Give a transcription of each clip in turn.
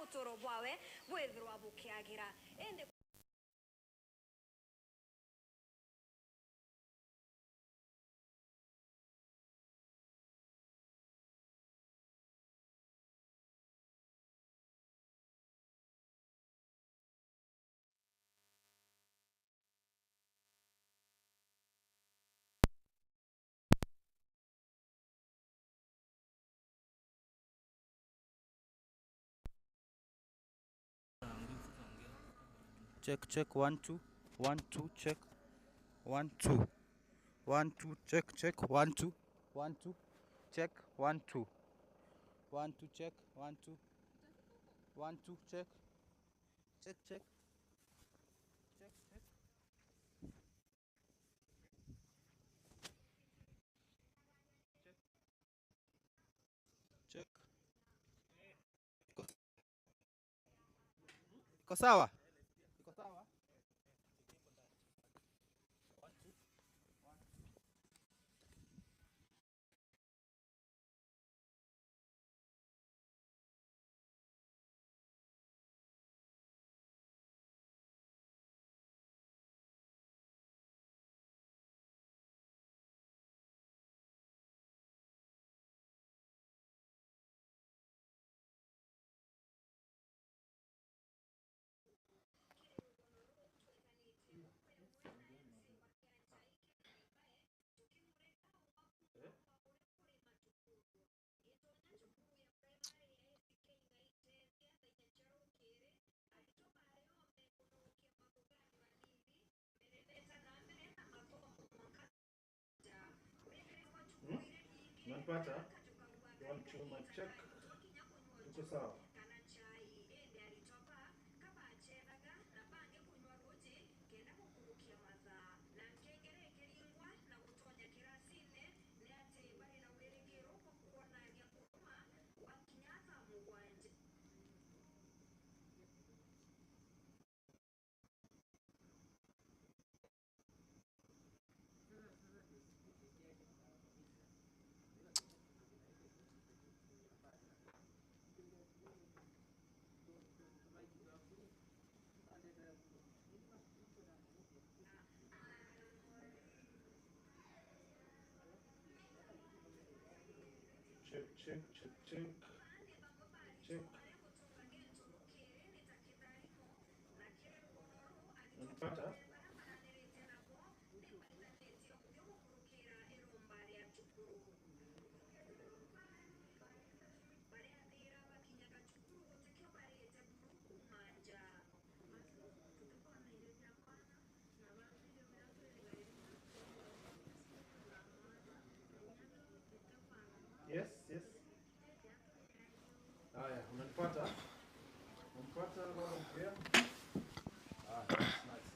butoro bwawe bwethirwa bukiagira ende Check 1 2 1 2 check 1 2 1 2 check 1 2 1 2 check 1 2 1 2 check 1 2 1 2 check check check check. Iko sawa? Iko sawa? Unapata? One two mic check. Tuko sawa. Check. Unapata? Yes. Haya, unanipata? Unanipata loud and clear? Nice.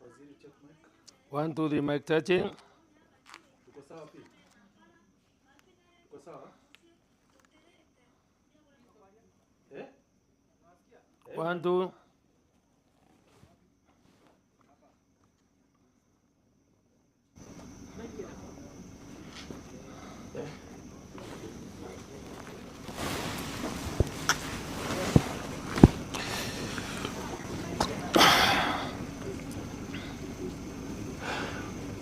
Waziri check mic. 1 2 3 mic touching. Tuko sawa pia? Tuko sawa? 1 2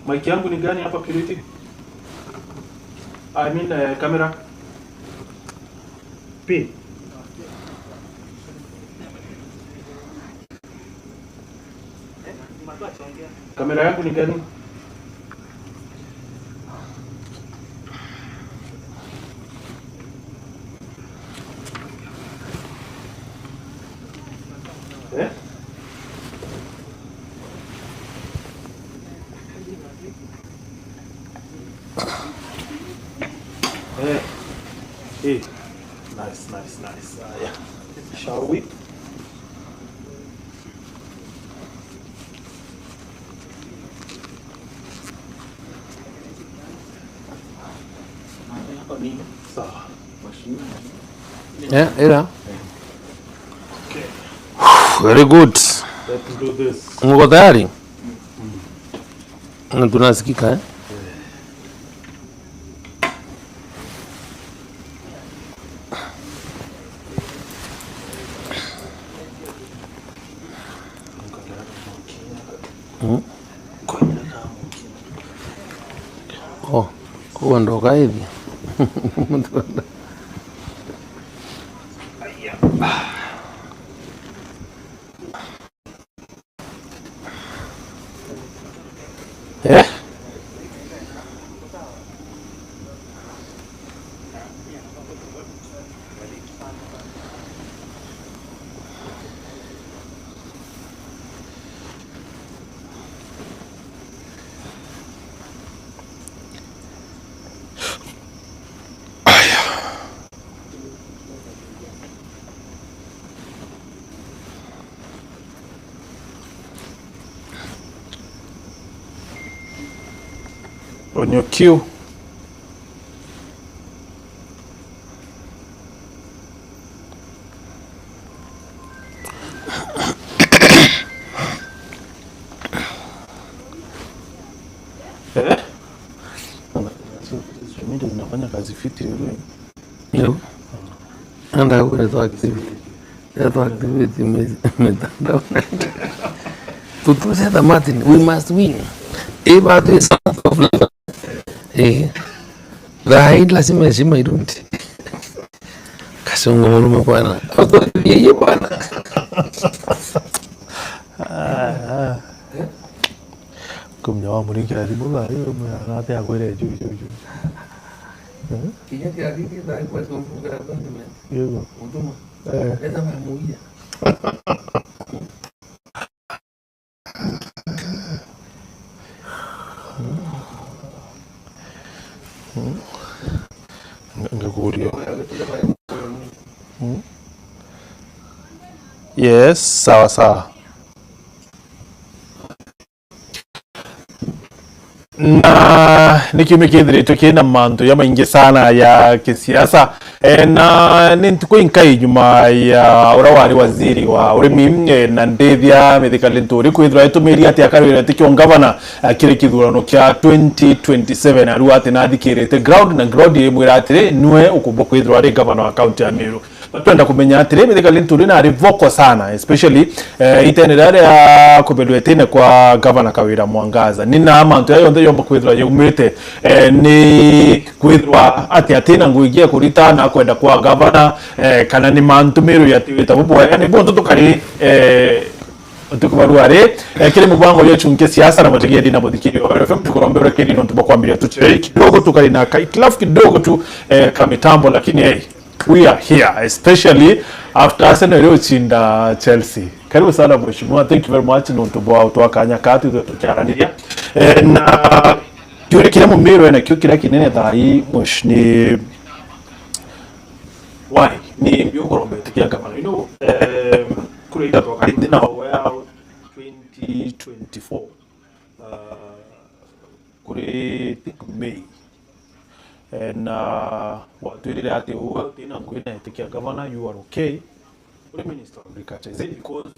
Mic yangu ni gani hapa Purity? I mean camera. P. Kamera yangu ni gani? Hey. Nice. Yeah. Shall we? Sawa. Yeah, era. Okay. Very good. Let's do this. Mko tayari? Tunasikika Oh, kuondoka hivi. On your cue. Unafanya kazi fiti wewe. Yo. Anda huko activity. That activity mitandao. Tutuze the Martin, we must win. Eba tu sound of love. Dahil lazima heshima irudi. Kasongo mulume bwana. Yeye bwana. Kumnya wa muri kira dibuga yo mwana ate akwere ju. Kija kira kiki dai kwa kumfuga bwana. Yego. Uduma. Eza mamuia. Ngakurio. Yes, sawa. Na nikimekidhirito kina mantu ya maingi sana ya kisiasa na nintuko inkai nyuma ya urawari waziri wa urimi na ndethia Mithika Linturi kwithira itumiri ati Kawira tikio ngavana kiri kithurano kya 2027 aru ati nathikirite ground imwira atiri nwe ukubwo kwithira ri gavana wa county ya Meru. Twenda kumenya atiri Mithika Linturi na rivoko sana, especially itenera ya kubelwetene kwa gavana Kawira Mwangaza nina amantu ya yonde yomba kwithira yumite ni kwithira ati atina nguigia kurita na kwenda kwa gavana kana ni mantu Meru yatiwita bubu yani bonto tukari tukubaruare kile mubango ya chunke siasa na mategia dina bodikiri wa FM tukurombera kile ndo tubakwambia tuchei kidogo tukari na kilafu kidogo tu kamitambo, lakini we are here especially after Arsenal iliyoshinda Chelsea. Karibu sana mheshimiwa, thank you very much ndo tuwakanya kati tukiarania na yule kile mumero na kio kila kinene thai ni why ni mbiogorombe tukia gavana kurida toka ndina wa 2024 kuri May na watu ile ati huwa tena kwenda tukia gavana you are okay with minister of agriculture. Is it because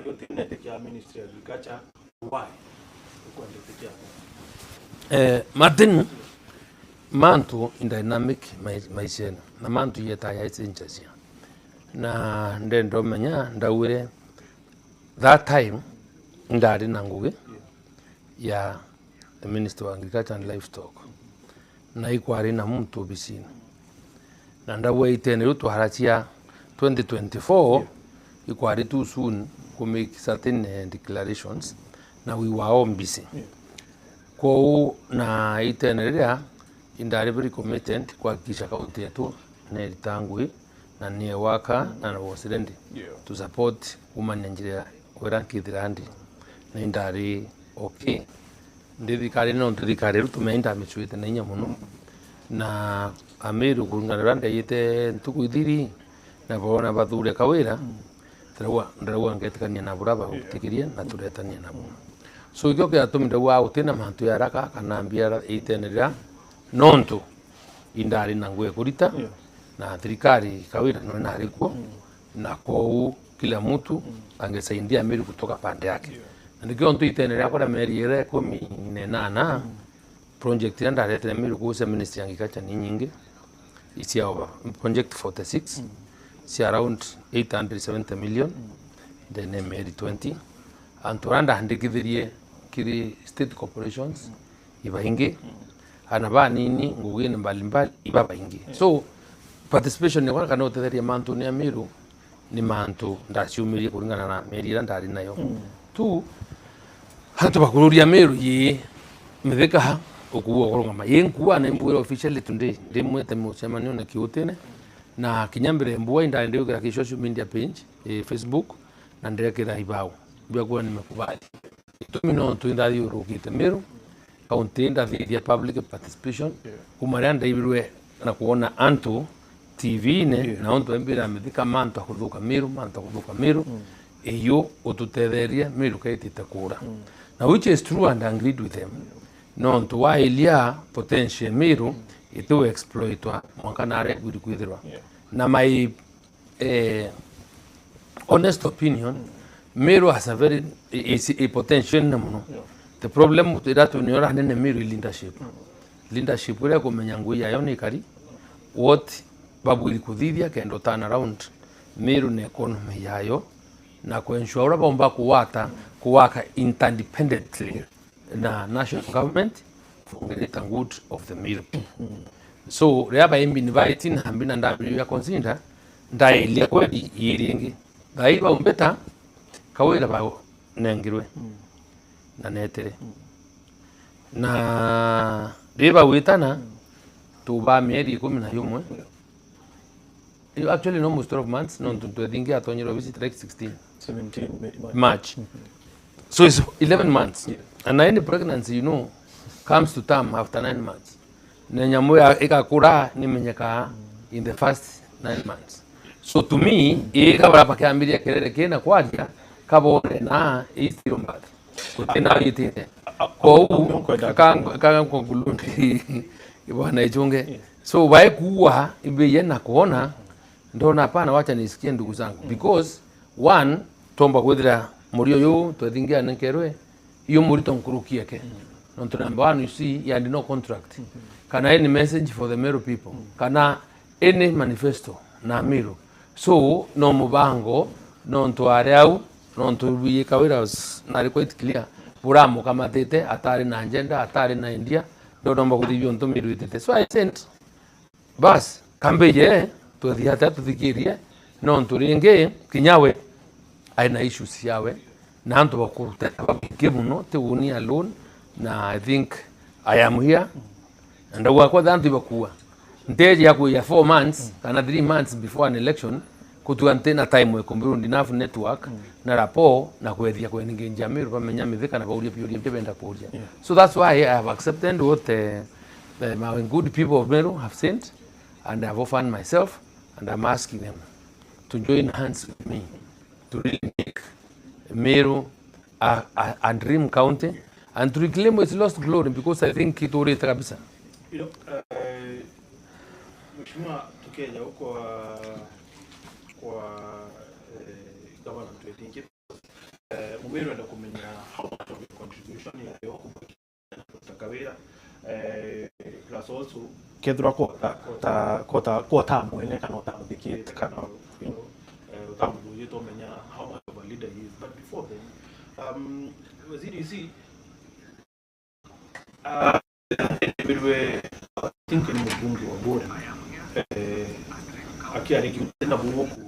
you tena tukia ministry of agriculture why kwenda tukia Martin mantu in dynamic maishena na mantu yeta ya itsinjasia na ndendo menya ndawire that time ndari nanguge ya the Minister of Agriculture and Livestock na ikwari na mtu bisini na ndawe itene rutu harachia 2024 ikwari too soon to make certain declarations na we were all busy kwa na itenerea indari very committed kwa kisha kaunti yetu na litangui na nie waka na was ready to support women Nigeria wera kithirandi na indari okay ndithikari no ndithikari rutumeenda michuite na inya muno na Ameru kungana yite ntuku ithiri na bona bathure Kawira ndarawa ngetikania na buraba utikiria na turetania nabo so ikyo kya tuminde wa utina mantu ya raka kana mbia itenera nontu indari na ngwe kurita na thirikari Kawira no nariko na kwa kila mtu angesaidia Ameru kutoka pande yake na ndikyo ntu itenera kwa meri ire 18 project ya ndarete Ameru kuusa ministry ya agriculture ni nyingi isi over project 46 si around 870 million then meri 20 and turanda handikithirie kiri state corporations ibaingi ana ba nini ngugine mbalimbali iba baingi so participation ni kwa kana utetheria mantu ni amiru ni mantu ndaciumirie kuringana na merira ndari nayo tu hantu bakururia miru yi Mithika ukuwa kurungama yenkuwa na mbuira officially today ndimwete mucemanio na kiutene na kinyambire mbuwa inda ndiugira ki social media page Facebook na ndirekira ibao byakuwa nimekubali itumino tu inda yurukite miru kaunti ndathithia public participation kumaria ndaibirwe na kuona antu TV ne na onto mbira Mithika mantu akuthuka miru iyo ututetheria miru kaitite kura na which is true and I agreed with them no to wailia potential miru itu exploitwa mwakanare gudi kwithirwa na my honest opinion miru has a very is a potential namuno the problem that when you are in miru leadership ule kumenya ngui yayo ni kari what babu ilikuthithia kendo turn around miru na economy yayo na kuensure ura bomba kuwaka interdependently na national government for the greater good of the miru so reaba imbi inviting hambina ndabiru ya consider ndailia kweli yiringi ndaiba umbeta Kawira bao nengirwe na netere na riba witana tuba mieri 11 you actually almost 12 months no to think ya tonyero visit like 17 March so it's 11 months and any pregnancy comes to term after 9 months na nyamoya ikakura nimenyeka in the first 9 months so to me ikabara pakiambiria kelele kena kwadia kabore na istiro mbata kutena yitite kanga kwa gulundi ibwana ichunge so wae kuwa ibe na kuona ndona hapana wacha nisikie ndugu zangu because one tomba kwethira murio yo twethingia nkerwe iyo murito nkurukia ke nonto number one you see you had no contract kana any message for the Meru people kana any manifesto na Meru so no mubango nonto areau nonto biye Kawira was na quite clear buramo kama tete atari na agenda atari na India ndo nomba kuthibio nto Meru itete so I sent bas kambeje twethiate tuthikirie nonto ringe kinyawe aina issues yawe na antu bakuruta bakimuno te uni alone na I think I am here and wakwa dhantu bakuwa nteje yako ya 4 months kana 3 months before an election kutu antena time we kombirundi enough network na rapo na kwethia kweninge njamiru pamenya Mithika na bauria pioria mpenda kuria so that's why I have accepted what my good people of Meru have sent and I have offered myself and I'm asking them to join hands with me to really make Meru a dream county and to reclaim its lost glory because I think it already kabisa. Mheshimiwa tukenya huko kwa governor twetingi Mumeru enda kumenya how much of the contribution ya yo Kawira plus also kedra kota mwene kana utamdiki kana utamu yeto menya how much of a leader he is but before then waziri you see bilwe think ni mbunge wa bora akiariki tena buoku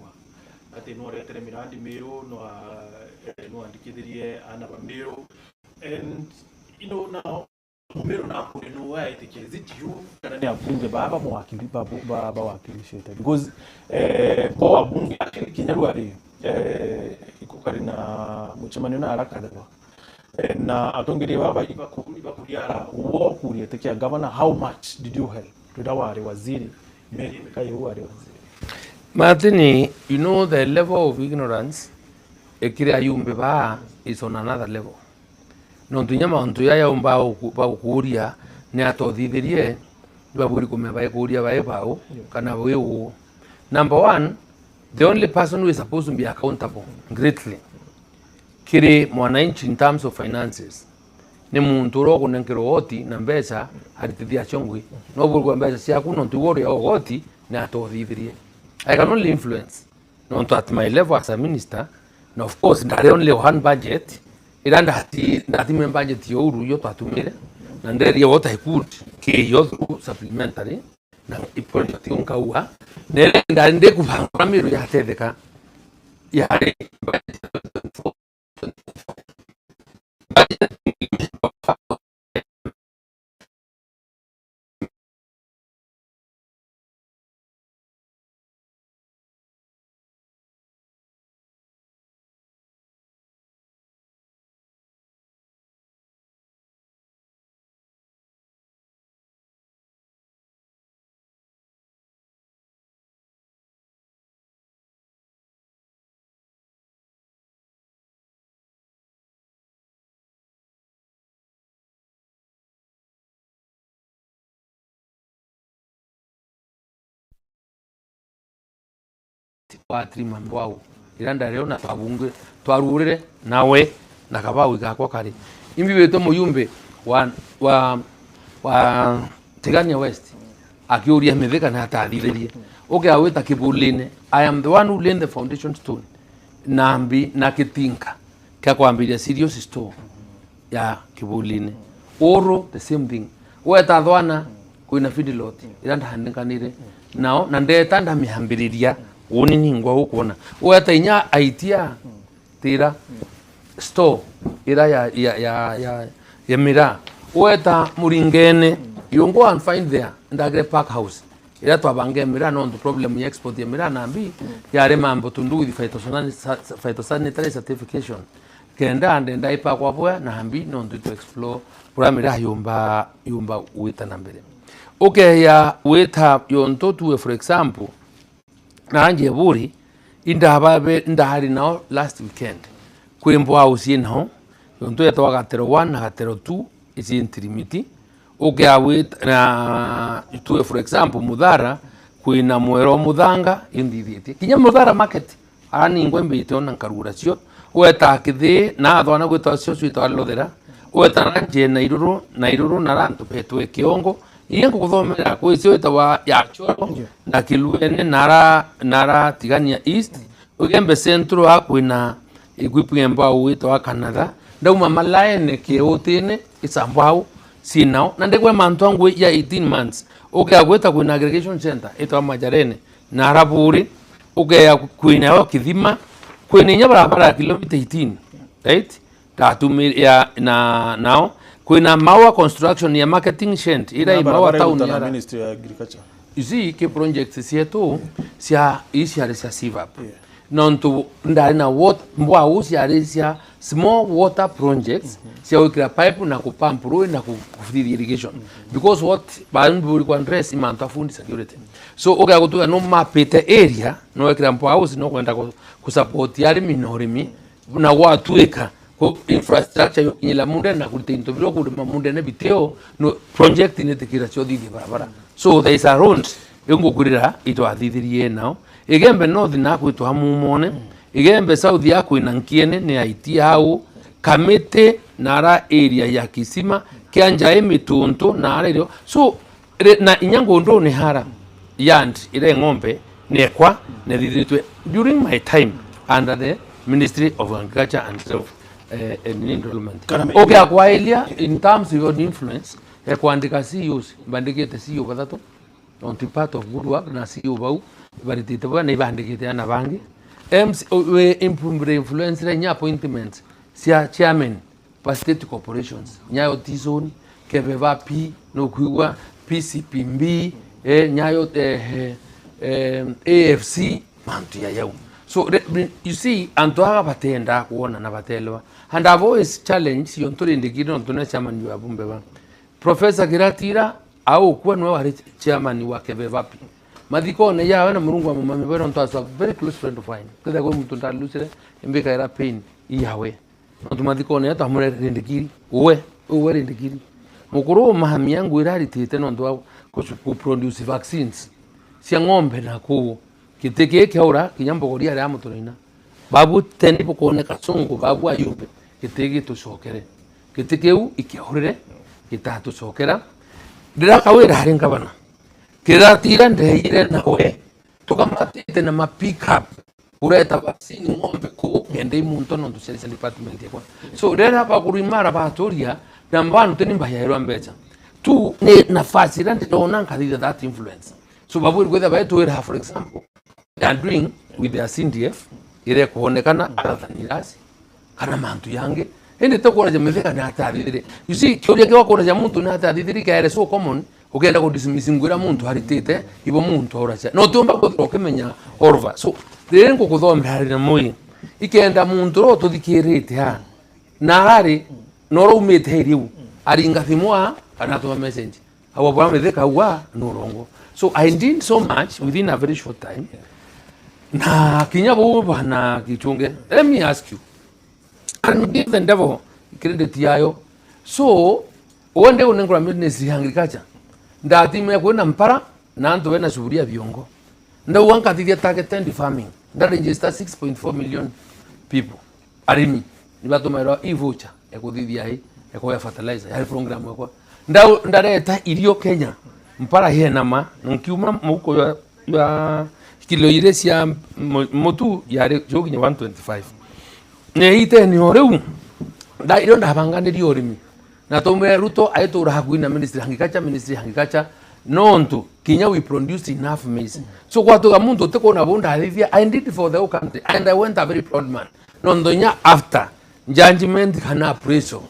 ati no retere mirandi Meru no andikithirie ana ba Meru and now Meru na no way is it you kana ni abunge baba mwakili baba wakilisheta because kwa abunge akili kinyaru ari ikukari na muchemanio na haraka na atongere baba ibakuliara uwo kuriete kia governor how much did you help tudawari waziri meri kai wari waziri Martini the level of ignorance ekire ayumbe ba is on another level no tunyama onto ya umba ukuria ne atothithirie baburi kumeba kuria bae bao kana wewe number one the only person who is supposed to be accountable greatly kiri mwananchi in terms of finances ni muntu rogo nenkero oti na mbesa hatithia chongwi no burgo mbesa sia kuno ntuwori ya oti na atothithirie I can only influence not at my level as a minister. Now, of course, there only one budget. iranda hati budget yo uru yo tatumire na nderi yo ta ikut ke yo supplementary na iponyo tionka uha nere ndande kupanga miro ya tedeka ya watri mambo iranda leo na twabunge twarurire nawe nakabawe igakwa kari imbi beto muyumbe wa Tigania West akiuria Mithika na atathiririe awita kibuline. I am the one who laid the foundation stone nambi na kitinka kya kwambiria serious store ya kibuline oro the same thing weta thwana kuina feedlot iranda handikanire nao na ndeta ndamihambiriria unini ngwa ukona weta inya aitia tira store ira ya mira weta muringene you go and find there ndagre park house ira twabange mira no the problem ya export ya mira nambi ya remambo tundu with phytosanitary certification kenda ande ndaipa kwa boya na hambi no to explore programira yumba wita nambere okay ya wita yonto tu for example na anje buri indahari now last weekend kwembo house inho yonto ya twaga 01 na 02 is intrimiti okay awit na tu for example mudhara kuina mwero mudhanga indithiti kinya mudhara market ani ngwembe itona nkarura cio weta kithi na thwana gwitwa cio citwa lothera weta ranje na iruru na rantu petwe kiongo yengo kuthomera kwicio wetwa ya choro na kiluene nara Tigania East ugembe centro akwina igwipemba wetwa Canada ndauma malaene kiotine isambao sinao na ndegwe mantwangu ya 18 months agweta kwina aggregation center etwa majarene na raburi kwina kithima kwina nya barabara kilomita 18 right tatumir ya na now kwina mawa construction ya marketing shed ira mawa town ya Ministry of Agriculture izi ke project sieto sia isia sia sivap nonto ndari na what mbwa usia sia small water projects sia wikira pipe na kupampuru na kufidi irrigation because what bandu kwa address imanta fundi security so agotuga no mapete area no wikira mbwa house no kwenda kusupport yari minorimi na watueka ko infrastructure yo kinyela munde na kutinto bilo kulima munde ne biteo no project ne tikira cho didi barabara so there is a road yengo kurira ito athithirie nao igembe north na kwitu hamumone igembe south yako inankiene ne IT hao kamete nara area ya kisima kianja emitunto na arerio so na inyango ndo ne hara yand ile ngombe nekwa ne thithitwe during my time under the Ministry of Agriculture and Self enrollment okay kwa elia in terms of your influence ya kuandika CEOs bandikete CEO batatu on part of good work na CEO bau baritite bana ibandikete ana bangi we improve influence le nya appointments sia chairman pa state corporations nyayo tizoni kebeba p no kuwa PCPMB nyayo AFC mantu ya yau so you see antoaga batenda kuona na batelwa and I've always challenged yontore ndikiro ntone chairman wa bumbe ba Professor Giratira au kuwa nwe wa chairman wa kebevapi madiko ne ya wana murungu wa mama bero ntasa very close friend of mine kada kwa mtu ndalusire mbeka era pain iyawe ntuma madiko ne ta mure ndikiri uwe ndikiri mukuru mahami yangu irari tete no ndo ku produce vaccines cia ng'ombe na ku kiteke kiaura kinyambo goria ya muturina babu teni bukone kasungu babu ayube kitege tucokere kitekeu ikiahurire kitatu cokera ndira Kawira haringa bana kiratira ndeire nawe tukamatite na pick up ureta vaccine ng'ombe ku kende muntu no social department yakwa so rera pa kurimara batoria na mbanu teni mbayero mbecha tu ne nafasi rande dona nkadida that influence so babu kwetha baetu era for example they are doing with their CDF ire kuonekana arathanirasi kana mantu yange ende tokora je Mithika na atadithire you see kyoria ke wakora ja muntu na atadithire ka ere so common ukenda ko dismissingwira muntu haritite ibo muntu oracha no tumba ko okemenya orva so rero ngo kuthomera hari na mui ikenda muntu ro tuthikirite ha na hari no rumite heriu aringa thimwa anatuma message hawa bwa Mithika wa no rongo so I did so much within a very short time na kinyabo bana kichunge let me ask you and give the devil credit yayo so wonde unengura ministry agriculture ndati me kwena mpara na ndo wena shuhuria viongo ndo wanka thithia target end farming that register 6.4 million people arimi ni batomera ivucha ekuthithia hi ekoya fertilizer ya program yakwa ndareta irio Kenya mpara hena ma nkiuma muko ya kilo ile cia mutu yare joginya 125 ne ite ni oreu nda irio ndabanganiri orimi na tomwe ruto aitura hakuhi na ministry agriculture nonto kinya we produce enough maize so kwatuga muntu tekona bunda alivia I did for the whole country and I went a very proud man nondonya after judgment kana appraisal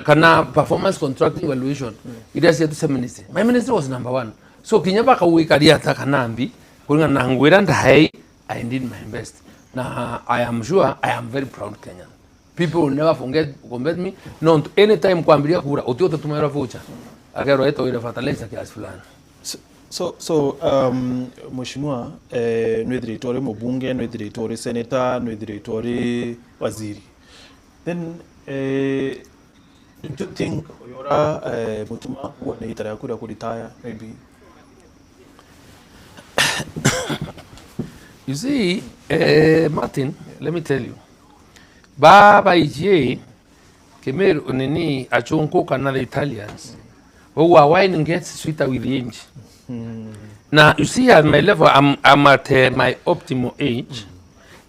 kana performance contracting evaluation it is yet to ministry my ministry was number 1 so kinya baka wikaria takanambi kuringa nangwira ndai I did my best na I am sure I am very proud Kenyan people will never forget me no anytime kwambiria kura utiote tumera voucher akero eto ile fertilizer kiasi fulani so mheshimiwa no director mbunge no director senator no director waziri then do you think yora mutuma wana itara kura retire maybe you see Martin let me tell you baba ije kemeru nini achunko kana the Italians who are wine gets sweeter with the age now you see at my level I'm at my optimal age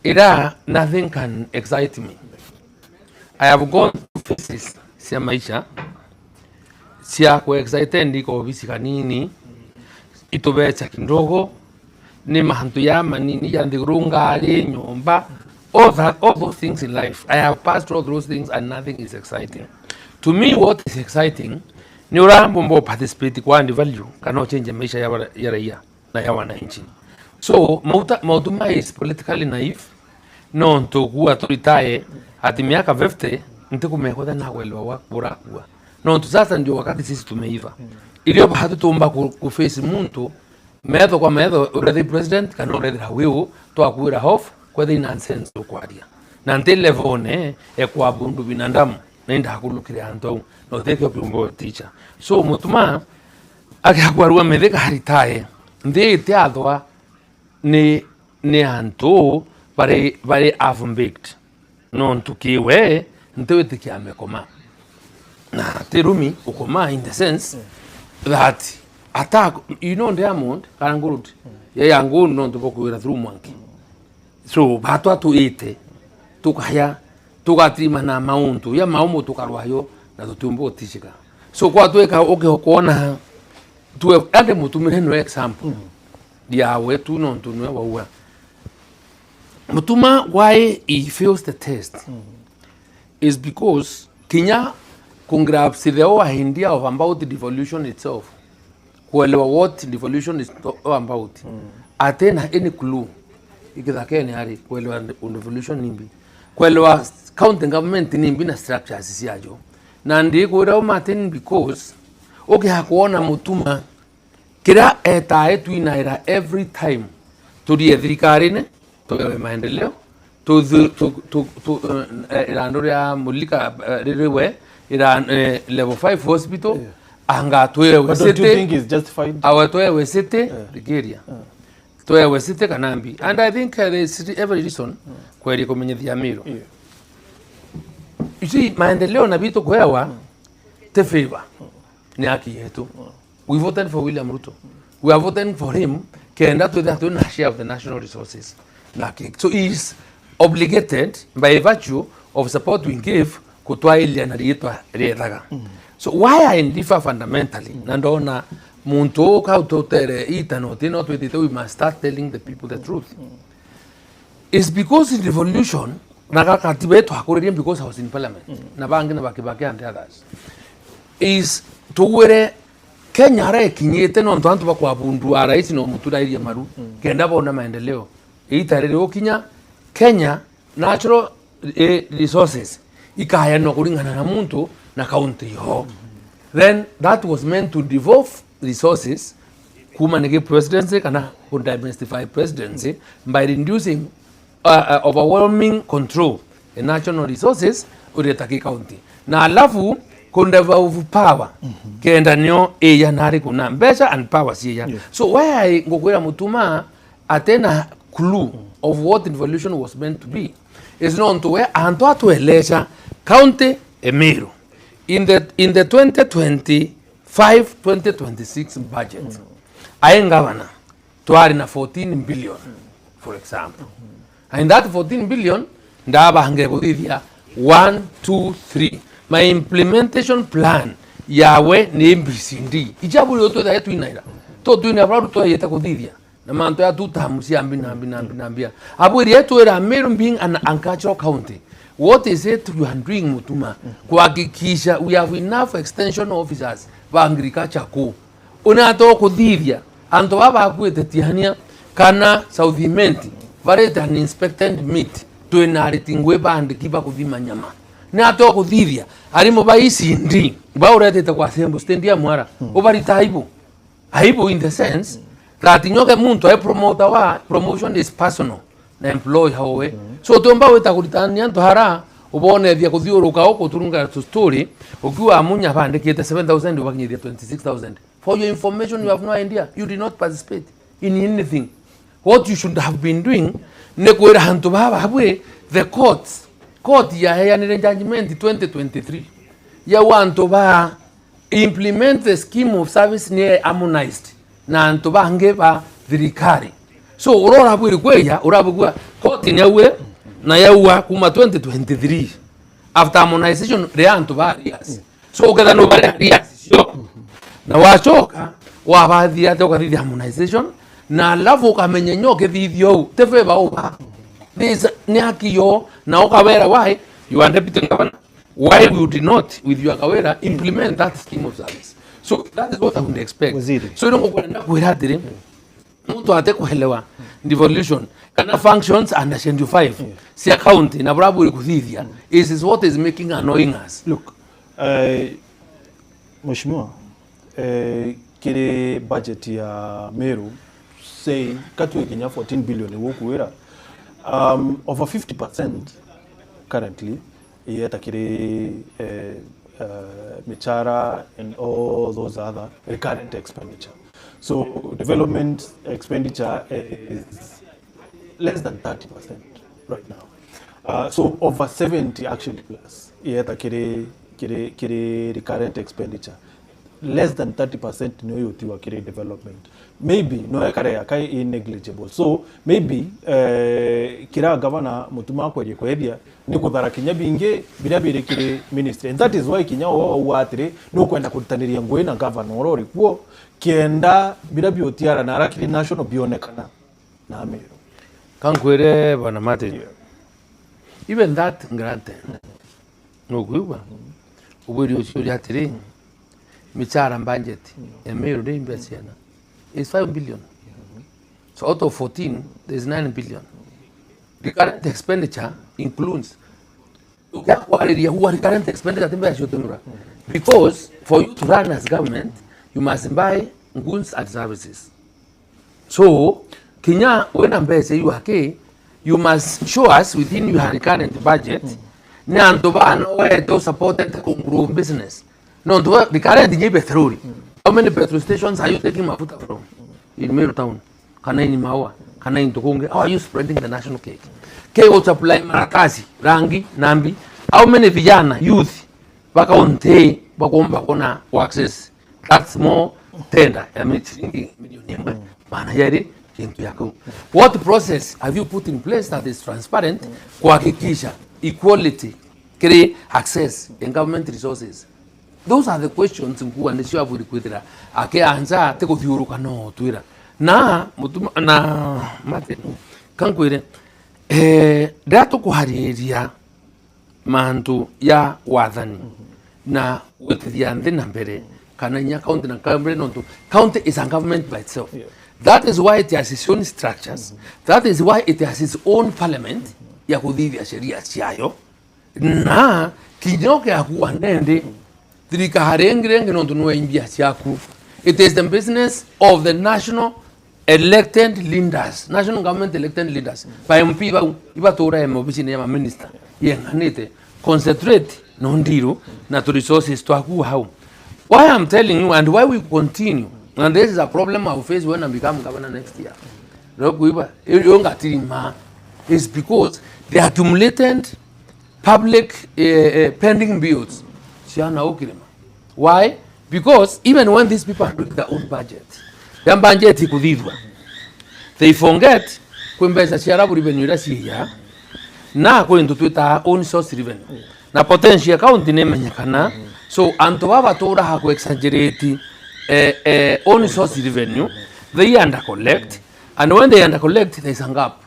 ira nothing can excite me I have gone through phases sia maisha sia ku excite ndiko visika nini itubecha kindogo ni mahantu ya manini ya ndigurunga ali nyomba all those things in life I have passed through those things and nothing is exciting to me what is exciting ni urambo mbo participate kwa and value kana change maisha ya raia na ya wananchi so mautuma is politically naive no ntokuwa tulitae hati miaka 50 ntikumekotha na welwa wa burakwa no sasa ndio wakati sisi tumeiva ilio bahatu tumba ku face muntu metho kwa metho already president kana already hawiu to akwira hof kwa the nonsense ukwaria na ntele vone kwa bundu binandamu nenda hakulukire anto no teke pumbo teacher so mutuma akakwarua Mithika haritae ndi teathwa ni anto bare avmbeked no ntukiwe ntewetikia mekoma na terumi ukoma in the sense that attack you know Diamond karangurut ya yangu no ntubokuira through monkey so batwa tuite tukaya tugatrima na mauntu ya maumo tukarwayo na tutumbo tishika so kwa tuweka kuona tuwe ande mutumire no example dia wetu no tunwe waua mutuma why he fails the test is because Kenya congrats the whole idea of about devolution itself kuelewa what devolution is about atena any clue ikithakeni hari kuelewa devolution nimbi kuelewa county government nimbi na structures siajo na ndiko Martin because hakuona mutuma kira etu inaira every time tudie thirikarine togewe maendeleo to ira ndoria mulika rirewe ira level 5 hospital anga twewe sete awatwewe sete Nigeria twewe sete kanambi and I think there is every reason kweli kumenyethia miro you see maendeleo na vitu kwewa te favor ni haki yetu we voted for William Ruto we are voting for him kenda to that to share of the national resources so is obligated by virtue of support we give kutwa ile na riethaga. So why I differ fundamentally nandona muntu ka utotere itano tino twetite we must start telling the people the truth. It's because in revolution nakakati wetu hakuredia because I was in parliament na bangi na bakibaki and others is tuwere Kenya hara kinyete no ntantu bakwa bundu rais no mutura iria maru kenda bona maendeleo itarere okinya Kenya natural resources ikaya no kuringana na muntu na county ho. Then that was meant to devolve resources kumanege presidency kana undimestify presidency by reducing overwhelming control in national resources uretaki county na alafu kundevolve power kenda nyo eya nari kuna mbesa and power siya. So why ngokwera mutuma atena clue of what evolution was meant to be is known to where anto atueleza county Emiro in the 2025-2026 budget I governor twari na 14 billion for example. And that 14 billion ndaba hange kuthithia 1 2 3 my implementation plan yawe ni MBCD ijabu yoto da yetu inaira to tuina bra to yeta kuthithia na manto ya tutamusi ambia aburi yetu era Meru being an agricultural county. What is it you are doing mutuma kuhakikisha we have enough extension officers ba agriculture ko unato kuthithia anto baba kwetetiania kana southimenti vareta an inspected meat to enaritingwe band kiba kuthima nyama na to kuthithia arimo ba isindi ba urete kwa sembo stendia mwara obarita aibu in the sense that nyoke muntu ai promoter wa promotion is personal na employee hawe so tomba weta kuritania ndo hara ubone thia kuthiuruka oko turunga to story ukiwa munya bandikite 7,000 ubakinyithia 26,000 for your information. You have no idea, you did not participate in anything. What you should have been doing ne kwera hantu baba habwe the court ya ni judgment 2023 ya wantu ba implement the scheme of service ne harmonized na antu ba ngeba thirikari. So urora habwe kweya urabugwa court ne we na yawa kuma 2023 after harmonization re antu ba yes. So kada no ba yes sio na wachoka wabathia to kathi harmonization na lavu kamenyenyoke thithio tefeba oba this niakio na okawera why you are deputy governor why you did not with your Kawira implement that scheme of service. So that is what I would expect. Waziri. So don't go na kwera dire mtu ate kuelewa devolution kana functions under schedule 5 si account na brabu kuthithia is what is making annoying us. Look, mheshimiwa kile budget ya Meru say katwe Kenya 14 billion wokuwera over 50% currently yeta kile michara and all those other recurrent expenditure. So development expenditure is less than 30% right now. So over 70 actually plus yeta kile recurrent expenditure. Less than 30% no yotiwa kire development. Maybe no yakare yakai negligible. So maybe kira governor mutuma kwa kwethia ni kuthara kinya binge bila bire kire ministry. And that is why kinya watire no kwenda kutaniria ngwe na governor orori kuo kienda bila biotiara na rakiri national bionekana na Meru. Kankwere bana Martin. Even that granted. No kuiba. Ubiri usuri atiri. Michara budget Meru de investment is 5 billion. So out of 14 there is 9 billion. The current expenditure includes current expenditure because for you to run as government you must buy goods and services. So Kenya when ambese you are you must show us within your current budget nyandoba no way to support the business. No, the current in petrol. How many petrol stations are you taking mafuta from? In Meru town, kana in Mawa, kana in Tukunge. How are you spreading the national cake? Cake supply Marakasi, Rangi, Nambi. How many vijana, youth, baka onte, bakomba kona access. That's more tender. I mean, million mana yari kintu yako. What process have you put in place that is transparent kuhakikisha equality, create access in government resources? Those are the questions nkuwa nisio aburi kwithira ake anza te kuthiuruka no twira na mutuma na mate kankwire ndatu kuhariria mantu ya wathani na wetithia nthi na mbere kana nya county na kambre nontu county is a government by itself. That is why it has its own structures. That is why it has its own parliament ya kuthithia sheria ciayo na kinyoke akuwa nende thirika harengirenge nontu nwe imbia ciaku. It is the business of the national elected leaders, national government elected leaders by MP ibatura mobisine ya minister yenganite concentrate no ndiru na to resources to aku how. Why I'm telling you and why we continue, and this is a problem I will face when I become governor next year, is because the accumulated public pending bills. Why? Because even when these people are doing their own budget, their budget they forget kwembeza sharabu revenue rasiya na kwendo twita own source revenue na potential account nemenyekana. So anto baba tora ha ku exaggerate own source revenue, they under collect, and when they under collect they sang up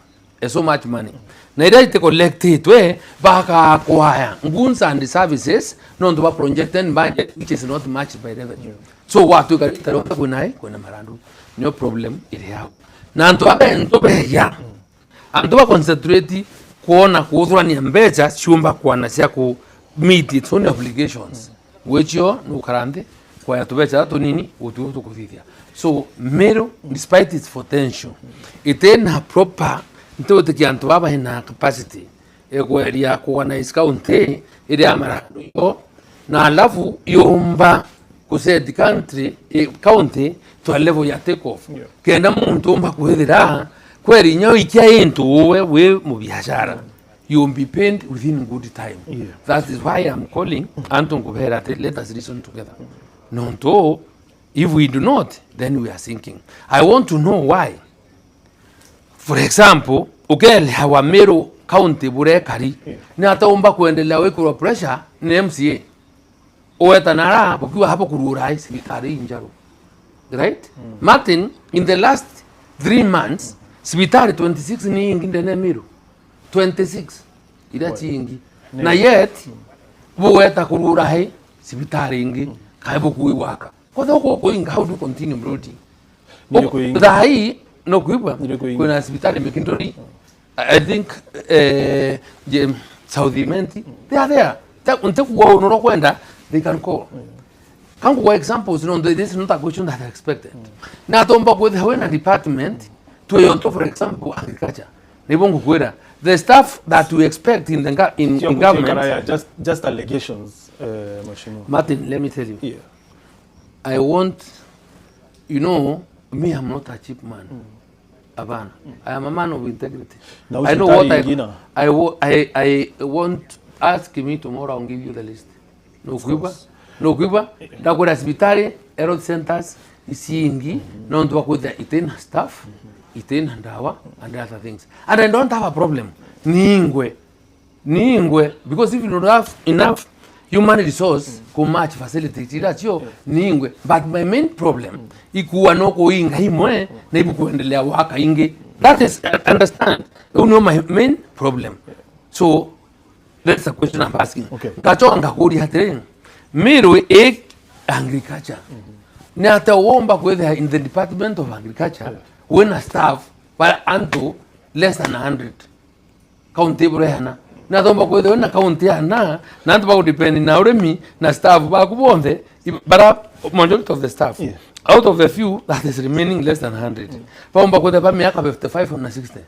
so much money na ida ite collect it we baka acquire goods and services non to projected budget which is not matched by revenue. So what you got taronta kunai kuna marandu no problem ile yao na anto abe ya anto ba concentrate kuona kuthwa ni mbecha chumba kuana cia ku meet its own obligations which yo nukarande kwa yatubecha to nini utu kuthithia. So Meru, despite its potential, it ain't a proper nto te kianto baba ina capacity area kuana is county area marando na alafu yomba kuset country county to a level ya take off kenda muntu mba kuhethira kweri nyo ikia into we mu biashara you will be paid within good time. That is why I'm calling Anton Kubera, let us reason together. No, if we do not, then we are sinking. I want to know why. For example, ukele hawa Meru county burekari ni ataomba kuendelea wekwa pressure ni MCA oweta nara pokiwa hapo kururai sibitari injaro, right? Martin, in the last 3 months sibitari 26 ni ingi ndene Meru 26 ila chingi na yet buweta kururai sibitari ingi kaibo kuiwaka kwa thoko going how to continue brooding dai no kuiba kuna sibitari Mithika I think South Menti they are there unte kuwa unoro kwenda they can call kangu kwa examples no this is not a question that I expected na tomba with when a department to yonto for example agriculture nibongo kwera the stuff that we expect in the in government just allegations Martin, let me tell you I want, you know, me I'm not a cheap man. Abana. I am a man of integrity. Now I know what I want. Ask me tomorrow, I'll give you the list. No kuiba. Da kwa hospitali, health centers, isiingi, non to work with the itena staff, itena dawa, and other things. And I don't have a problem. Niingwe, because if you don't have enough human resource ku match facility that's yo ningwe, but my main problem ikuwa no kuinga himwe na ibu kuendelea waka ingi. That is understand, you know, my main problem. So that's the question I'm asking. Kacho ngakuri hatre Meru agriculture ni atawomba kwetha in the department of agriculture when a staff but unto less than 100 county brehana na tomba kwetha na county na nto depend na uremi na staff ba kubonde but majority of the staff out of the few that is remaining less than 100 pomba kwetha pa miaka 55 na 60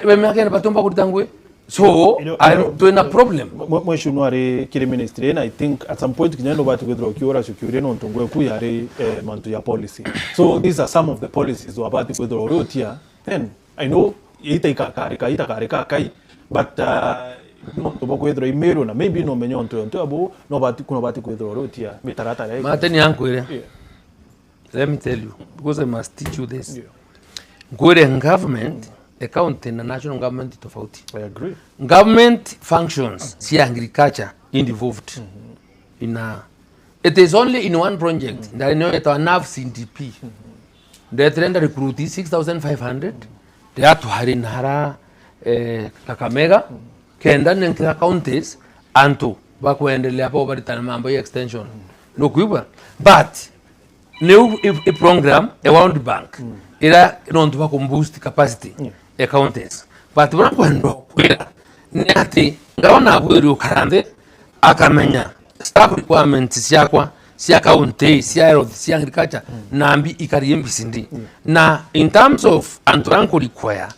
we miaka na patomba kutangwe. So I do a problem. Mheshimiwa kile ministry and I think at some point kinendo batu kwethira ukiora security no ntongwe ku yare mantu ya policy. So these are some of the policies wabatu kwethira rotia. Then I know ita karika kai but no to kwethira imero na maybe no menyo nto abo no batu kuno batu kwethira rotia mitarata ya mateni yangu ile. Let me tell you because I must teach you this. ngwire government county na national government tofauti. I agree. Government functions see agriculture involved in it is only in one project that I know it enough CDP. They trend recruit 6,500. They have to hire in Hara Kakamega kenda nkira counties anto bakuendelea hapo bali mambo ya extension no kuiba but new a program a World Bank ila inonto bakumboost capacity accountants but banakwenda kwira ni ati ngaona bwiri karande akamenya staff requirements syakwa sia county sia health sia agriculture nambi ikariembisindi na in terms of antoranko require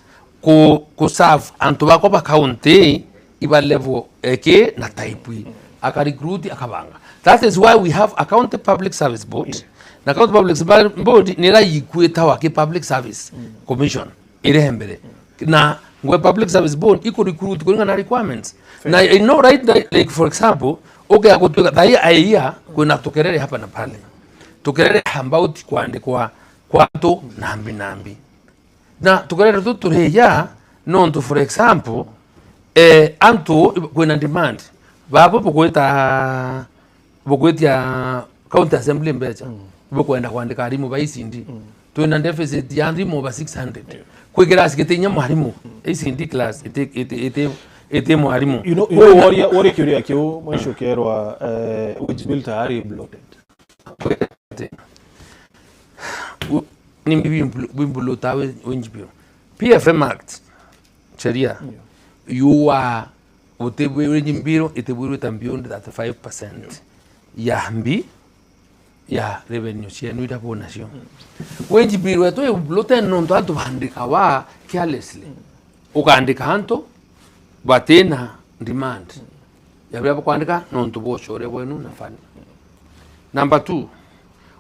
ku serve antu bako ba county iba level eke na type aka recruit akabanga. That is why we have account public service board na account public service board nira yikweta wa ke public service commission ire hembere na ngwe public service board iko recruit kulinga na requirements na I know right that, like for example okay akutoka dai aya kuna tokerere hapa na pale tokerere about kuandikwa kwato nambi na tokerere tutureya nonto for example anto kuna demand babo bokweta county assembly mbecha bokwenda kuandika arimu baisindi twina deficit ya arimu ba 600 kwigera siketinya mwarimu isindi class ete mwarimu you know what curia kyo mwisho kerwa which bill tayari bloated ni bimbulo tawe wenjibio PFM Act sheria you are utebwe wenjimbiro itebwe beyond that 5% ya mbi ya revenue chenu itapona sio wenjimbiro to bloated non to bandika wa carelessly ukaandika hanto batena demand ya bya kwandika non to boshore bwenu na fani. Number 2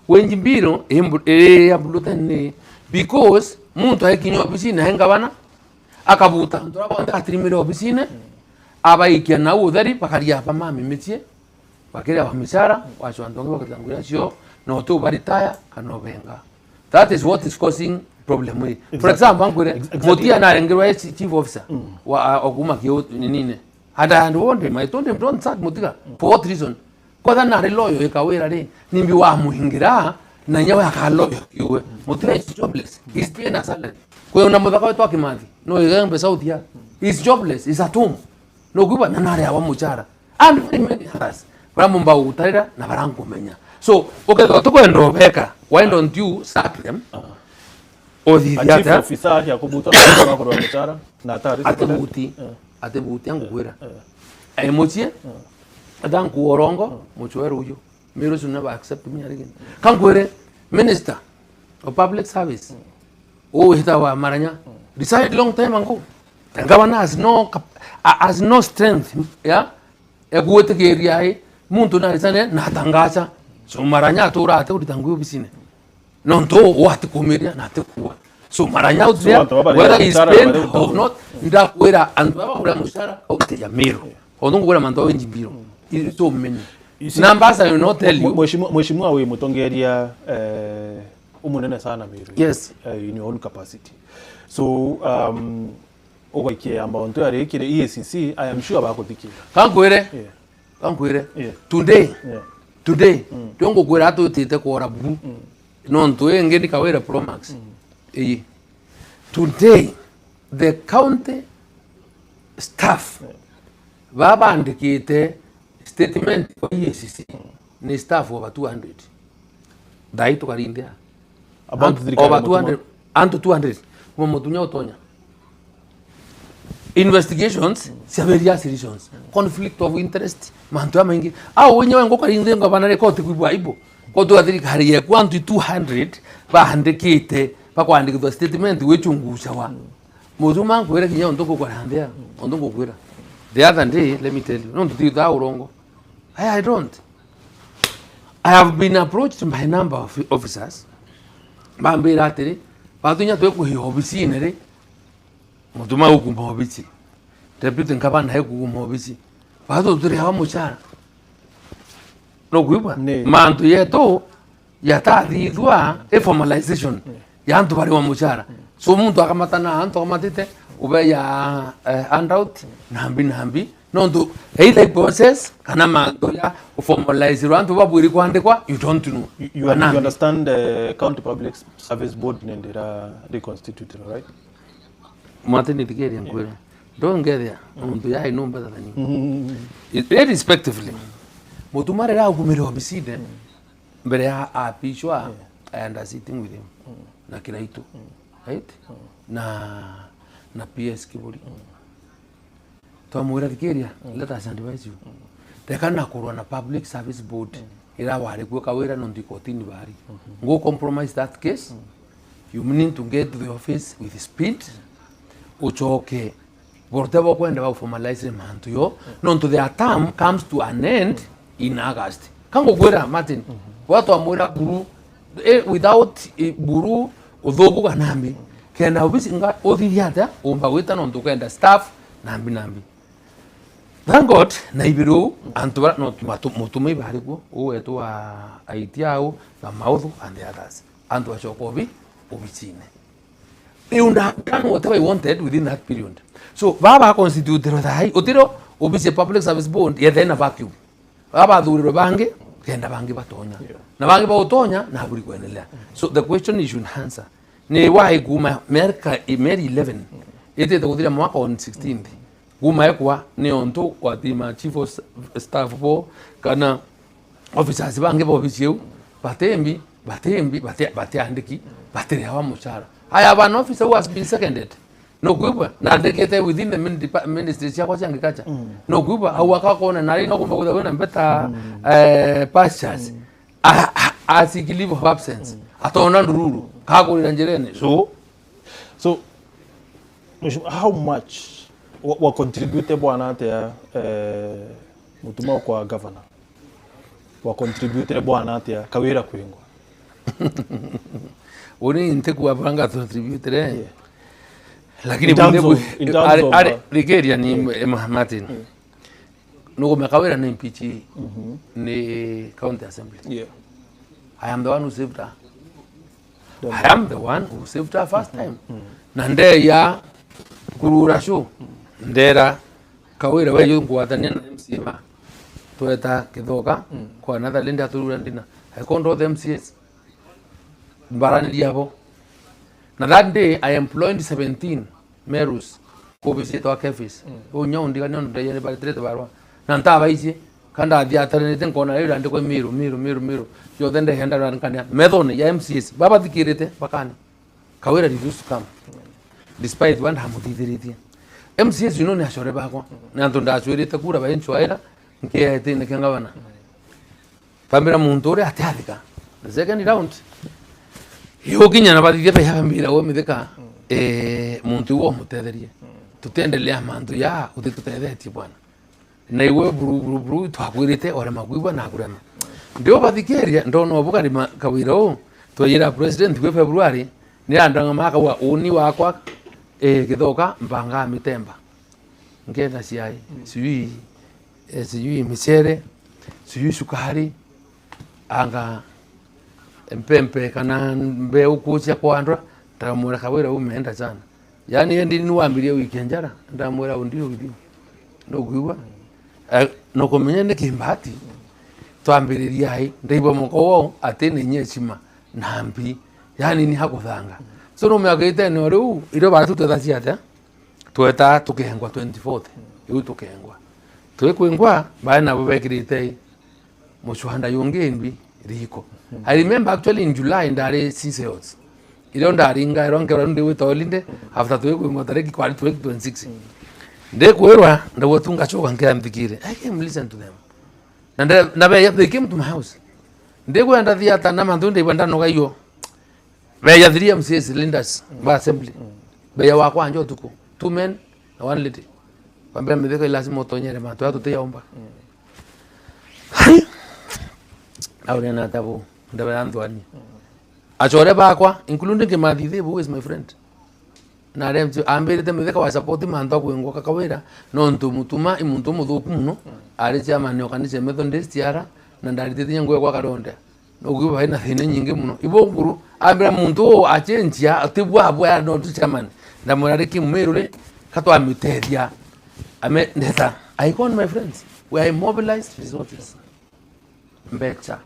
wenjimbiro ya bloated ne because muntu akinyo bisina hengabana akabuta ndora kwanda atrimiro bisine abaikia na udhari pakaria pa mami mitie bakira ba mishara wacho andonge bakatangura sio no to baritaya kanobenga. That is what is causing problem with for example ngure motia na ngirwa chief officer wa oguma kio nini hada and wonde my told him don't sack Mithika for what reason kwa na reloyo e Kawira re nimbi wa muhingira na nyawe akaloyo iwe Mithika is jobless he's paying a salary kwa una Mithika wetu akimathi no igembe sauti ya he's jobless is at home no kuba na nare aba muchara and many has baramumba utarira na barankumenya so okay tukwendo beka why don't you sack them or the other officer ya kubuta na kwa muchara na tari atebuti yangu kwera emotie adan kuorongo muchwero uyo mero sunna ba accept me again kan kwere minister of public service hitawa maranya decided long time ago the governor has no strength ya kuwete keria muntu na risane na tangaza so maranya tora ate utanguyo bisine nonto wati komeria na te kuwa so maranya utia whether is spent or not nda kwera andu baba kula mushara au te ya miro odungu kwera manto wenjimbiro so many numbers I will not tell you mheshimiwa we mutongeria umunene sana miro yes in your own capacity so ogoike ambao nto yari kire EACC I am sure bakothikira kankwire today tongo kwera to tete kora bu non to engeni Kawira Pro Max today the county staff baba andikite statement for EACC ni staff over 200 dai to karindia about over 200 and 200 mo motunya otonya investigations several reasons conflict of interest mantuamengi wenyewe ngo karindia ngabana record kubwa ibo koto athiri kariye kwantu 200 bahandikite bakwandikithwa statement wechungusha wa muzuma kwera kinya ndoko kwa handia ndoko kwera the other day let me tell you don't do that urongo I don't I have been approached by a number of officers bambira atiri batunya twe kuhiyo obisi nere muzuma ukuma obisi deputy nkabana he kuguma obisi bado turi hawa muchara no kuiba mantu yeto yatathithwa formalization yantu bari wa muchara so muntu akamatana antu akamatite ube ya handout nambi nontu either process kana manto ya formalize rantu babwiri kwandikwa you don't know You understand the County Public Service Board nendera reconstituted, right? Martin Mithika nkwere don't get there muntu ya know better than you irrespectively mutumare ra kumira obiside mbere ya apishwa and sitting with him na kiraitu right na PS kiburi twamwira Mithika let us advise you tekana kurwa na Public Service Board ira wari kwa Kawira no ndikotini bari go compromise that case you need to get to the office with speed uchoke vortebo kwenda ba formalize mantu yo no to the term comes to an end in August kango gwera Martin watu amwira guru without buru udhogu kanambi kenda obisi nga othiata umba wita no ndukenda staff nambi thank God na ibiru antubara no mutumai bari ko uwetu wa aitiao na maudhu and the others antu achokobi obisine iunda done whatever you wanted within that period so baba constitute rothai utiro obisi Public Service Board ya then a vacuum baba dhuriro bange kenda bange batonya na bange bautonya na buri kuendelea so the question is should answer ni why guma America Mary 11 ite tukudira mwaka on 16th guma ekwa ni onto kwa tima chief of staff bo kana officers bange bo bisiu batembi andiki bateri hawa muchara haya bana officer was been seconded no gubwa na dekete within the ministry chako change kacha no gubwa au akakona nari no kumba kuna mbeta pastures as he leave of absence atona ndururu kakulira njerene So how much wa contribute bwana ate mutuma kwa governor wa contribute bwana ate Kawira kwingwa oni nteku abanga contribute yeah. Lakini bundebu are Mithika ni Martin nuko Kawira ni mpichi ni county assembly yeah. I am the one who saved her. I am the one who saved her first time. Nande ya kurura show. Ndera Kawira we yung kuwatania na MCA. Tueta kidoka kwa another linda turura ndina. I control the MCAs. Mbarani diabo. Na that day I employed 17 merus. Kubisito wa kefis. Unyo ndika nyo ndayene bali trete barwa. Nantaba isi. Kanda dia tarene kona ile ndiko miru yo then the henda ran kanya method ya MCS baba dikirete bakani Kawira refused to come despite one hamudithiriti MCS you know ni ashore bako na ndo ndachwirite kura ba enchwaira nke ate ne kangabana pambira muntore atyathika the second round yo kinya na badithia ba yambira we Mithika muntu wo mutetherie tutendelea mandu ya utitutethetie bwana na iwe buru twakwirite ore magwiba na kurema ndio bathikeria ndono buka ni Kawira o twira president we February ni andanga maka wa uni wakwa githoka mbanga mitemba ngenda ciai sijui michere sijui sukari anga mpempe kana mbe ukucha kwa andra ndamwira Kawira umeenda sana yani endi ni wambirie weekend ndamwira ndio gidi ndo gwiwa no komenya ne kimbati twambiriria hai ndaibo moko atene nyechima nambi yani ni hakuthanga so no meagite no riu iro batu tuthaciate tweta tukengwa 24th iu tukengwa twekwengwa bana bobekirite muchwanda yongeni riko I remember actually in July ndare sales iro ndaringa iro ngero ndi witolinde after twekwengwa tariki kwa 26 ndekwerwa ndawotunga choka ngea Mithika I came listen to them na they came to my house ndekwenda theater na mandu ndibanda no gayo beya 3 MCS Lindas ba assembly beya wakwa njo tuko 2 men na 1 lady kwambia Mithika lazima utonyere mantu ya tuteyaomba aure na tabu ndabe andwani achore bakwa including Kimathi who is my friend na remtu ambirite Mithika wa support manto kwengwa Kawira no ntumutuma imuntu muthuku muno ari chama ne kanise Methodist yara na ndarite nyango kwa karonde no kuiba ina thina nyingi muno ibonguru abira muntu achenjia atibwa bwa no chairman ndamurari kimwerure katwa mitethia ame ndeta icon my friends we are mobilized resources mbecha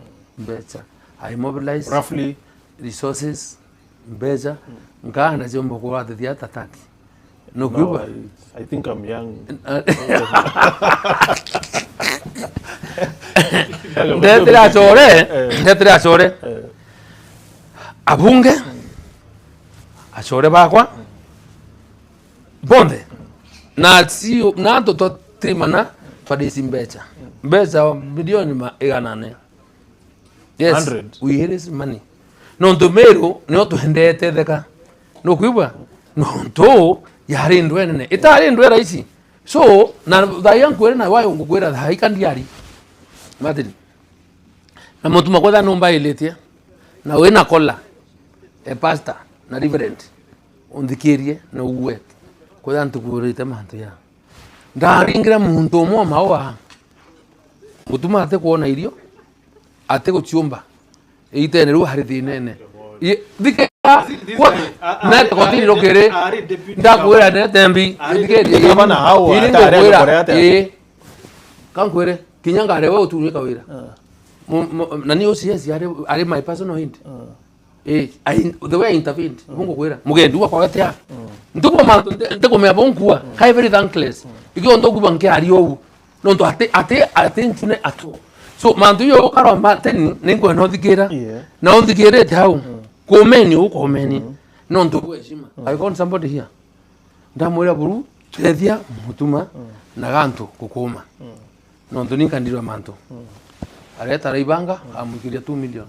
I mobilize roughly resources mbecha ngana jombo kwa thia tatati no kuiba I think I'm young. Ndetira chore abunge achore bakwa bonde na sio na to trimana padisi mbecha milioni ma eganane. Yes, 100. we raise money no ndomero no to hendete theka no kuiba no to yari ndwene itari ndwera ici so na thaya nkwere na wayo ngukwera thai kandiari matiri na mutuma kwa nomba iletia na wena kola pastor na reverend undhikirie na uwe kwa ntukurite mantu ya ndaringira muntu mwa mawa mutuma ate kuona irio ate guchiumba itene ru hari thinene dike na kotini rokere ndakwera ne tembi dike Bana hao atare koreate kankwere kinyanga rewe utuwe Kawira nani OCS are my personal hint the way I intervened mungu kwera mugendu kwa gatia ntuko mantu nteko me abonkua kai very thankless ikyo ndoku banke ari owu no ndo ate ntune ato so mantu yo karo mateni ningo no dikera na on dikere tao komeni ukomeni no ndo kweshima I found somebody here ndamwera buru twethia mutuma na gantu kukuma no ndo nikandirwa mantu areta raibanga amukiria 2 million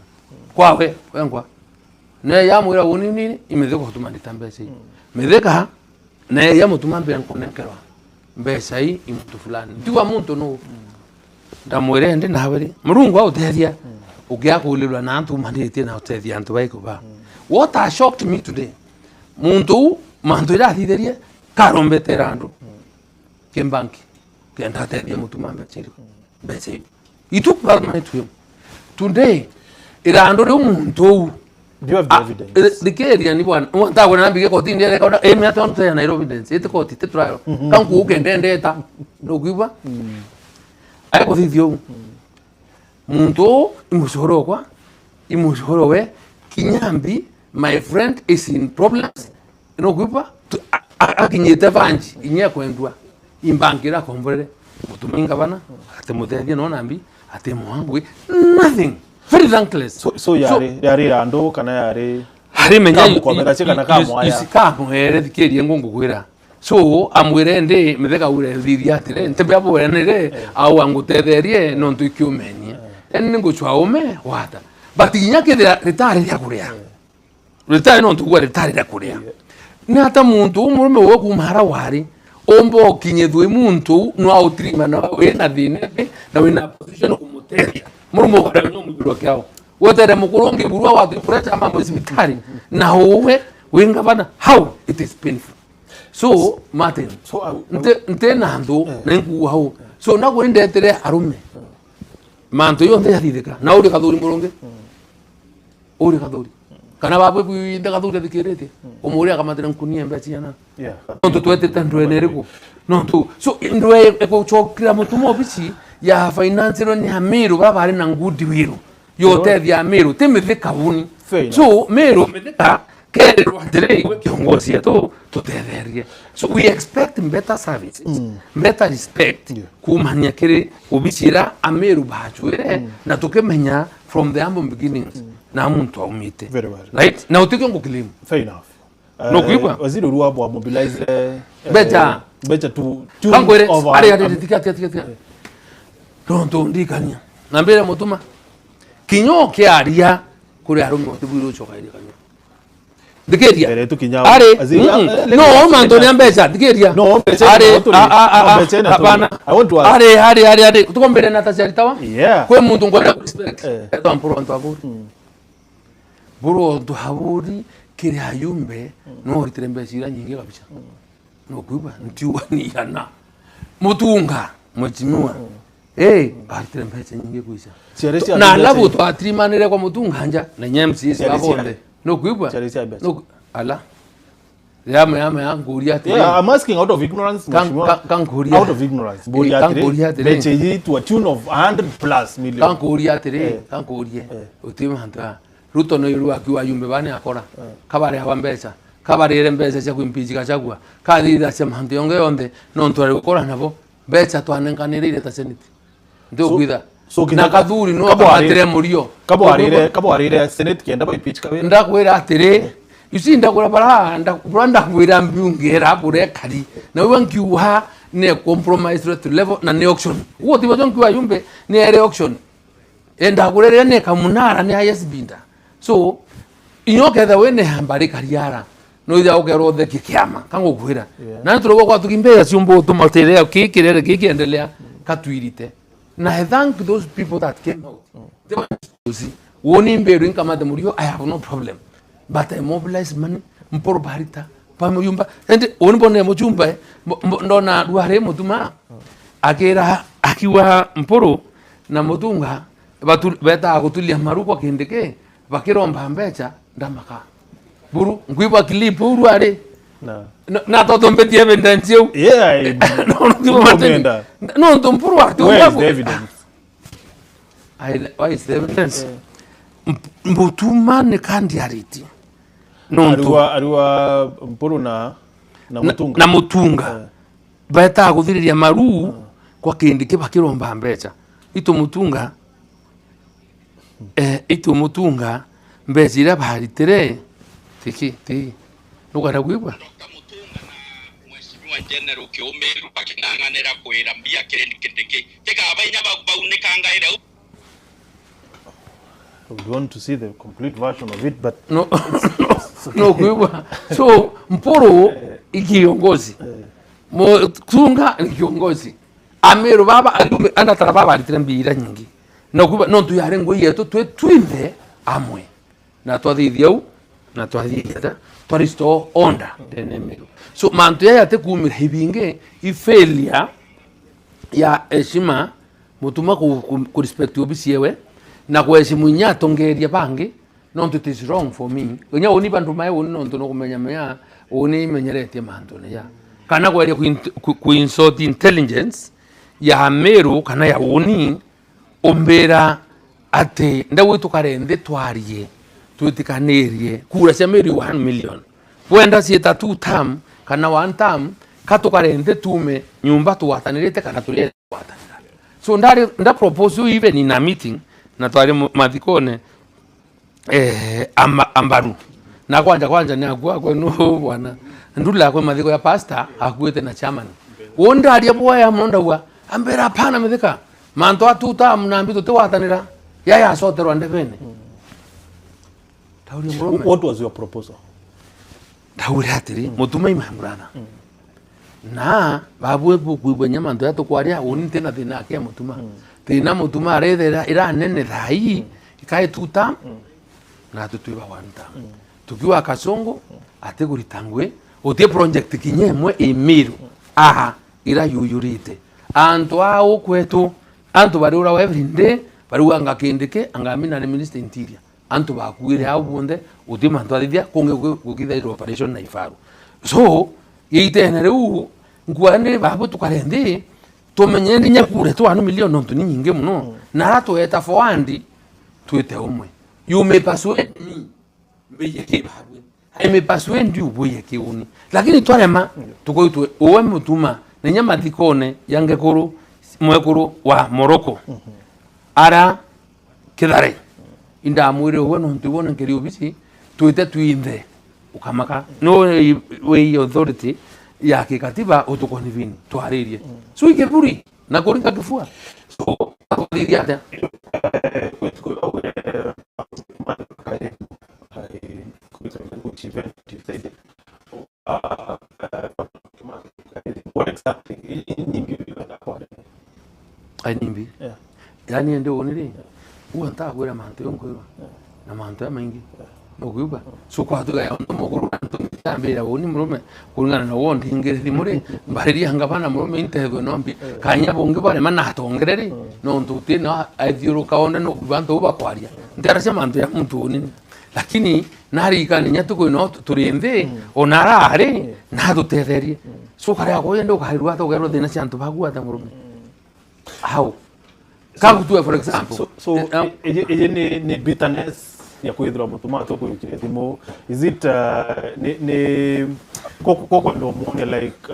kwawe wengwa ne ya mwira unini imetheko kutuma nditambese metheka ne ya mutuma mbere nkonekerwa mbesa hii imuntu fulani ndiwa muntu no ndamwire ndi nawe murungu autethia ugia kulirwa na antu mandite na utethia antu baiko ba what has shocked me today muntu mantu ira thitherie karombetera andu kembanki kenda tethia mutuma mbese itu parliament to him today ira andu ri muntu do you have the evidence the area ni bwana ntago na mbige koti ndere kaona emi ate on tena Nairobi evidence ite koti te trial kanku ukendende ta no kuiba ai ko thithio muntu imushoro we kinyambi my friend is in problems no kuiba akinyete vanji inya kwendwa imbangira komborere mutuminga bana ate muthethia no nambi ate muhangu nothing very thankless so yari ando kana yari hari menya kana kamwa ya isikamwere dikerie ngungu kwira so amwire ndi mitheka ure thiria atire ntembe abo nere au angutetherie no ntuikiumenie eni nguchwa ume wata but inyakithira ritari ya kuria ritari no ntuwa ritari ya kuria ni hata muntu umurume wo kumara wari ombo kinyethwe muntu no autrima na wena thine na wena position kumutethia murumo kada nyo mubiro kyao wotere mukuronge burwa wa pressure mambo sibitari na wewe wenga bana how it is painful so Martin so nte nando nengu how so na kwende tere arume manto yo nte yathithika na uri kathuri muronge uri kathuri kana babu kuinde kathuri dikirete umuri akamatira nkunia mbachi yana nto twete tandwe neriko nto so ndwe eko chokira mutumo bichi ya finance no ni amiru baba ari na ngudi wiru yote thia amiru timithika buni so miru mithika kere rwandire kiongozi yetu tutetherie so we expect better services better respect kumania kiri ubicira amiru bachwire na tukemenya from the humble beginnings na muntu aumite right na utike ngukilimu fair enough no kuiba waziri ruabo mobilize better to kangwere ari tika tonto ndikanya nambere mutuma kinyo kiaria kuri arumo tibwiro chokaire kanyo dikeria are no mando ni ambeza dikeria no are hapana I want to ask are tukombere na tasharitawa kwe muntu ngwenda respect eto ampuro ndo aburi buru ndo haburi kiri hayumbe no ritrembesira nyingi kabisa no kuiba ntiwa ni yana mutunga mwechinuwa Baritire mbeca nyingi kuisha na alafu twatirimanire kwa mutunganja na nyemsi babonde no kuibwa no ala yama nguria ati I'm asking out of ignorance out of ignorance nguria beche yi to a tune of 100 plus million nguria ati nguria utima hanta ruto no iru akiwa yumbe bane akora kabare aba mbeca kabarire mbeca cia kwimpichika chagua kathira cia mantu yonge no ntware gukora nabo mbeca twanenganirire ta senate ndio kwitha na kathuri no abatire murio kabwarire senate kenda ba impeach Kawira ndakwira atire yusi ndakura bara ndakwira mbungera bure kari na wankiuha ne compromise to level na ne auction wo ti bazon kwa yumbe ne ere auction enda kurere ne kamunara ne highest bidder so inyoketha wene hambari kariara no ida okero the kikiama kango kwira na turogo kwa tukimbeya siumbo tumatere kikirere kikiendelea katwirite na I thank those people that came out they were woni mberu kama de murio I have no problem but I mobilize money mporo barita pamuyumba ende woni bonne mo chumba ndona duare mutuma akera akiwa mporo na mutunga batu beta akutulia maruko kendeke bakiromba mbecha ndamaka buru ngwiba clip uruare na toto mbeti evidence yo no mpuru ati where is the evidence why is the evidence mbutuma ne kandiarity ariwa mpuru na mutunga beta kuthiriria maru kwa kindike bakiromba mbecha itu mutunga mbezira baritere tiki nugara gwibwa mheshimiwa general Kiomeru akinanganira kwira mbia kirendikindiki teka abainya baunekanga ira. I would want to see the complete version of it but no gwibwa so mporo ikiongozi mutunga ikiongozi Ameru baba anatara baba alitire mbira nyingi no gwibwa no tuyare ngo yetu twinde amwe na twathithia na twathithia twaristo onda denemeru so mantu ya te kumira hibinge ifelia ya heshima mutuma ku respect obisi yewe na kuheshimu nyato ngeria bangi no it is wrong for me onya oni bantu mai oni no no kumenya menya oni menyerete mantu ne ya kana kweria ku insult intelligence ya Meru kana ya oni ombera ate ndawe tukarende twarie tutikanerie kura cia Meru 1 million wenda sieta 2 term kana 1 term katukarende tume nyumba tuwatanirite kana tulie watanira so nda propose even in a meeting na twari mathikone ambaru na kwanja ni agwa kwenu bwana ndula kwa mathiko ya pastor akuete na chairman wonda aria boya monda wa ambera pana Mithika manto atuta mnambi tuwatanira yaya soterwa ndevene. What was your proposal? Tauri hatiri mutuma imambrana na babu kuibwa nyamanto ya tukwaria uni tena thina ake mutuma thina mutuma arethera ira nene thai ikae tuta na tutuiba wanta tukiwa kasongo ateguritangwe utie project kinyemwe Meru ira yuyurite anto ao kwetu anto barura every day baruga ngakindike angamina ni minister interior anto bakuire au bonde utima ntwathithia kunge gukitha operation na ifaru so yitenere u ngwane babu tukarende tumenye ndinya kure tu 1 million nonto ni nyinge muno na rato eta forward tuite umwe you may persuade me mbeye ke babu I may persuade you boye ke uni lakini twarema tukoitwe uwe mutuma nenya mathikone yangekuru mwekuru wa Morocco ara kidare inda mwire uwe no ntibona ngeri obisi tuite tuinde ukamaka no we authority ya kikatiba utukoni vini twaririe so ikeburi na kuringa kifua so atodiria ata what exactly nimbi yani ndio onire uanta gwera manto yonko na manto ya maingi no kuba so kwa tuga ya muguru ambira woni murume kulingana na wondi ingezi muri bariri hangabana murume intego nombi kanya bonge bare mana hatongereri no ntuti na aidhiru kaona no bantu bakwaria ndarasha mantu ya muntu nini lakini nari ikani nyatuko no turinde onarare na dutetherie so kare agoye ndo kairwa to gero dina chantu bagwa ta murume how kagu tu for example so ni bitterness ya kwithira mutuma to kuyukire thimo is it ni koko ndo mone like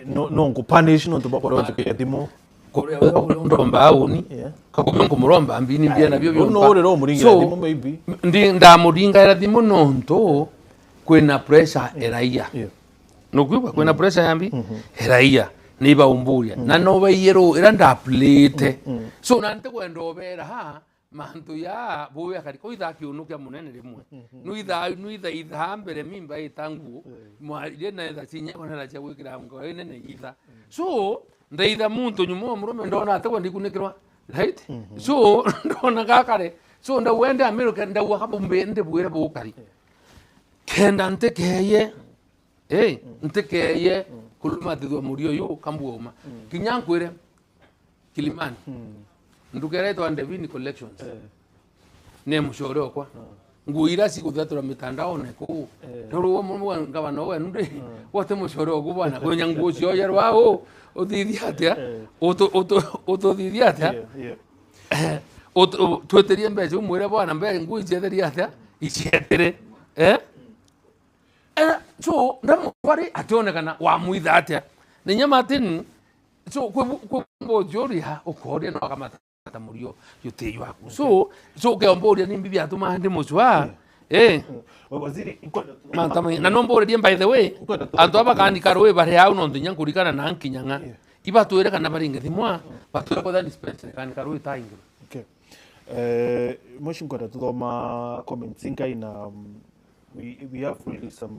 no punish no to bakora to thimo kore ndoromba auni kakubyo kumuromba mbini mbia nabyo byo no rero muringira thimo maybe ndi ndamuringa era thimo nonto kwena pressure eraia no kwibwa kwena pressure yambi eraia niba umburia na no yero era ndaplete so nante kwendo bera ha mantu ya boya kari ko ida kiunukia munene rimwe nuitha itha mbere mimba itangu mwalire na ida cinya kona la cha wikira ngo nene itha so ndeitha muntu nyumo murume ndona atako ndikunikirwa right so ndona gakare so ndawende America ndawa kabumbe nde bwere bukari kenda ntekeye ntekeye kuluma thithwa murio yu kambuoma kinyankwire Kilimani ndukeretwo Andevini collections ne mushore okwa nguira siku thatura mitandao ne ku ndoruo mumu ngabana we nde wote mushore okwa bwana konya ngucio yerwao uthithia atia uto thithia atia tweterie mbeca umwire bwana mbe ngui jetheria atia ichetere so ndamwari ationekana wa muitha atia ni nyama tin so kwa joria ukoria no kamata murio yuteyo aku so ke omboria ni bibi atuma ndi mucwa waziri mantama na nomboria by the way antu abakandika roe bare yao no ndinya kurikana na nkinyanga iba tuere kana baringe thimwa batuere kwa dispenser kan karoe taingo okay motion kwa tutoma comments inka we have really some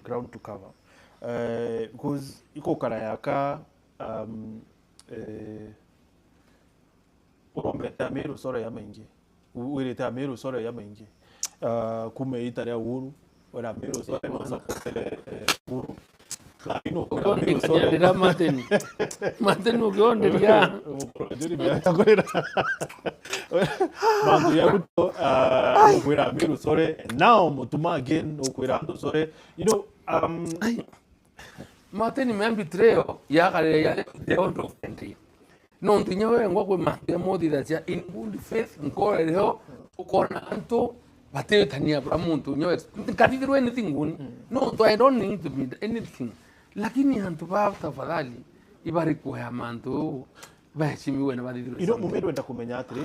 ground to cover because iko kara yaka urombeta meru sore ya maingi wireta meru sore ya maingi kume itaria uhuru wala meru sore no uhuru ino meru sore dira maten ukionderia mandu ya kuto ukwira meru sore now mutuma again ukwira ndo sore you know maten membitreo ya kare ya deondo fendi no ntinya we ngwa kwe mate modi da cia in good faith nkore leo ukona anto bate tania bra muntu nyo kadidiro anything ngun no to I don't need to be anything lakini anto ba tafadhali ibari kwa ya manto ba chimiwe na badidiro ino mumedo enda kumenya atri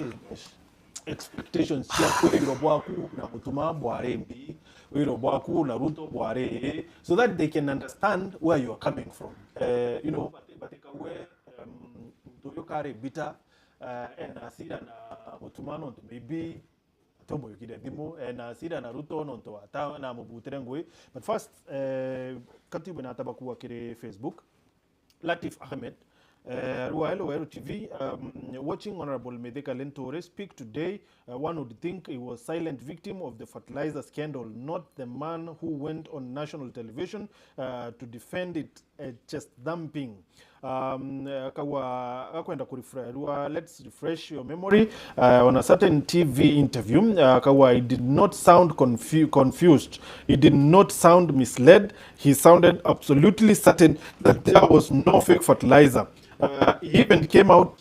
expectations cia kwiro bwaku na kutuma bware mbi wiro bwaku na ruto bware so that they can understand where you are coming from you know bateka we yokare bita and asira na mutumano to maybe tombo yukide dimo and asira na ruto no to ata na mubutere ngwe but first katibu na tabaku akire Facebook Latif Ahmed Hello TV watching Honorable Mithika Linturi speak today. One would think he was silent victim of the fertilizer scandal, not the man who went on national television to defend it chest dumping. Let's refresh your memory. On a certain TV interview, he did not sound confused. He did not sound misled. He sounded absolutely certain that there was no fake fertilizer. He even came out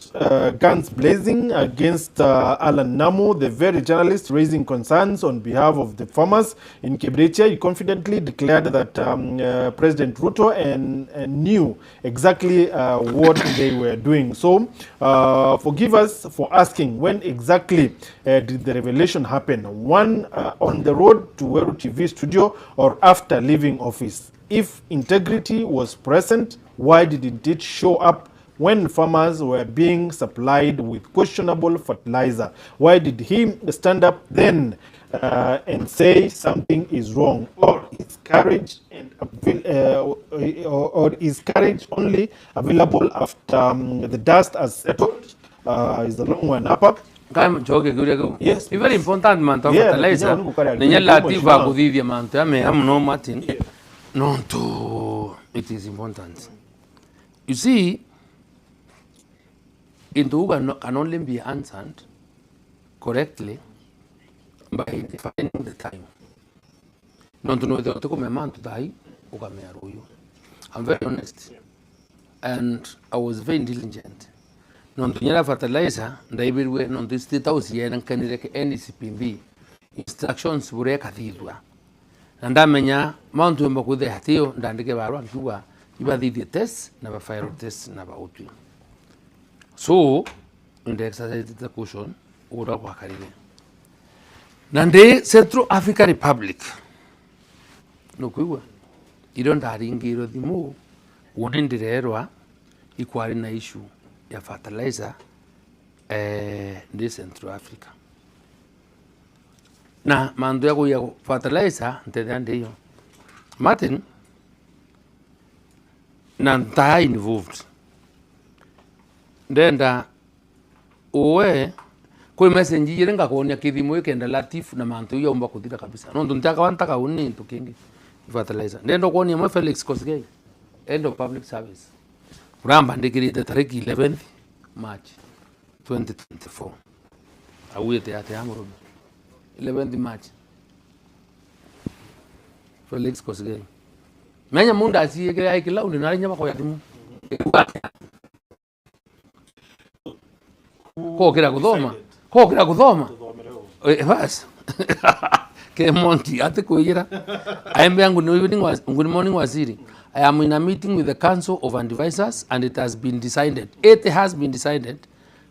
guns blazing against Alan Namu, the very journalist raising concerns on behalf of the farmers in Kibiritia. He confidently declared that President Ruto knew exactly what they were doing. So forgive us for asking when exactly did the revelation happen? One on the road to Weru TV studio or after leaving office? If integrity was present, why didn't it show up when farmers were being supplied with questionable fertilizer? Why did he stand up then and say something is wrong? Or is courage only available after the dust has settled? Is the long one up? kama choke kuri ko Yes, it's very important man to Yeah, fertilizer yeah, nenya lativa mheshimiwa. kuthithia man to ame am no Martin no to it is important. You see, into can only be answered correctly by defining the time. Non to know the other man to die, I'm very honest. And I was very diligent. Non to nyala fertilizer, David we non to state house here and can like NCPB instructions were cathedra. And I menya mount to Moko de Hatio, Dandike Baron, who are you the test, never fire test, never out. So, in the exercise the cushion, Ura Wakarine. Nande Central African Republic. No kuwa. You don't have ingiro the move. One in the area equal na issue ya fertilizer this Central Africa. Na mando yako ya fertilizer ntende yo. Martin na nta involved. Ndenda owe kwa message yirenga konya kithimo ikenda latif na mantu yo mba kuthira kabisa. No ntaka wantaka uni ntukingi fertilizer. Ndendo konya mwe Felix Kosgei end of public service. Kuramba ndikirite tariki 11th March 2024. Awete ate amuru 11th March. Felix Kosgei. Menya munda asiyeke aikila undinari nyama kwa yatimu. Kokera kuthoma bas ke monti ate kuira aembe yangu no evening was good morning waziri. I am in a meeting with the Council of Advisors and it has been decided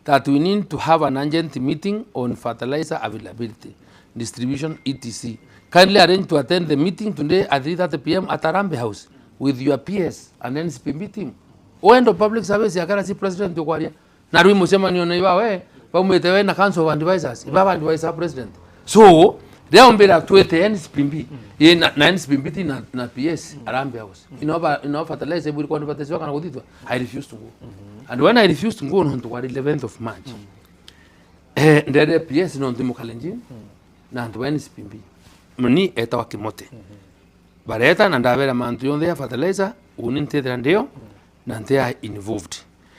that we need to have an urgent meeting on fertilizer availability, distribution, etc. Kindly arrange to attend the meeting today at 3:30 p.m. at Arambe House with your PS and NCPB team. End of public service yakara si president yokwaria. Na rui musema nione iwawe bamwete we na Council of Advisors ibaba advisor president. So leo mbele tuete NCPB na NCPB na PS Arambe House. Ino fertilizer buri kwa nipatesiwa kana kuditwa. I refused to go. And when I refused to go on to 11th of March. Ndere PS no ndimo kalenjin na ndo NCPB. Mni eta wakimote. Bareta na ndabera mantu yonde ya fertilizer unintedra ndio na ntea involved.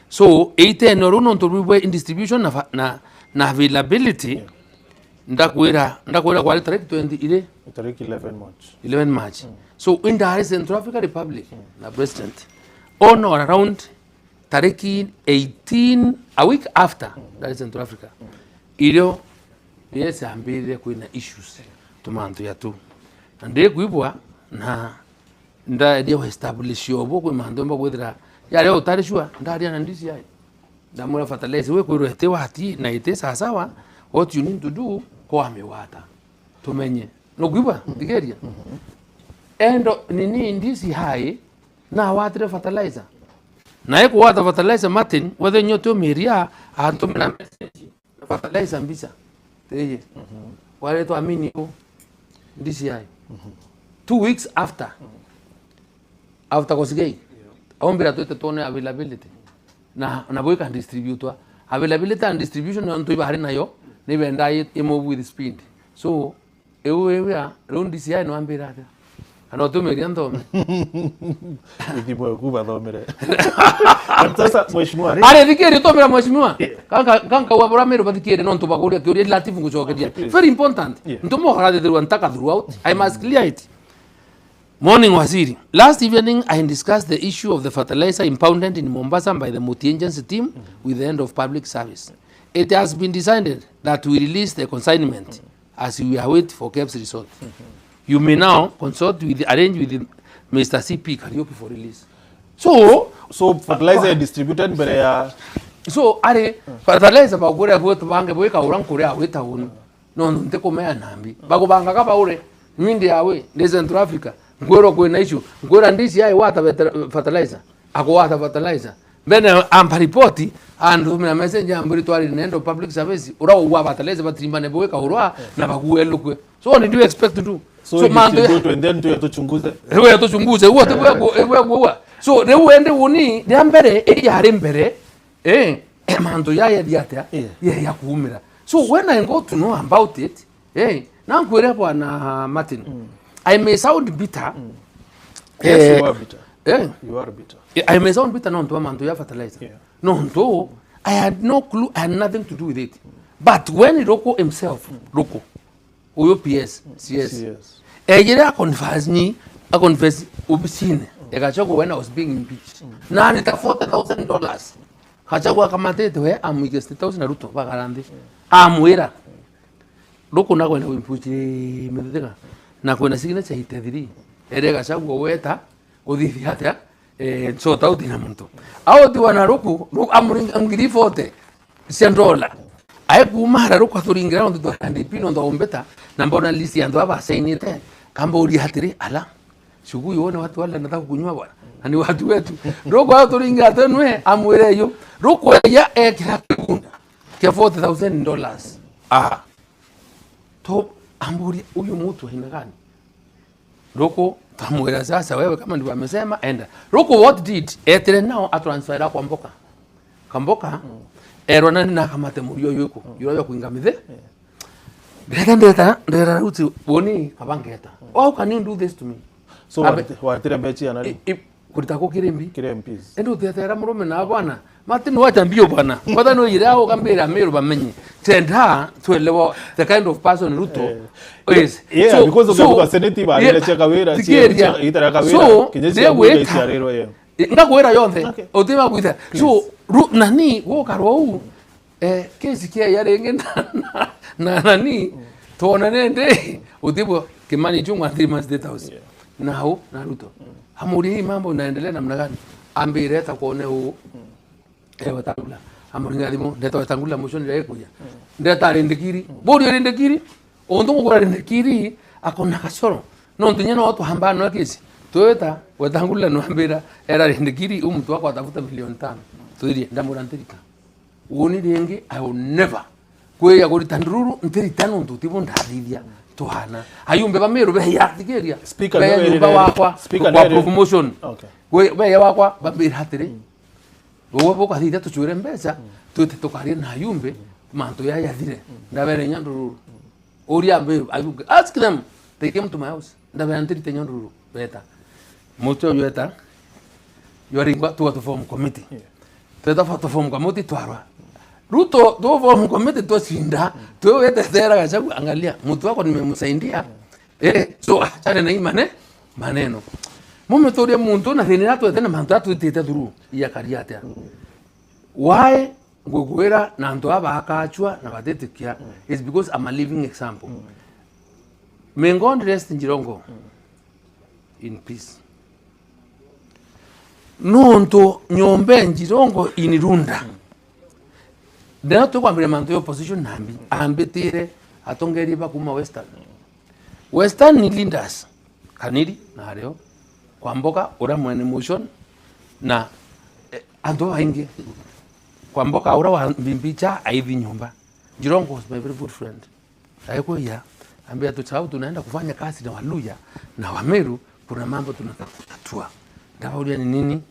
So 8 no to in distribution na availability ndakwira kwa tariki 20 ile tariki 11 March. So in the Central African Republic na president on or around tariki 18 a week after that is Central Africa. Ilio yes ambire kuna issues tumantu ya tu. Ande kuibwa na ndio establish yobo kwa mando kwedra ya leo tarishwa ndari na ndisi yai ndamura fertilizer we kurote wati na ite sawa what you need to do kwa amewata tumenye no gwiba digeria endo nini ndisi hai na watre fertilizer na eko wata fertilizer Martin whether nyoto meria antumina message fertilizer mbisa teje wale to amini ko ndisi hai 2 weeks after Kosgei ombira tuete tone availability na boy can distribute availability and distribution on to bahari nayo ni benda move with speed. So ewe round this year no ambira ata ano to meriando ndipo kuba domere sasa mheshimiwa ale dikeri to mera mheshimiwa kanka wabora mero badikeri non to bakuria kiori latif nguchokedia very important ntomo harade throughout throughout I must clear it. Morning Waziri. Last evening, I discussed the issue of the fertilizer impounded in Mombasa by the multi-agency team with the end of public service. It has been decided that we release the consignment as we await for KEBS result. You may now consult arrange with Mr. CP Karaoke for release. So fertilizer distributed by so fertilizer ba gore abo bange boy ka uran kore aweta wono. No nte komea nambi. Bago banga ka baure. Mwindi yawe de Central Africa. Ngoro kwena issue ngora ndisi yayi wata fertilizer ako wata fertilizer bene ampa report and mina message ambiri twali nendo public service ura wa fertilizer batrimbane boeka urwa na bakuelo kwe so what do you expect to do so mando to and then to chunguze wote wewe so ne uende uni ndiambere yari mbere mando yaya diata ya kuumira So when I go to know about it, now Bwana Martin, I may sound bitter. Yes, you are bitter. You are bitter. I may sound bitter, no, to fertilizer. Yeah. No, I had no clue, I had nothing to do with it. But when Roko himself, Roko, OPS, CS, I confess, Ubisine, when I was being impeached. Now it's $40,000. Kachagua kamate to where I'm with Naruto, Bagarandi. I'm where Roko na kwenda impeach Mithika. Na kwenda signature hitediri. Erega chagu weta, udithi hata, so tauti na muntu. Ao tiwa na Roko, amgiri fote, $100. Aye kumara Roko athuringira ndo ndipino ndo ombeta, na mbona lisi ando aba sainite, kamba uri hatiri ala. Shugu yone watu wale nataka kunywa bwana. Ani watu wetu. Roko athuringira tenwe amwire yo. Roko ya kila kunda. Kia $40,000. To amburi huyu mtu haina gani? Roko tamwira sasa wewe kama ndivyo amesema enda. Roko what did? Etele nao atransfera kwa Mboka. Kamboka erona na kamate murio yuko. Yuro kuingamithe. Ndeta uti boni kabangeta. How can you do this to me? So what mechi anali? Kuritako kirembi. Kirempis. Endo tetera murume na bwana. Martin wacha mbio bwana. Kwata no yirao kambira meru bamenyi. Tenda tuelewa the kind of person Ruto is. Yeah, so, because of the senative ile cha Kawira, itara Kawira. Kinyesi abuga isiarero yeye. Ngakwera yonde. Otima kuita. So nani wo karwo kesi kia yarenge na nani tuona nende utipo Kimani chungwa 3 months State House. Nao na Ruto. Hamuri hii mambo inaendelea namna gani? Ambire ta kuone huu watangula. Hamuri ngadimo ndeta watangula motion ile kuja. Ndeta rendekiri. Bodi rendekiri. Ondongo kwa rendekiri akona kasoro. No ntunyana watu hambano ya kesi. Toyota watangula no ambira era rendekiri mtu wako atafuta milioni 5. Tuirie ndamurantirika. Uoni dengi I will never. Kwe ya gori tandururu ntiritano ntutibo ndathithia. Tuhana ayumbe bameru be ya tigeria speaker be wakwa speaker kwa promotion okay we ya wakwa babir hatire wo boka thita tuchure mbesa tuti tukari na ayumbe manto ya yathire ndabere nyanduru oria be ask them they came to my house ndabere antiri nyanduru beta moto yeta yoringwa to form committee teta to form committee twarwa Ruto dovo mkomete to sinda to wete thera gachagu angalia mtu wako nimemsaidia so achane na imane maneno mume toria muntu na thinira to tena mantu atutite thuru ya kariate why ngugwera na ndo aba akachwa na batetikia is because I'm a living example. May God rest in Jirongo in peace. Nonto nyombe Jirongo inirunda. Dena to kwambira manto yo position nambi ambetire atongeri ba kuma western ni lindas kaniri na leo kwa Mboka ura mwene motion na ando ainge kwa Mboka ura wa mbimbicha aivi nyumba. Jirongo was my very good friend. Haiko ya ambia tuchao tunaenda kufanya kazi na Waluya na Wameru, kuna mambo tunatatua. Ndaulia ni nini?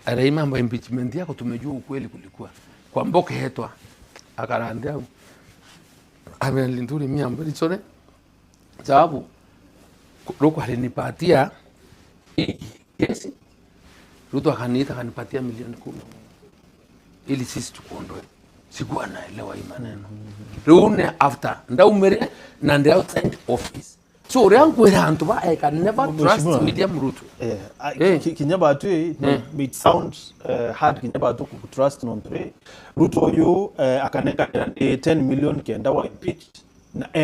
Ara mambo impeachment yako tumejua ukweli kulikuwa. Kwa Mboka hetwa akarandia ame Linturi mia mbili chone sababu Roko alinipatia kesi Ruto akanipatia milioni 10 ili sisi tukuondoe. Sikuwa naelewa hii maneno. Rune after ndaumere na ndi outside office. So rangu hantu ba I can never trust William Ruto. Kinyaba tu it sounds hard kinyaba tu ku trust non pre. Ruto yo akaneka 10 million kenda wa impeach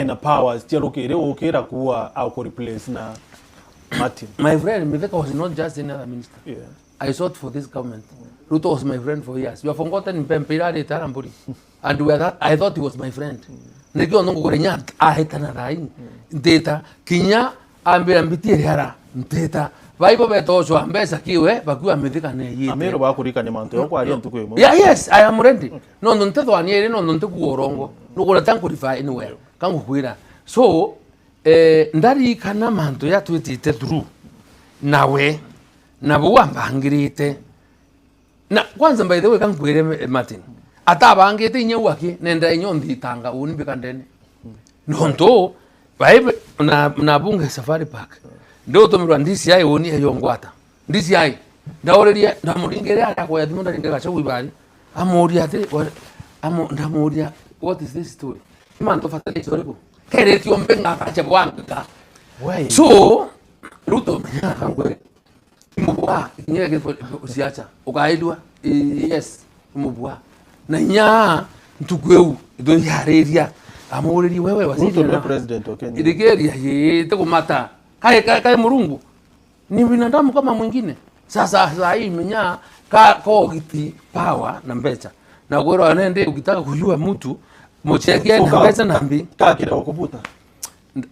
na powers tiro kere okera kuwa au ko replace na Martin. My friend Mithika was not just another minister. Yeah. I sought for this government. Ruto was my friend for years. You have forgotten in Pempirari Taramburi. And I thought he was my friend. Nikio nongo gorenya ahitana dai. Data kinya ambitiere hara. Data Bible betozo ambesa kiwe bakuwa Mithika ne yite. Amero bakurika ne manto yoko ari ntuko yemo. Yeah, yes, I am ready. No nteto aniere no nteku orongo. No kora tanko defy anywhere. Kango kuira. So ndari kana manto ya twitite through. Nawe na buwa mbangirite. Na kwanza by the way kankwere Martin. atabangite inyewaki nenda inyondi tanga unibika ndene nonto baibe na bunge safari park ndo tomirwa ndisi yayi woni yongwata ndisi yayi ndaoreria ndamuringeria akako ya thimu ndaringa gacha wibali amoria ate ndamoria what is this story man to fatale story ko kereti ombenga gacha bwanga so ruto ngwe mubwa nyege usiacha ukaidwa yes mubwa na nya ntukweu ndo yareria amoreri wewe waziri na president wa Kenya idigeria yete kumata kai murungu ni binadamu kama mwingine sasa hii menya ko giti power na mbecha na gwero anende ukitaka kujua mtu mocheke na mbecha na mbi kakira ukubuta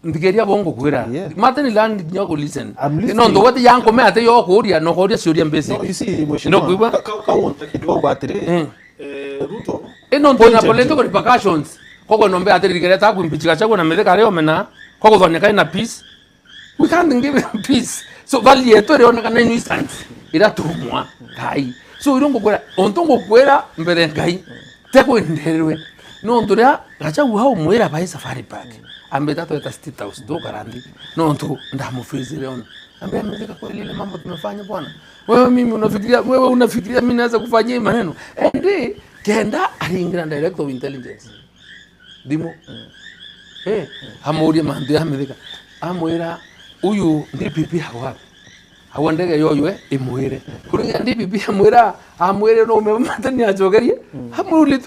ndigeria bongo kwera mate ni land nyoko listen no ndo wati yanko me ate yo kuria no kuria suria mbesi no isi no kuiba kaunta kidogo atire Ruto eno ndo na political repercussions koko nombe ate ndigeria ta kumpichika chako na Mithika leo mena koko dhoneka ina peace we can't give them peace so vali yetu leo na kana instance ira tumwa kai so irongo kwera ontongo kwera mbere ngai teko nderwe no ndoria gacha uha mwera bai safari park ambe tato eta state house do garandi no ndo ndamufezi leo ambe Mithika kwa ile mambo tumefanya bwana wewe unafikiria mimi naweza kufanyia hii maneno ende kenda alingira director of intelligence dimo amuria mandu ya Mithika amwira uyu ndi pipi hawa ndege yoyo imwire kuri ndi pipi amwire no umematani ajogerie amuruli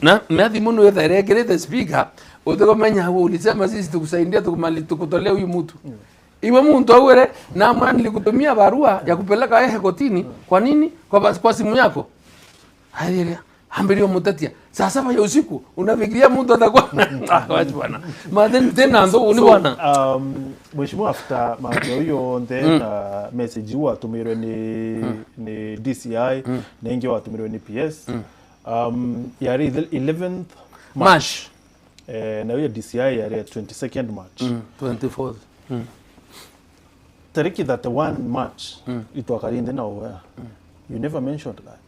na methi muno yethere the speaker utokomenya wewe ulisema sisi tukusaidia tukutolea huyu mtu iwe mtu awere na mwana nilikutumia barua ya kupeleka yeye kotini kwa nini kwa simu yako hairia ambirio mutatia saa 7 ya usiku unafikiria mtu atakuwa wacha bwana madeni tena ndo uni bwana mheshimiwa after mambo hiyo then message huwa tumirwe ni DCI na ingi wa tumirwe ni PS yari 11th March na hiyo DCI yari 22nd March 24th tariki that 1 March itwakarinde na wewe you never mentioned that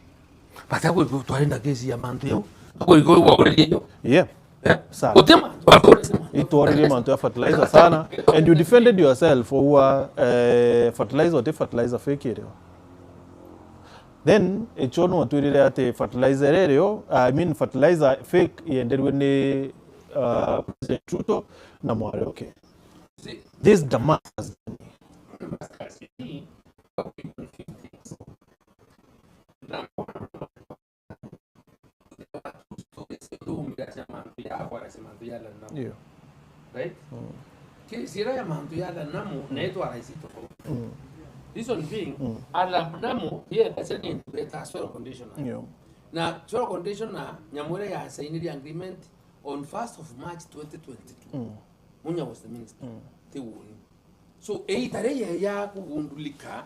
bata kwa tuaenda kesi ya mantu yao kwa hiyo yeah sana utema itwarire mantu ya fertilizer sana and you defended yourself for fertilizer fake area then echono watwirire ate fertilizer area fertilizer fake yenderwe ni President Ruto na mware okay this demand yeah right sira ya mantu yala namu neto araisito reason being ala namu here that's an integrated soil condition na soil condition na nyamure ya signed agreement on 1st of March 2022 munya was the minister so eitare ya kugundulika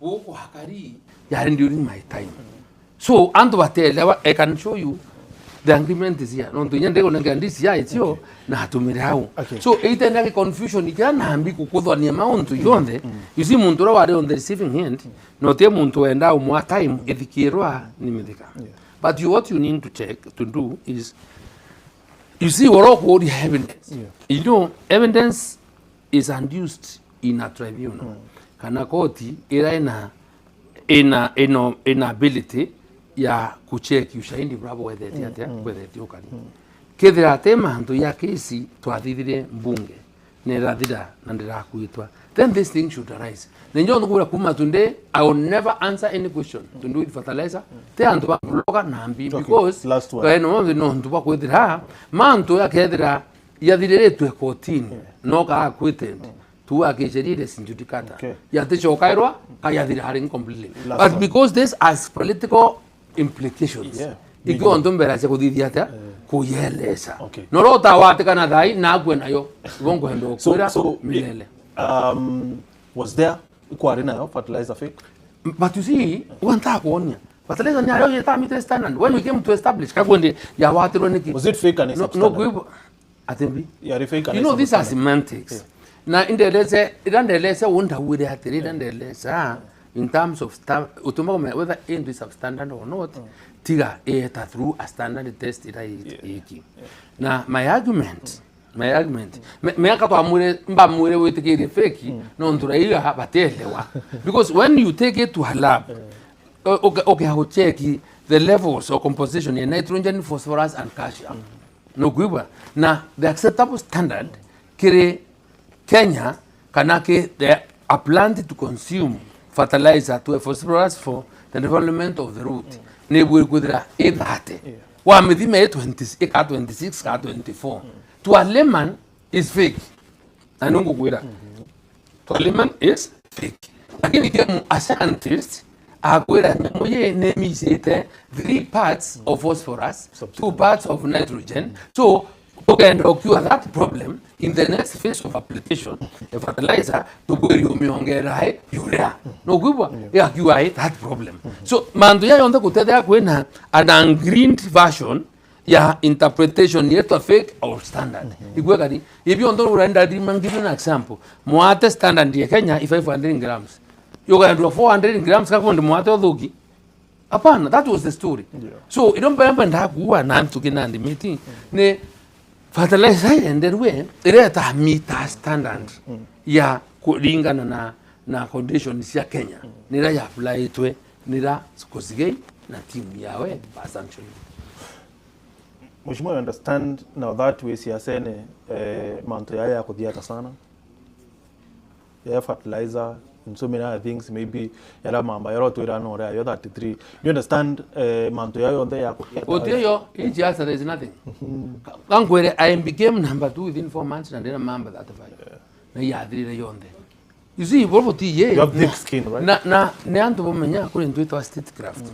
boko hakari ya during my time so anto batele I can show you the agreement is here no tunyende ko ngandisi ya itio na hatumire hau so eitenda ke confusion ikana hambi kukuthwania mauntu yonde you see muntu ra wari on the receiving end no te muntu enda umwa time ithikirwa ni Mithika but what you need to check to do is you see what the evidence you know evidence is unused in a tribunal kana koti ira ina ability ya kucheck ushahidi bravo whether it ukani kethira tema ndo ya kesi twathithire mbunge ne rathira na ndira kuitwa then this thing should arise nenjo ngura kuma tunde I will never answer any question to do with fertilizer te andu ba bloga nambi because no ndu ba kwithira manto ya kethira yathireretwe kotini no ka kwitend tu akejerire sinjudicata yatechokairwa kayathira harin completely but because this as political implications igondo mbera cha kuthithiata kuyelesa norota wate kana thai na gwe nayo bongo hendo kwira milele was there kwari nayo fertilizer fake but you see wanta kuonia fertilizer ni ayo yeta meter standard when we came to establish kakwende ya wate roniki was it fake and no atembi ya fake you know these are semantics na indeleze wunda wire atiri indeleza in terms of whether into substandard or not, tiga through a standard test Now my argument me aka to amure mba mure we take it fake no nduraiga batelewa because when you take it to a lab okay how check the levels of composition in nitrogen, phosphorus and calcium no guiba na the acceptable standard kire Kenya kanake they are planted to consume fertilizer to a phosphorus for the development of the root ne bwe kudra ebate wa midime 26 ka 26 ka 24 to a layman is fake. Anungu kwira. To a layman is fake. Lakini kemu a scientist akwira moye name sete 3 parts of phosphorus, 2 parts of nitrogen. So we can cure that problem in the next phase of application. The fertilizer to go umeongera urea. No kuba ya cure that problem. So mandu ya yonda kuteda kwena an ungreened version ya interpretation yetu fake or standard. Igwe kadi if you don't render the give you an example. Mwate standard ya Kenya is 500 grams. You can do 400 grams kama ndo mwate odhuki. Apana, that was the story. Yeah. So you don't remember that kuwa na tukina and meeting ne fertilizer enderwe ireta meet standard ya kulingana na conditions ya Kenya. Nira ya apply itwe nira kusigei na timu yawe assumption. Mheshimiwa, I understand now that we see asene manto ya kudhiata sana ya fertilizer and so many other things maybe yala mamba yaro to irano ore yo 33 you understand manto ya yonde ya kudhiata oteyo each answer there is nothing kangwere I became number 2 within 4 months and then a member that na ya adrire yonde you see volvo ti ye you have thick skin right na ne anto bomenya kuri into statecraft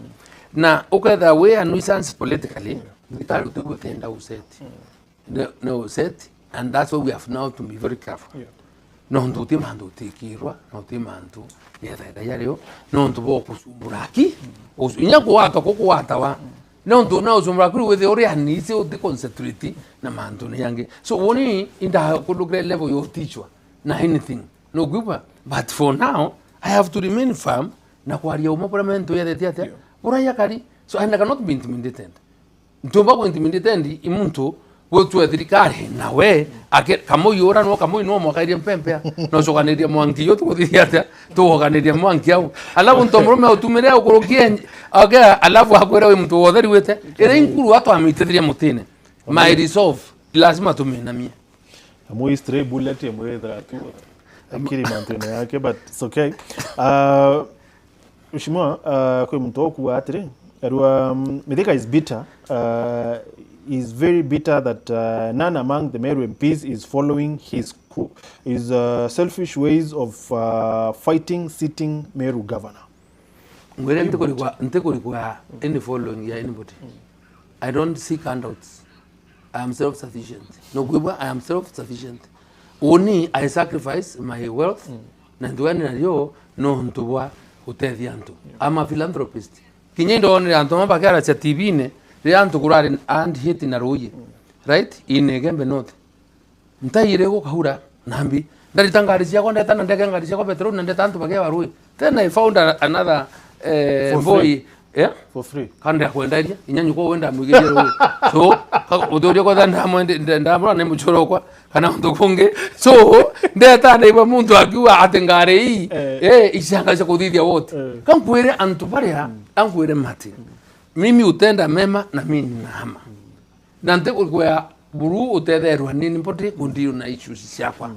na okay the way a nuisance politically without to tenda useti no useti and that's why we have now to be very careful no nduti mandu tikirwa no timandu yeda yareo no ndubo kusumburaki usinya kuwata kokuwata wa no ndu na usumburaki with the ori anise o de concentrate na mandu ne yange so woni inda kulugre level yo teachwa na anything no gupa but for now I have to remain firm na kwaria umoporamento yede tiata ora yakari so I cannot be intimidated. Ntumba ko intimidated imuntu wetu ethirikari nawe ake kamo yora no kamo ino mwakaire mpempea no sokaneria mwangi yo tukuthiata tuokaneria mwangi au alafu ntomrome utumire ukurukie ake alafu akwera we mtu wotheri wete ere inkuru watu amitithiria mutine my resolve lazima tumenamia amo stray bullet yemwethera tu akiri mantene yake but it's okay Mheshimiwa kwa mtu okuwa atire Mithika is bitter. Is very bitter that none among the Meru MPs is following his selfish ways of fighting sitting Meru governor. Any following anybody. I don't seek handouts. I am self-sufficient. No, I am self-sufficient. Only I sacrifice my wealth. I'm a philanthropist. Kinyendo on Antoma Bakara Chativine, Rianto Kurari and hit in a roye, right? In a Gembe note. Ntairego Kahura, Nambi, that is Tangarisha, and the Tangarisha Petron and the Tanto Bagava. Then I found another boy, yeah, for free. Kanda Wendaria, in Yanuko and Amugi. So, Odogo than Hamon and Damra and Muchoroka, Kanando Kunge. So, that time they were Munto Agua Atengare, Isakodidia what? Come query and to Paria. Angwere mati mimi utenda mema na mimi nahama nante kwa buru utederwa nini mpote kundiyo na issues siakwa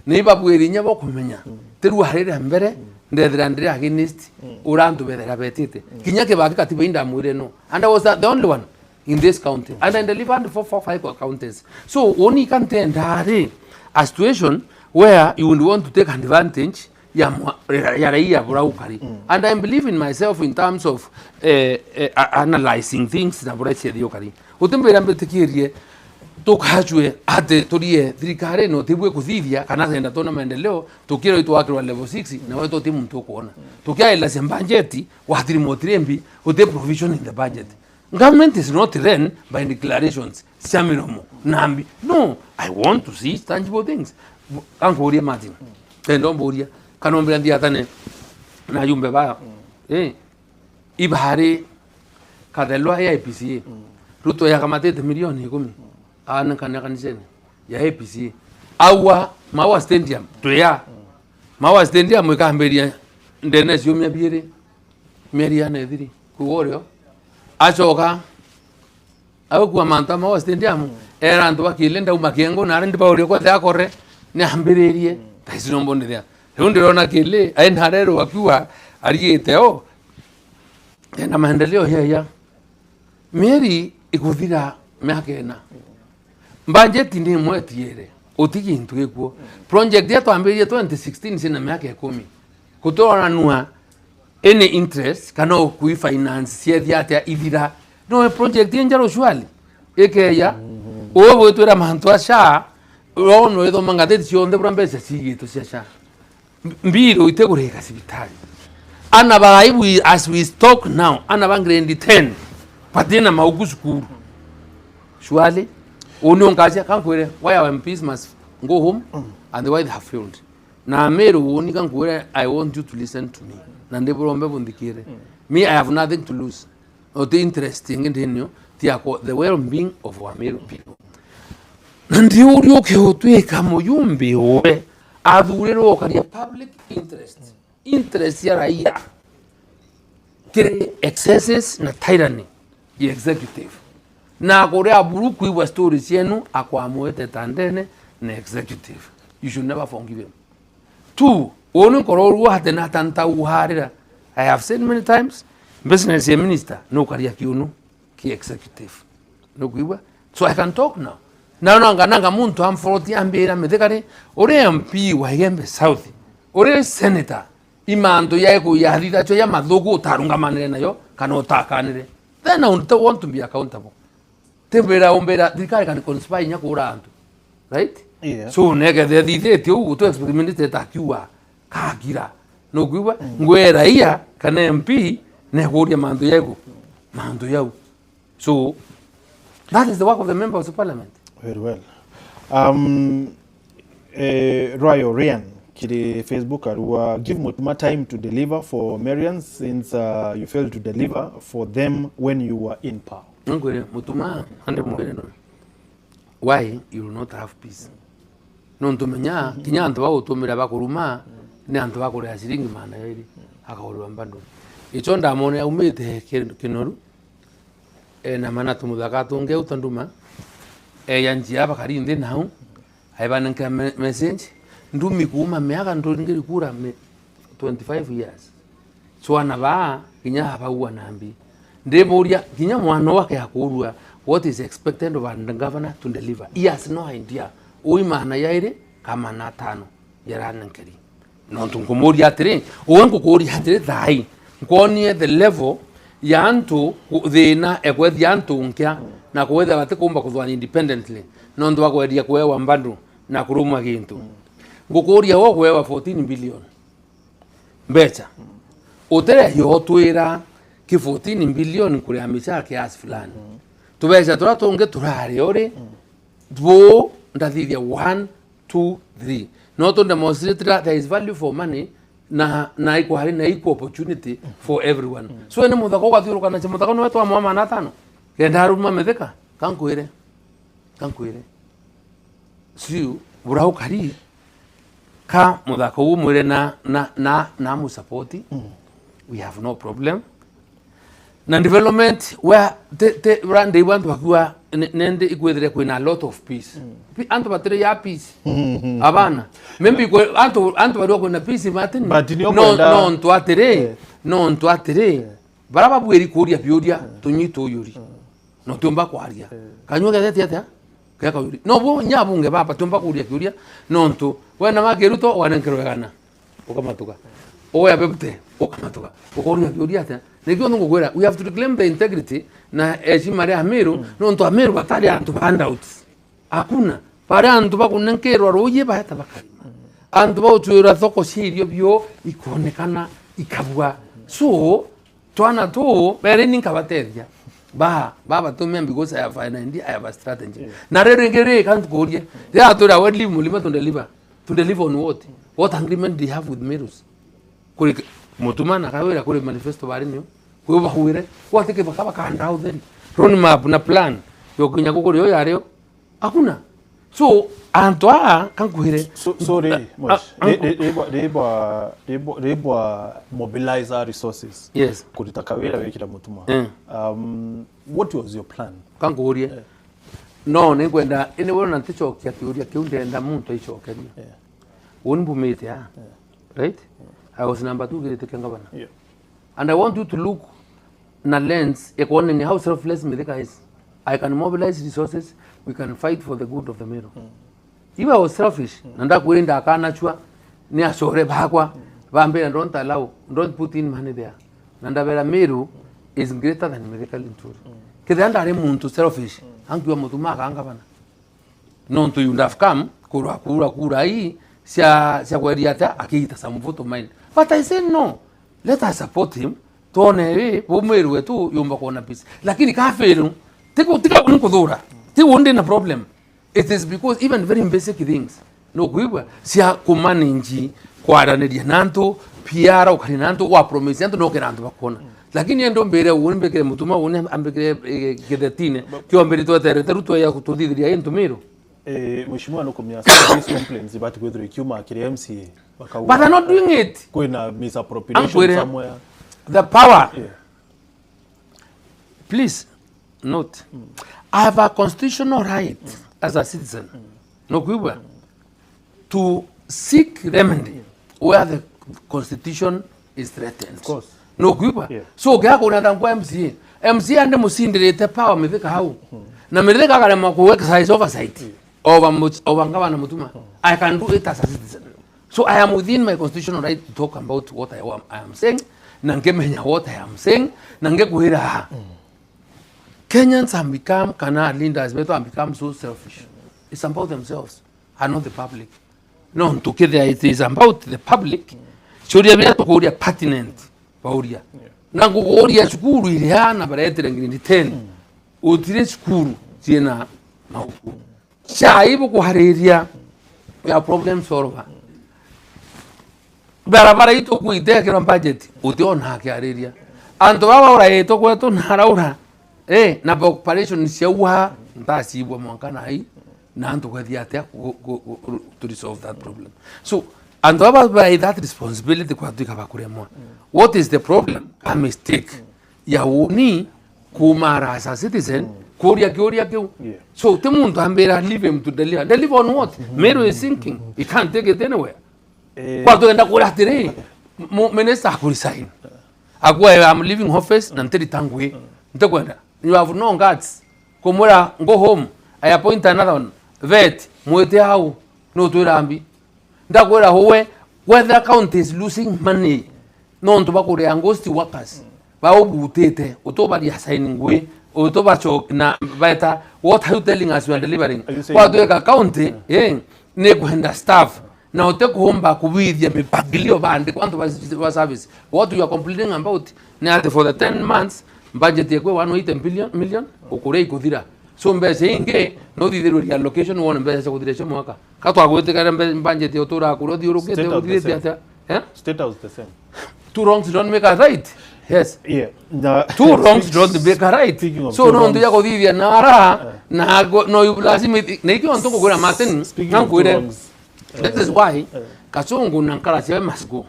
niba bwerinya bokumenya teru harire mbere ndethirandire against urantu bethera betite kinyake baki katiba inda mwire no and I was the only one in this county and I delivered 4 counties so only can tend a situation where you would want to take advantage and I believe in myself in terms of analyzing things na burache diokari utembe rambe tikirie tukajwe ate torie thirikari no tibwe kuthithia kana thenda tona maendeleo tukiro itu wakiro level 6 na weto timu mtukuona tukiaela sembangeti wa trimotrembi ute provision in the budget. Government is not run by declarations samiromo nambi no I want to see tangible things angoria Martin endo boria kanombra ndia tane na yumbe ba ibahari kadelo ya APC Ruto ya kamatete milioni 10 ana kana kaniseni ya APC awa mawa stadium toya mawa stadium ikamberia ndene ciumia biere meria na thiri kuorio acoka agukua manta mawa stadium era antu bakilenda umakengo na ndi baorio kwa yakore ni ambiririe taisino mbonde thia riu ndirona kile aina rero akiwa ariete o na maendeleo ya meri ikuthira miaka ena budget ni mwetiere utigi intu ekuo project ya twambirie 2016 sina miaka 10 kutora nua any interest kana kui finance cia atia ithira no project njaro shwali ekeya obo twera mantu asha no edo mangate cionde brambese sigito cia mbiro itegureka sibitali ana bagai as we talk now ana bang grade 10 patina maugusukuru shwali oni onkaja kankwere why our MPs must go home and why they have failed na meru oni kankwere I want you to listen to me na ndeborombe bundikire me I have nothing to lose or the interesting in the well-being of our Meru people ndi uri okehotweka muyumbi owe athurero karia public interest ya raia kire excesses na tyranny ya executive na kore aburu kuiwa stories yenu akwamwete tandene na executive you should never forgive him. 2 onu kororu hatena tanta uharira I have said many times business minister no karia kiunu ki executive no kuiwa so I can talk now nanga muntu amfroti ambira Mithika ore MP wa Igembe South ore senator imando yaiko yathitha cho ya mathugu utarungamanire nayo kana utakanire then I want to be accountable tembera ombera thirikari kan conspire nya kura antu right so nege the thitheti ugu to experiment ta kiwa kagira no kuiwa ngwera iya kana MP ne huria mando yau so that is the work of the members of parliament. Very well. Royal Ryan kiri Facebook arua give more time to deliver for Marians since you failed to deliver for them when you were in power. Ngwere mutuma ande mwere no. Why you will not have peace? No ntumenya kinya antu bagutumira bakuruma ni antu bakore asiringi mana yiri akaurwa mbando. Icho ndamone aumite kinoru na mana tumuthaka tunge utanduma yanjia bakari ndi nau aibananka message ndumi kuma miaka ndongeri kura 25 years so anaba kinya habaua nambi ndeboria kinya mwana wake akurua what is expected of the governor to deliver he has no idea oimana yaire kama na tano yaranankeri no tunkomoria atre owanko kori hatre thai ngonie the level yantu thina ekwethi yantu nkya na kuwetha bate kumba kuthwa independently no ndo akweria kwewa mbandu na kuruma gintu ngukuria wo kwewa 14 billion mbecha utere yo twira ki 14 billion kuri amicha kiasi fulani tubecha turatunge turare ore dwo ndathithia 1 2 3 no to demonstrate that there is value for money na iko hari na iko opportunity for everyone so ene muthako kwathiro kana muthako no wetwa mama na tano kenda aruma Mithika kankwire siu burau kari ka muthako umwire na mu support we have no problem na development where the brand they want to nende ikwethire kwina a lot of peace antu batire ya peace abana membi antu bari kwina peace matini no ntwatere baraba bweri kuria bioria tunyito yuri no tumba kwaria kanyuga thete ata kaya yuri no bo nyabunge baba tumba kuria kuria no ntu wena mageruto wanenkerwegana ukamatuka oya bebte ukamatuka ukoria kuria ata negyo ngogwera we have to reclaim the integrity na heshima ya Meru no ntu Meru batali antu handouts hakuna para antu bakunenkerwa roye bahata bakari antu bautura thoko sirio bio ikonekana ikabwa so twana to bere ninkabateria baba to me because I have an idea I have a strategy na rero ngere kantu korie ya to da wedli mulima to deliver on what agreement they have with Merus kuri mutuma na Kawira kule manifesto bari niyo kwe bahuire wateke bakaba kanda out then road map na plan yo kunya kukuri yo yareo hakuna so Antoa kankuhire sorry they mobilize our resources yes kurita Kawira wekira mutuma what was your plan kankuhurie no ni kwenda ine wona nticho kia kiuria kiundenda muntu ichokeria unbumite right I was number 2 girete kangabana and I want you to look na lens economy how selfless Mithika is. I can mobilize resources, we can fight for the good of the Meru. If I was selfish nanda kuenda akana chua ni asore bakwa bambe and don't allow, don't put in money there. Nanda vera Meru is greater than Mithika Linturi. Kede anda re muntu selfish angiwa mutuma kangabana non to you have come kura hii sia kweriata akiita samvuto mind. But I said no, let us support him. Tone Meru wetu yomba kuona peace. Lakini kafiru tika unkudhura. Ti wonde na problem. It is because even very basic things. No kuiba sia kumanage kwa ranedia nanto piara ukarinanto wa promise nanto no keranto bakona. Lakini endo mbere umbekere mutuma une ambekere gedetine kyo mbere to teruto ya kutudhiria yento Meru. Mheshimiwa no kumya these complaints about whether Kiuma akiri MCA but they're not doing it. Kuna misappropriation somewhere. The power. Please note, I have a constitutional right as a citizen, no kuiba, to seek remedy where the constitution is threatened. Of course. No kuiba. So kaya kuna tangwa MCA. MCA ande musindirete power Mithika hau. Na Mithika kale maku exercise oversight over ngabana mutuma. I can do it as a citizen. So I am within my constitutional right to talk about what I am saying. Nangemenya what I am saying. Nangekuhira. Kenyans have become, leaders have become so selfish. It's about themselves and not the public. No, together it is about the public. Shoria bila tokoria pertinent. Pauria. Nangu koria shukuru iliana barete ngini 10. Utire shukuru tena mauku. Shaibu kuhariria ya problem solver. Barabara ito kuite kira budget utiona hakiariria. Anto baba ora ito kwetu naraura. Na operation siauha ntasibwa mwankana hai na anto kwathiate to resolve that problem. So and by that responsibility kwa tuika bakuremwa. What is the problem? A mistake. Ya uni kumara as a citizen koria keu. So the muntu ambera leave him to deliver. Deliver on what? Meru is sinking. He can't take it anywhere. Kwa tuenda kuratire minister akuresign. Akwa I'm leaving office na nteri tangwe. Ntakwenda. You have no guts. Komora go home. I appoint another one. Vet mwete hau no turambi. Ndakwera howe whether county is losing money. No ntubakure angosti workers. Bao butete otoba ya signing we otoba chok na beta what are you telling us we are delivering? Kwa tueka county ne kwenda staff na utekuomba kubidhia mipangilio bande kwanto wa service. What you are complaining about na for the 10 months budget yekwe 180 million ukure ikuthira. So mbese inge no thithiruria allocation wona mbese kuthiresha mwaka. Katwa gwete kare budget yotura kuro thiurukete uthirite ata. State house the same. Two wrongs don't make a right. Yes. Yeah. Two wrongs don't make a right. So no ndio yako thithia na ara na no lazima na ikio ntoko kura maten nankuire. That is why kasongo nankara siwe masgo.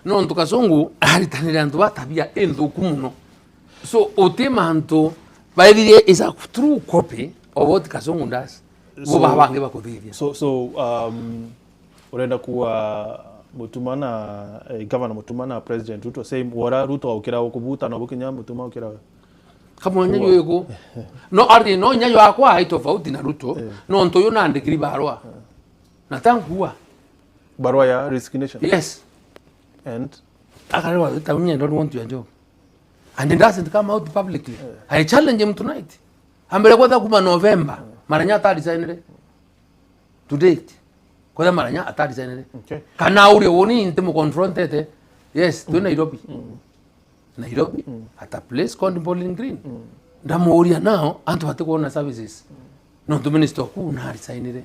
No nto kasongo aritanira ndo batabia enthuku muno. So otemanto baidire is a true copy of what kasongo does. Boba bange bakuthithia. So urenda kuwa mutumana governor mutumana president Ruto say wara Ruto okira okubuta na bukinya mutuma okira kama nyanyo yego no ari no nyanyo akwa aito tofauti na Ruto no ntoyo na ndikiri barua na tankuwa barua ya resignation. Yes. And akarwa tamunya don't want your job and it doesn't come out publicly. I challenge him tonight ambele kwa kuma November maranya ta resign to date kwa maranya ata resign. Okay. Kana uri woni ntemo confronted. Yes, to Nairobi. Nairobi at a place called Bowling Green. Ndamuria now antu batekuona services. No to minister ku na resign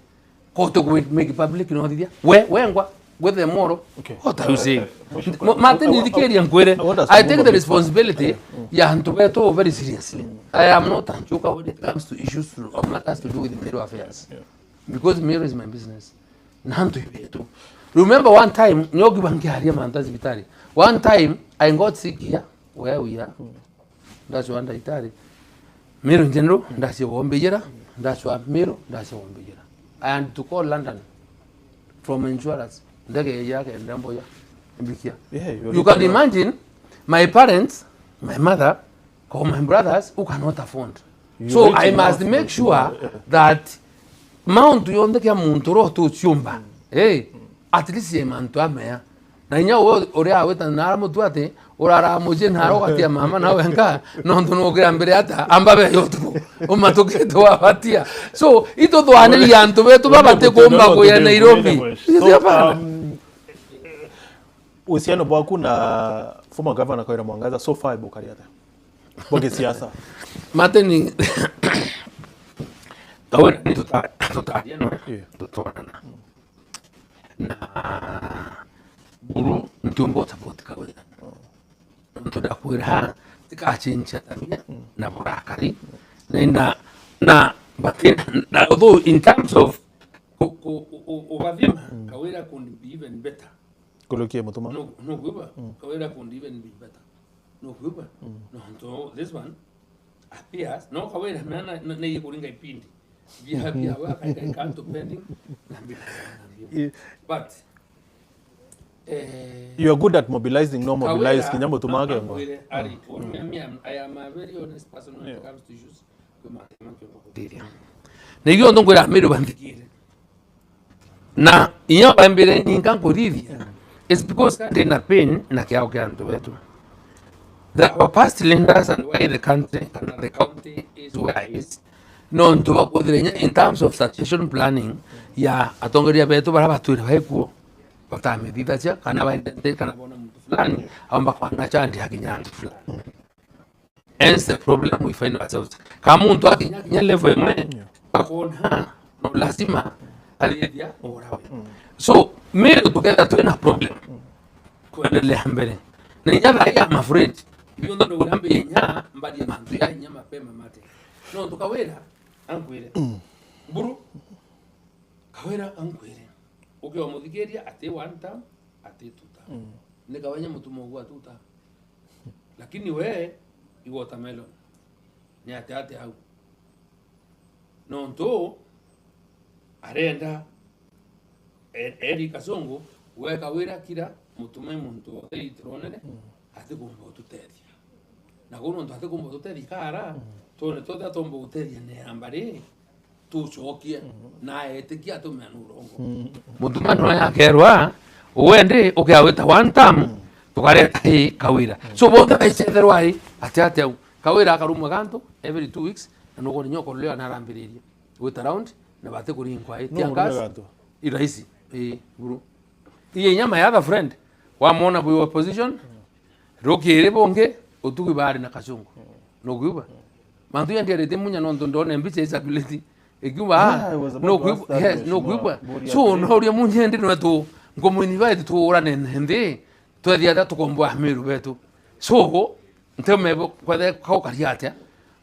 ko to make public no dia. We ngwa with the moral. Okay. What are you saying? Martin Indicarian Quere, I take the responsibility, to Beto very seriously. I am not a joker when it comes to issues of matters to do with the Miro affairs. Because Miro is my business. Remember one time, one time I got sick here, where we are. That's one Itali. Miro in general, that's your one bejera. That's what Miro, that's your one bejera. And to call London from insurance. You can imagine my parents, my mother, or my brothers who cannot afford. So I must make sure that Mount Yonde Munturo to Chumba. Hey, at least a man to a mayor. Nanya Orea with an Aramutuate or Aramujan Haroatia Mamma now and car, non to no Grambeata, Ambabe Yotu, Umatuketo Apatia. So it was one and to Baba Tekomba and Nairobi. Uhusiano bwaku na former governor Kawira Mwangaza so far ibukari hata boge siasa mateni Kawira ni tutariano tutona na buru ntumbo tapoti Kawira ntudakwira tikachincha tabia na burakari na but although in terms of ovavima Kawira could be even better. Kolokia mutuma. No Guba. Kawira could even be better. No Guba. No, so this one appears. No Kawira, man, no, you couldn't get pinned. We have here, I can't to pending. But you are good at mobilizing, no mobilize Kinyambo to market. I am a very honest person when it comes to issues. Negio don't go at middle and na iyo ambire ninkan kurivia. It's because they na pain na kia okianto wetu. The past lenders and why the county is where it is known to work with in terms of succession planning. Ya atongeria betu bara batuira heku. Bata medida cha kana ba intente kana bona mtu fulani amba kwa chandi hakinyandi fulani. Hence the problem we find ourselves. Kama mtu akinya level mwe akona no lazima alidia orawe. So me together to a problem. Kuendelea mbele. Na nyama ya my friend. Hiyo ndo ulambe nya mbadi mantu ya nyama pema mate. No tukawera ankwire. Buru Kawira ankwire. Ukiwa muthigeria ate one time ate two time. Nikawanya mtu mwa two time. Lakini we you watermelon. Ni ate au. No ndo arenda eri kasongo we Kawira kira mutume muntu eitronere ate kumbo tuteria na gono ndo ate kumbo tuteria kara tone toda tombo tuteria ne ambare tu chokia na etikia to menurongo mutume no ya kerwa wende ukiaweta one time tukareta hii Kawira so both I said there why ate Kawira akarumwa kanto every 2 weeks na no nyoko leo na rambiriria with around na bate kurinkwa etiangas irahisi guru iye nyama ya other friend wa mona bu opposition rokere bonge otuki bari na kashungu no guba mantu ya ndere temunya no ndondone mbiche disability eguba no guba yes no guba so no uri munye ndi no to ngomu invite to ora nende to dia da to kombo ahmeru betu so nteme kwa de kaukariatia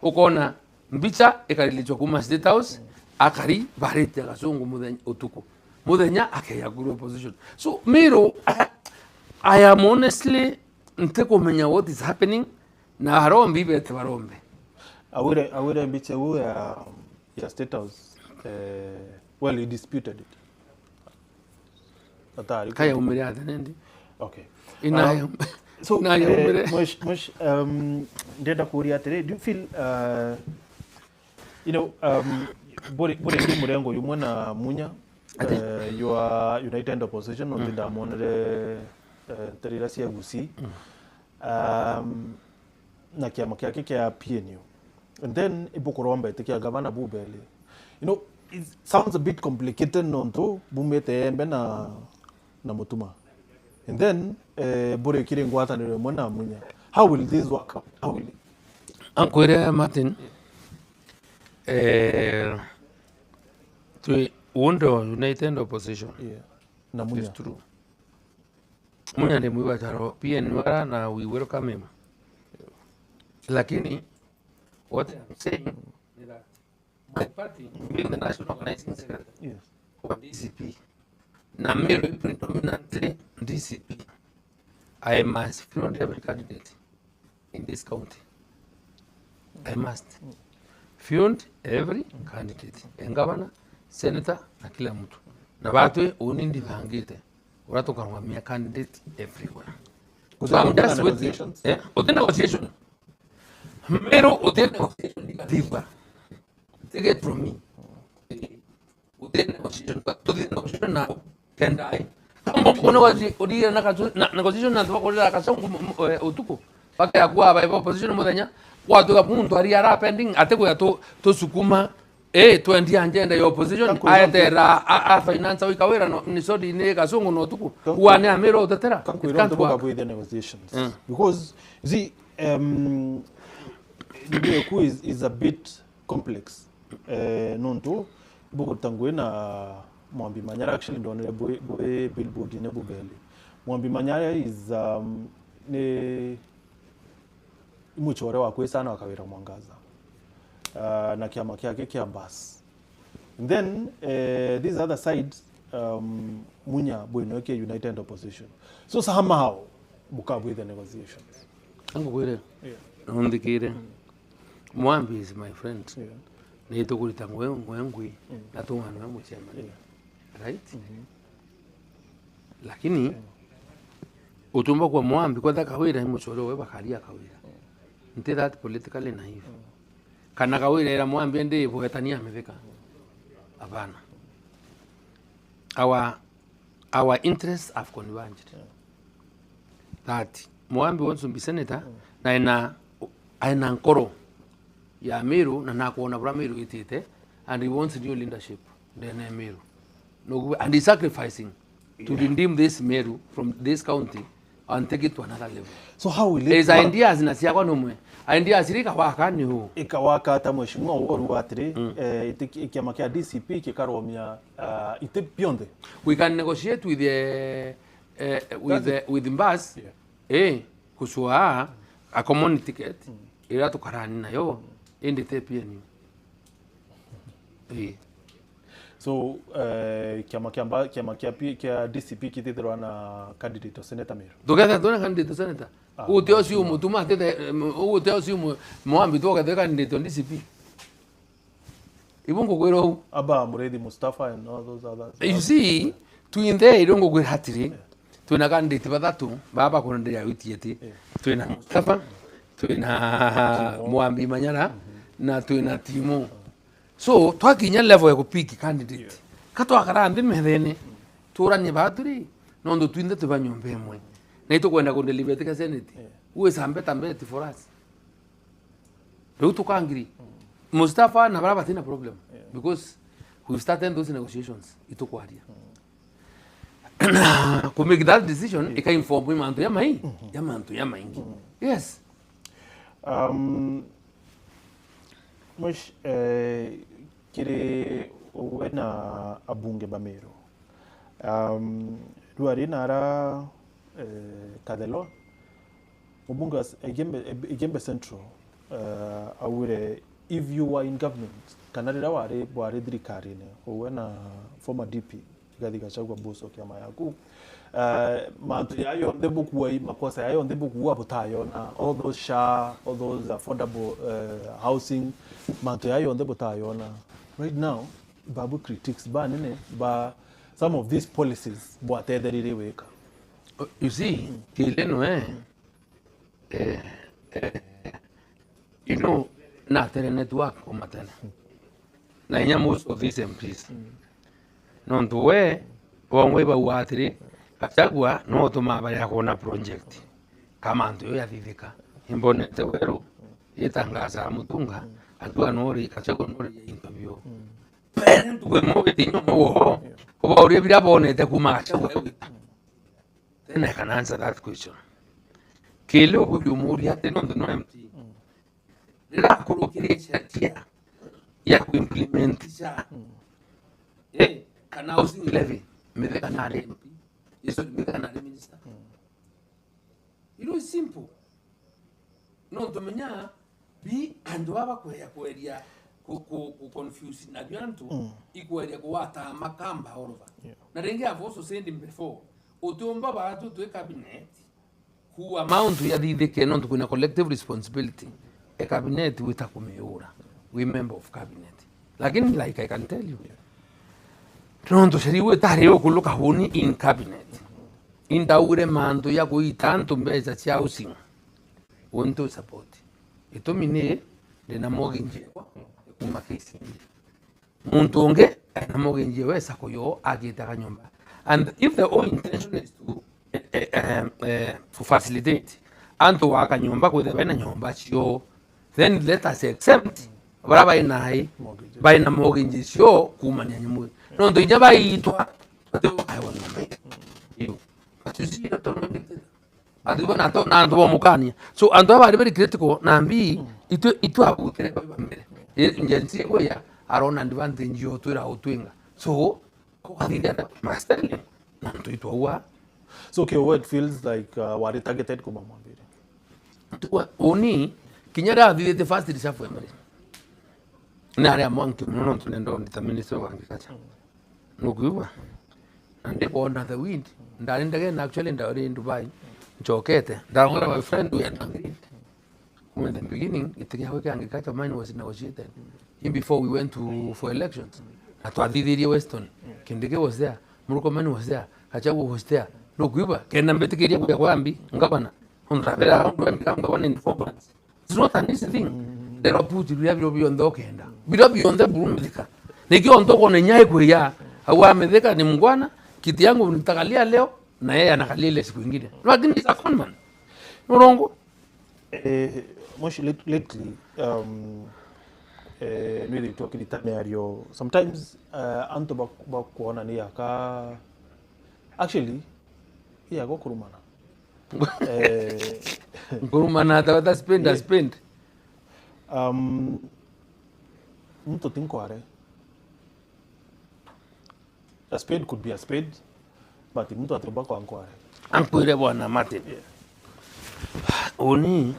ukona mbicha ekalilichwa kuma state house akari bari te kashungu mudenya otuko mudenya akeya guru opposition so Miro I am honestly ntekomenya what is happening na harombi bete barombe awire mbiche u ya state house well he disputed it atari kaya umere atenendi okay ina so na ya umere mush ndenda kuria tere do you feel you know bore murengo yumwana munya you are united opposition on the monere terira cia gusi na kiama kiake kia PNU and then ibukorombe tikia gavana Bubele you know it sounds a bit complicated nonto bumete embe na mutuma and then bore kire ngwata ne mona munya how will this work out how will ankwere Martin to Undo united opposition yeah na munya is true Munya de mwiba taro pia nwara na we welcome him. Lakini what I'm saying is that my party being the national organizing secretary for DCP na mero predominantly DCP, I must fund every candidate in this county. I must fund every candidate, governor, senator na kila mtu na watu unindi vangite watu kanwamia candidate everywhere. So I'm just waiting. Ote negotiation. Mero ote negotiation negative. Take it from me. Ote negotiation, but to the negotiation now can die. Kama kuna wazi odia na negotiation na tuko kwa kasongo utuko. Pake akua ba opposition modanya watu ka punto ari ara pending ateko ya to sukuma to ndi agenda ya opposition ayetera a finance au Kawira no ni sodi ne kasongo no tuko wane amero utetera can't talk about the negotiations because the ku is a bit complex nonto buko tangwe na Mwambi Manyara actually ndonere boy billboard ne bubeli. Mwambi Manyara is ne muchore wa kwesana wa Kawira Mwangaza na kiama kyake kia bas. And then this other side Munya Bwino ke United Opposition. So somehow buka with the negotiations. Ango kwere. Ndikire. Mwambi is my friend. Ni tokulita ngwengwe na tungana na muchema. Right? Lakini utumba kwa Mwambi kwa Kawira muchore we bakalia Kawira. Nte that politically naive. Kana Kawira era Mwambi ndi bwetania Mithika. Hapana. Our interests have converged. That Mwambi wants to be senator na ina nkoro ya Meru na nakuona bra Meru itite and he wants new leadership then Meru. No, and he's sacrificing to redeem this Meru from this county and take it to another level. So how will it His ideas zinasiya kwa nomwe. Ideas zilika waka ni huu. Ikawaka hata mheshimiwa Uhuru watire ikiama kia DCP kikaromia ite beyond. We can negotiate with the with Mbas. Kusua a common ticket. Ila tukarani na yo indi te pia ni. So kiama kia DCP kitithirwa na candidate senator Meru. Together dona candidate senator. Uteo si umu tuma tete uteo si umu Mwambi toka the candidate DCP. Ibongo kwero Aba Muredi Mustafa and all those others. You see twin there idongo kwero hatiri. Twina candidate badatu baba kuna ndia witieti. Twina Mustafa, twina Mwambi Manyara na twina Timo. So twakinya level ya kupiki candidate. Kato akarande methene. Turanye baturi nondo twinde tubanyombe mwe. Na ito kwenda kundeliberate ka senate. Uwe sambe tambeti for us. Leo tukangiri. Mustafa na baraba tina problem because we've started those negotiations ito kwaria. To make that decision ika inform mantu ya mai ya mantu ya maingi. Yes. Mush kire wena abunge Bameru. Duari nara Kadelo Ubunga Egembe Central awure if you were in government kanarira ware dirikari ne wena former DP Gathika Chagwa Buso kiama yaku mantu yayo ndebukuwa makosa yayo ndebukuwa butayo na all those all those affordable housing mantu yayo ndebutayo na right now babu critics ba nene ba some of these policies bo atederire weka. You see, kileno you know, not a network or matana. Na most of these MPs. Non to where one way by wateri, Kachagua, no to Mabaya project. Come on to Yadika, in Bonnet Tewero, Itangaza Mutunga, and to an ori Kachagua interview. Then to a movie no more about every abonnet that Kumacha. Then I can answer that question. Kilo with you more yet than on the empty. La Kurukirich, ya implement housing levy, Mithika MP, is Mithika minister. It's simple. No tumenya bi andu baba kweria ku confuse na gyantu ikweria kuwata makamba all over. Na rengi have also said him before. Utumba batu to cabinet who amount ya didike non to kuna collective responsibility. A cabinet witakumeura. We member of cabinet. Lakini like I can tell you. Pronto seriwe tareo kuluka huni in cabinet. Indaure manto ya kuitanto mbeza cha housing. Won't support. Ito mine de na moginje kuma kesi. Muntu onge na moginje wesa koyo agita kanyomba. And if the whole intention is to facilitate anto waka nyomba kwa the nyomba chio, then let us accept baraba inai by na moginje chio kuma nyanyimu. No ndo ijaba itwa ate I want you. But you see that mukania. So and very critical nambi itu abukire kwa mbele. Njenzi kwa ya arona advantage yo tuira utwinga. So kwa dhida master nanto itu wa. So okay, what feels like wari targeted kwa mwambire. Oni kinyara dhide fast risafu emre. Nare amonki muno tunendo ndithaminiso wangikacha. Nukuwa. And they under the wind. Ndarinda again actually ndari in Dubai. Chokete. That one of my friend we had agreed. In the beginning, agriculture mine was negotiated. Even before we went for elections. Atwadidi Weston. Kindike was there. Murukomani was there. Kachabu was there. Look, we were. Kenambetikiria Kwambi, Gabana. Ngabana in 4 months. It's not an easy thing. They are put beyond the Okenda. Beyond the Mithika. Niki on toko nenyai kuya. Awa Mithika ni mungwana. Kiti yangu nitakalia leo. Na yeye anakalia ile siku nyingine. Lakini it's a conman. Urongo. Much lately, really talking the sometimes anto bakuona ni yaka actually go kurumana. Kurumana tawata spend. Mto tinkware. A spade could be a spade. But mtu atobako ankware. Ankwire bwana mate. Oni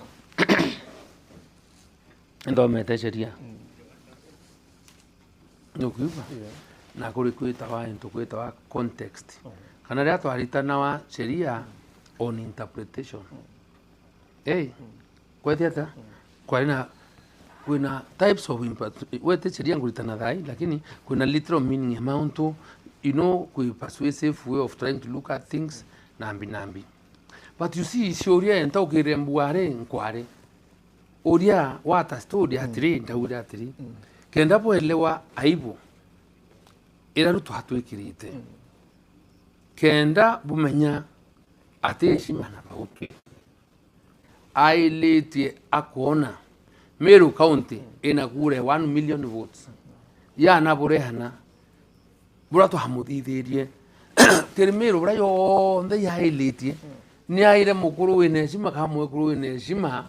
ndo metesheria. Nukuba. Na kuri kwita wa context. Kana ria twarita wa sheria on interpretation. Kwethiata kuna types of wete sheria ngulitana dai lakini kuna literal meaning amount to persuasive way of trying to look at things nambi. But you see, Shoria and Tokere and Buare and Quare. Odia, what a story at 3, Dauda 3. Kendapo elewa aibu. Era to hatu kirite. Kenda bumenya ate shimana bauke. I late akona. Meru County in a gure 1 million votes. Ya naburehana. Burato hamudi dirie. Termero brayo nde ya elite. Ni aire mukuru ineshima kama mukuru ineshima.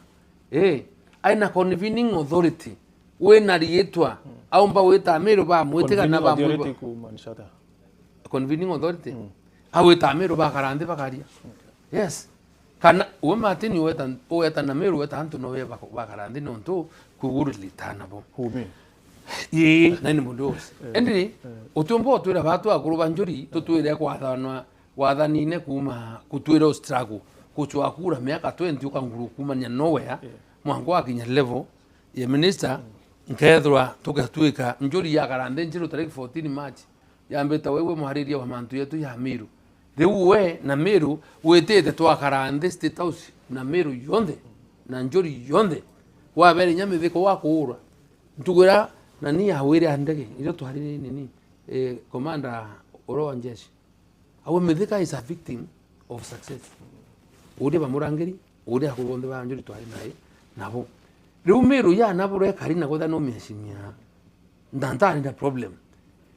Aina convening authority. We narietwa. Au mba weta mero ba mweteka na ba mweteka. Convening authority. Aweta mero ba karande bakaria. Yes. Kana we matini weta na mero weta antu no we ba karande no nto kuguru litana bo. Humi. Ye nani mundos. Endi utumbo twira batu akuru banjuri tutwire kwa wathanine kuma kutwira struggle kuchwa kura miaka 20 ukanguru kuma nya nowhere mwango akinya level ya minister nkethwa tukatwika njuri ya karande njiro tariki 14 March yambeta wewe muhariria wa mantu yetu ya Miru riu we na Miru wetete twa karande state house na Miru yonde na njuri yonde wa bere nyamithiko wa kuura ntugura na ni awire andege ilo tuharire nini commander oro njeshi awe Mithika is a victim of success ode bamurangeri ode akubonde banjuri twari naye nabo riu Miru ya nabo re karina goda no meshimia ndantani the problem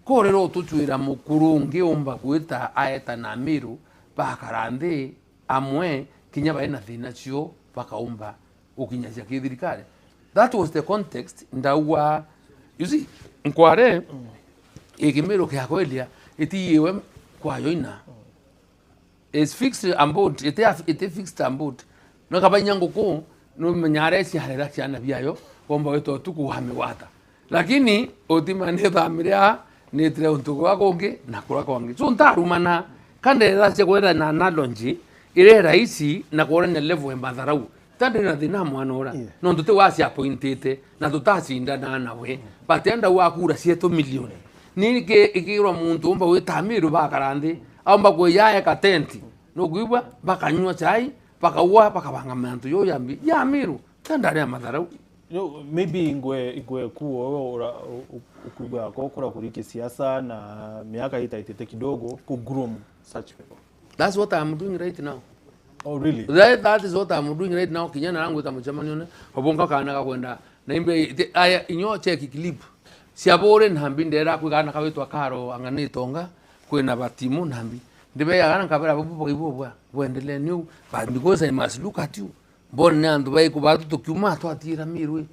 ko rero tutwira mukuru ngiomba kwita aeta na Miru bakarande amwe kinya baina thina cio bakaumba ukinyashia kithirikari. That was the context ndawa. You see, nkware ikimero kya kwelia itiyewe kwa yoina is fixed ambot ite fixed ambot no kabanya nguku no menyare si harera ciana biayo bomba wetu tuku hame wata lakini otimane thamiria ni tire untuko akonge na kura konge so ntarumana kandera cia kwenda na analogy ire raisi na kuona level embadharau tande na thina mwana ora no nduti wasi appointed na tutacinda na nawe batenda wakura cieto milioni nike ikirwa muntu umba witamiru bakarandi amba kwe yae katenti no gwibwa bakanywa chai bakaua bakabanga mantu yo yambi ya miru tandari ya madharau maybe ingwe kuo ora ukubwa kokora kuriki siasa na miaka itaitete kidogo ku groom such people. That's what I'm doing right now. Oh really? That is what I'm doing right now. Kijana wangu tamjamani one obonga kana ka kwenda na imbe aya inyo check clip siabore nhambi ndera kwigana kawetwa karo angani tonga kwena batimu nhambi ndibe yagana kabera bubu kibubwa bwendele new but because I must look at you born and bai kubatu tukuma to atira mirwe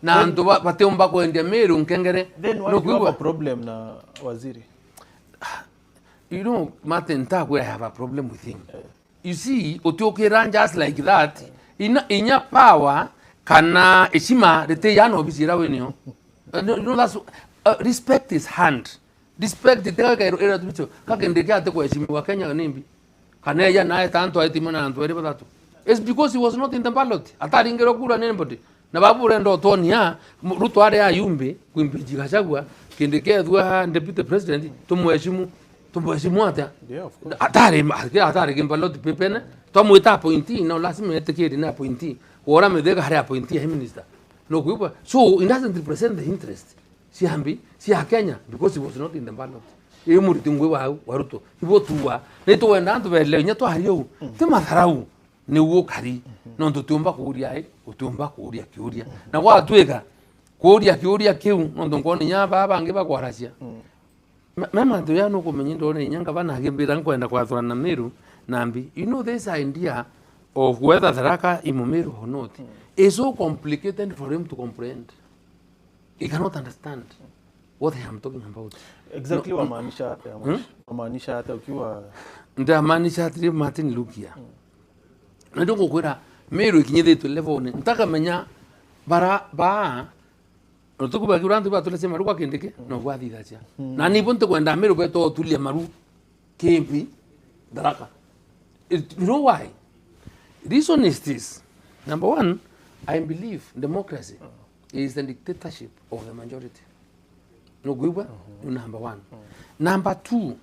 na andu bateomba kwenda miru nkengere no have a problem na waziri. You know, Martin Tagwe, I have a problem with him. You see, Otiokiran just like that, in your power, kana ishima rete yano bisira wenyo. You know that's respect his hand. Respect the tega era tucho. Kakendeke ate kwa ishimi wa Kenya nimbi. Kana ya nae tanto aitimana antwere batatu. It's because he was not in the ballot. Atari ingero kura anybody. Na babu rendo tonia Ruto are ya yumbe kuimpeji Gachagua kendeke dua deputy president tumheshimu tumheshimwata. Yeah, of course. Atari kimballot pepene tomwita appointee no lazima etekeri na appointee. Ora medega hare appointee he minister. No kuipa. So it doesn't represent the interest. Si hambi, si Kenya because he was not in the ballot. Ye muritingwe wa Ruto. Ibo tuwa. Neto wenda antu bele nyato hariyo. Te matharau. Ni wo kari. No ntutumba kuria utumba kuria kiuria. Na kwa tweka kuria kiu no ndongoni nya baba ngiba kwaracia. Mema ndo ya no kumenyi ndone nyanga bana gembira nkwenda kwathura na miru nambi. You know this idea of whether Tharaka imumiru or not is so complicated for him to comprehend. He cannot understand what I am talking about. Exactly no, wamaanisha hata ukiwa ndamaanisha hata Martin Lukia. Ndongo kwera miru ikinyithe to level ne ntaka menya bara ba otukuba kirantu ba tulese maru kwa kindike no gwathitha cia na ni bonte kwenda miru beto tulia maru kempi Tharaka. You know why? Reason is this. Number one, I believe democracy is the dictatorship of the majority. No good. Number one. Number two,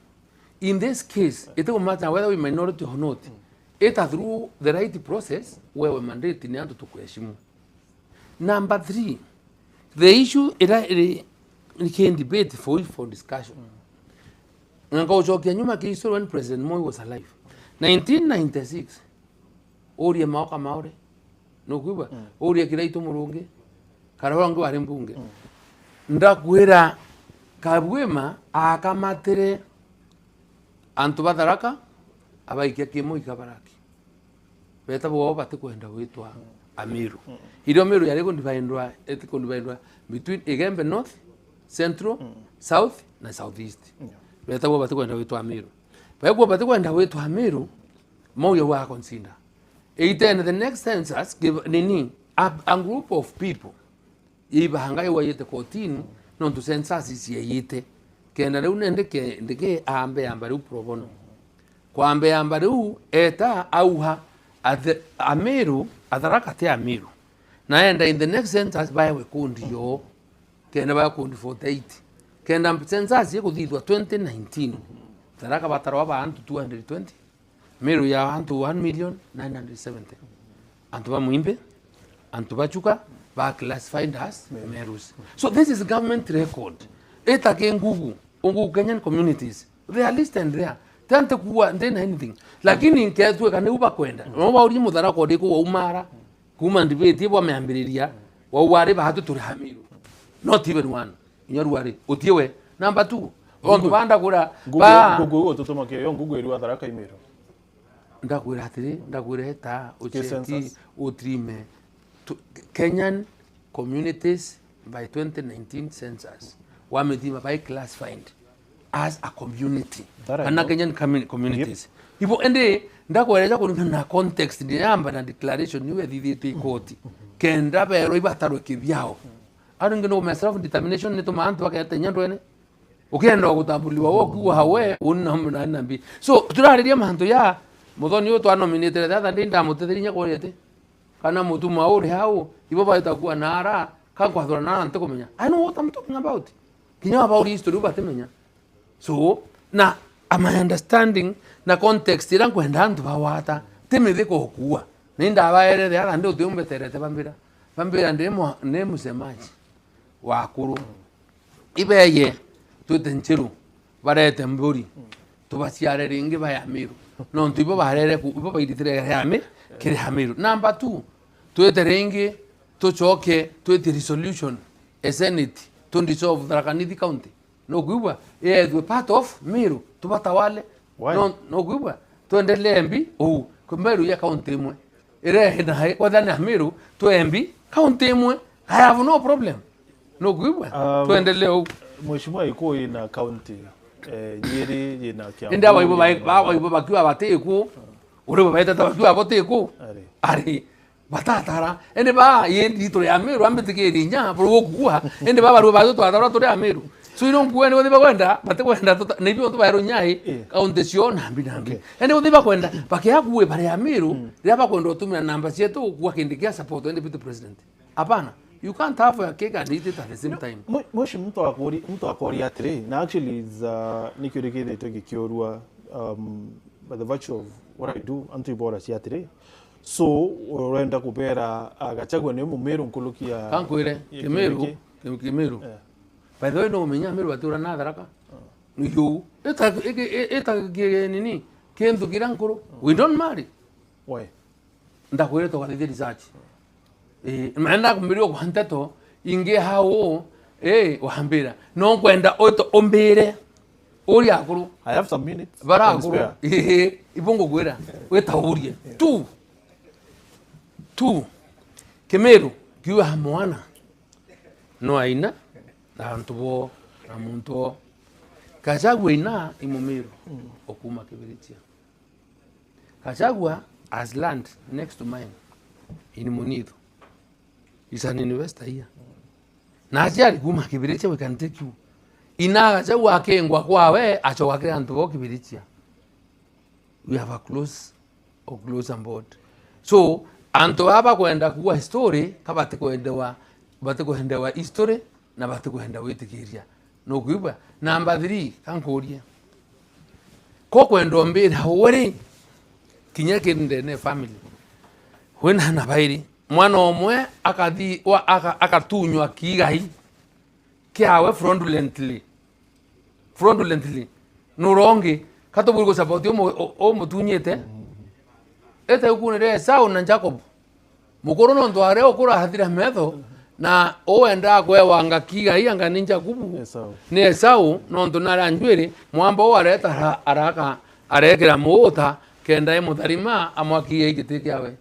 in this case, it doesn't matter whether we minority or not. It through the right process where we mandate in order to question. Number three, the issue it can debate for discussion. When President Moi was alive, 1996, Oria Mauka Maure, no Cuba, Oria Kiraito Murunge, Karawango Arimbunge. Ndakwira Kabwema akamatere Antuba Tharaka abaikia kimo ikabaraki. Beta bo bate kwenda witwa Amiru. Irio Amiru yari kundivaindwa between Igembe North, Central, South na Southeast. Beta bo bate kwenda witwa Amiru. Bego bate kwenda witwa Amiru moyo wa consider. Then the next census give nini a group of people iba hangai wa yete 14 non to census is yete kenda leo ndeke ambe ambaru probono kwa ambe ambaru eta auha Amiru Tharaka te Amiru naenda in the next census by we kundi yo kenda ba kundi 48 kenda census yekuthithwa 2019 Tharaka batarwa ba antu 220 Miru ya antu 1,970,000 antu ba muimbe antu ba chuka ba classified as Merus. So this is government record. Eta ke ngugu Kenyan communities they are listed there. Tante kuwa ndena anything. Lakini nketwe kane uba kwenda. No ba uri Tharaka ode ko umara kuma ndibeti bo meambiriria wa wari ba hatu turi Hamiru. Not even one. Nyaruari otiewe. Number 2. Ondu banda kura ba ngugu ototoma ke yo ngugu eri wa Tharaka Imiru. Ndakwira ta ucheti utrime Kenyan communities by 2019 census wametima by classified as a community Kana Kenyan communities ipo ende ndakweleza kulingana na context ndiamba na declaration niwe thithite ikoti kenda bero ibatarwe kithiao arungeno me self determination nito maantu akete nyandwene ukenda gutambuliwa wokuwa hawe unamna nambi so turariria maantu ya muthoni utu anominated that ndinda mutethirinya kwete kana mutu mauri hau ibo baita kuwa nara kankwa thora nara ntakumenya I know what I'm talking about kinya about history batemenya so na my understanding na context ira kwenda antu bawata timithi kuwa ninda baerere aga ndi utumbeterete bambira ndemo ne musemaji wakuru ibeye tutenchiru barete mburi tubaciare ringi bayamiru no ntibo barere ku ibo bayitire yame kire hamiru number 2 tuete ringi tuchoke tuete resolution a senate to dissolve Tharaka County no kuiba we part of miru tubatawale no kuiba tuendelee mbi kumeru ya county imwe ire na kwa dhana miru tuembi county imwe I have no problem no kuiba tuendelee mheshimiwa iko ina county Nyeri ina Kiambu ndio waibo bakiwa bateku ure baita bakiwa bateku ari batatara ende ba yendi to ya miru ambitike nya bro kuwa ende ba baru bazo twatara to ya miru so ino kuene wodi bakwenda batekwenda nibyo to bayaro nyai county sio nambi ende wodi bakwenda bakiakuwe bare ya miru ria bakwenda tumia namba yetu kuwa kindikia support ende bitu president hapana. You can't have a cake and eat it at the same time. Moshi mtu akori atire na actually is nikirekede toki kiorua by the virtue of what I do antu ibora si atire so urenda kubera agachagwa ne mumeru nkulukia kankwire kimeru by the way no menya meru batura na Tharaka you eta nini kendu kirankuru we don't marry why ndakwire to kwa research maana kumbirio kwantato inge hao wahambira no kwenda oto ombere uri akuru I have some minutes bara akuru ibongo gwera weta urie tu kemeru kiwa hamwana no aina na antubo na muntu kachagwa ina imomeru okuma kibiritia kachagwa as land next to mine in Munido. Is an investor here. Najari kuma kibiritia we can take you. Ina cha wake ngwa kwawe acho wake antu kibiritia. We have a close on board. So antu hapa kwenda kuwa history kabate kuendewa history na bate kuenda wetikiria. No kuiba number 3 kankoria. Ko kwendo mbere hawore kinyake ndene family. Wena na bairi mwana omwe akathi akatunywa kigai kiawe fraudulently nurongi katobulgo support o mutunyete eta ukunere sao na Jacob mukoro no ndware okura hathira metho na oenda kwe wanga kigai anga ninja kubu ne sao no ndonara njwere mwamba wareta araka arekera muota kenda emutharima amwakie igite kiawe.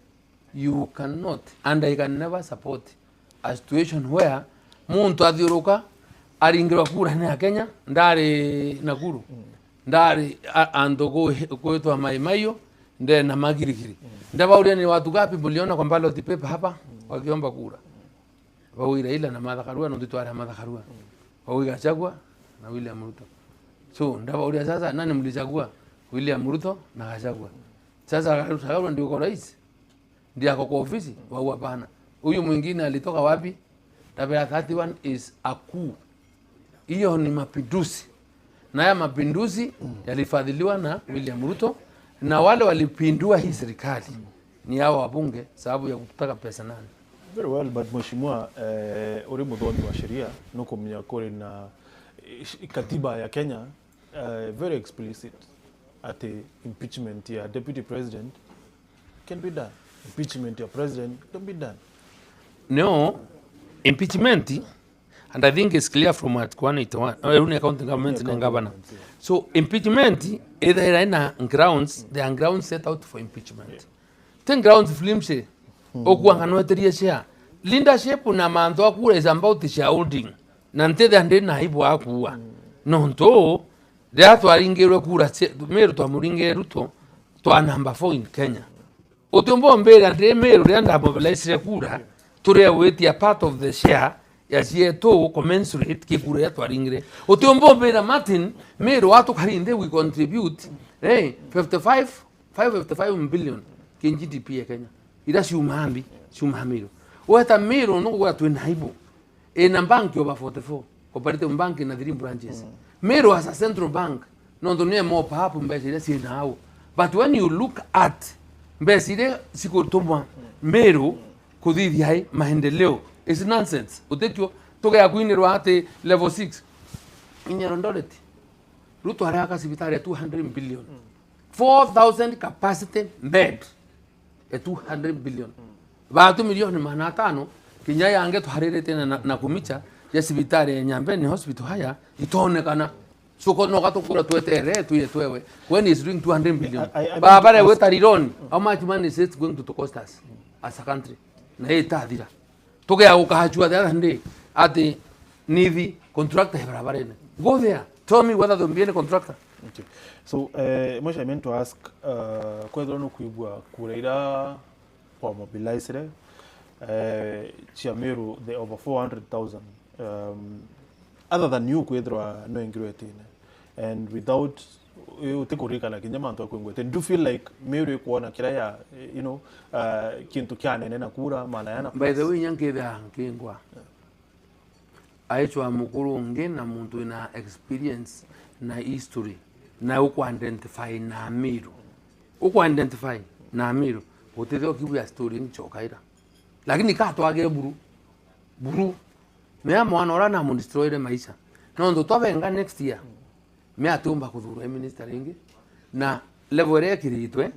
You cannot and I can never support a situation where muntu athiuruka aringirwa kura ne Kenya ndari Nakuru ndari andogo kwetwa maimayo nde na magirigiri ndabauria ni watu gapi biliona kwa ballot paper hapa wakiomba kura wawira ila na Martha Karua ndo twara Martha Karua wawiga chagwa na William Ruto so ndabauria sasa nani mlichagua William Ruto na Gachagua sasa Gachagua ndio kwa rais ndio kwa ofisi wao hapana. Huyu mwingine alitoka wapi? Tabia 31 is a coup. Hiyo ni mapinduzi. Na ya mapinduzi yalifadhiliwa na William Ruto na wale walipindua hii serikali ni hao wabunge sababu ya kutaka pesa nani. Very well, but mheshimiwa uri mudhoni wa sheria nuko mnyakori na katiba ya Kenya very explicit at the impeachment ya deputy president can be done. Impeachment of president don't be done. No, impeachment, and I think it's clear from Article 181, accounting government and governor. So impeachment, either in grounds, there are grounds set out for impeachment. 10 grounds flimsy, okuanganweteria share. Leadership na manto akura is about shareholding. Nante the ande na ibo akuwa. Nonto ria twaringirwe kura Meru twamuringire Ruto twa number 4 in Kenya utumbo mbere ndi Meru ria ndamobilize kura turia wetia part of the share ya cieto commensurate kikura ya twaringire utumbo mbere Martin Meru watu karinde we contribute 55 billion kin GDP ya Kenya ira ciumahambi Meru weta Meru no gwa twina haibu na bank over 44 cooperative bank na 3 branches Meru as a central bank no ndonie mo papo mbesire si nao but when you look at mbesire sikutumwa Meru kuthithia hai maendeleo is nonsense utekyo tugea kuinirwa ati level 6 inyarondoreti Ruto haraka sibitari ya 200 billion 4000 capacity bed ya 200 billion batu milioni mana tano kinya yange tuharirete na kumicha ya sibitari ya Nyambene hospital haya itonekana suko no gatukura twetere twewe when is doing 200 billion babare wetarironi how much money is it going to cost us as a country na itathira tugea gukahachua the other day ati nithi contractor barabarene go there tell me whether they'll be any contractor. Okay. So much I meant to ask kwethira no kuibua kuraira kwa mobilize chia Meru the over 400,000 other than you kwethira no ingruetine and without utekurika na kinyama ntwa kwengwete do you feel like Meru kuona kiraya kintu kyane na kura maana yana by the way nyanketha kingwa aichwa mukuru nge na muntu ina experience na history na uko identify na Meru utethio kibu ya story nchokaira lakini katwage buru mea mwana ora na destroy maisha no ndo twavenga next year mea atumba kuthura minister ringi na level ya kiritwe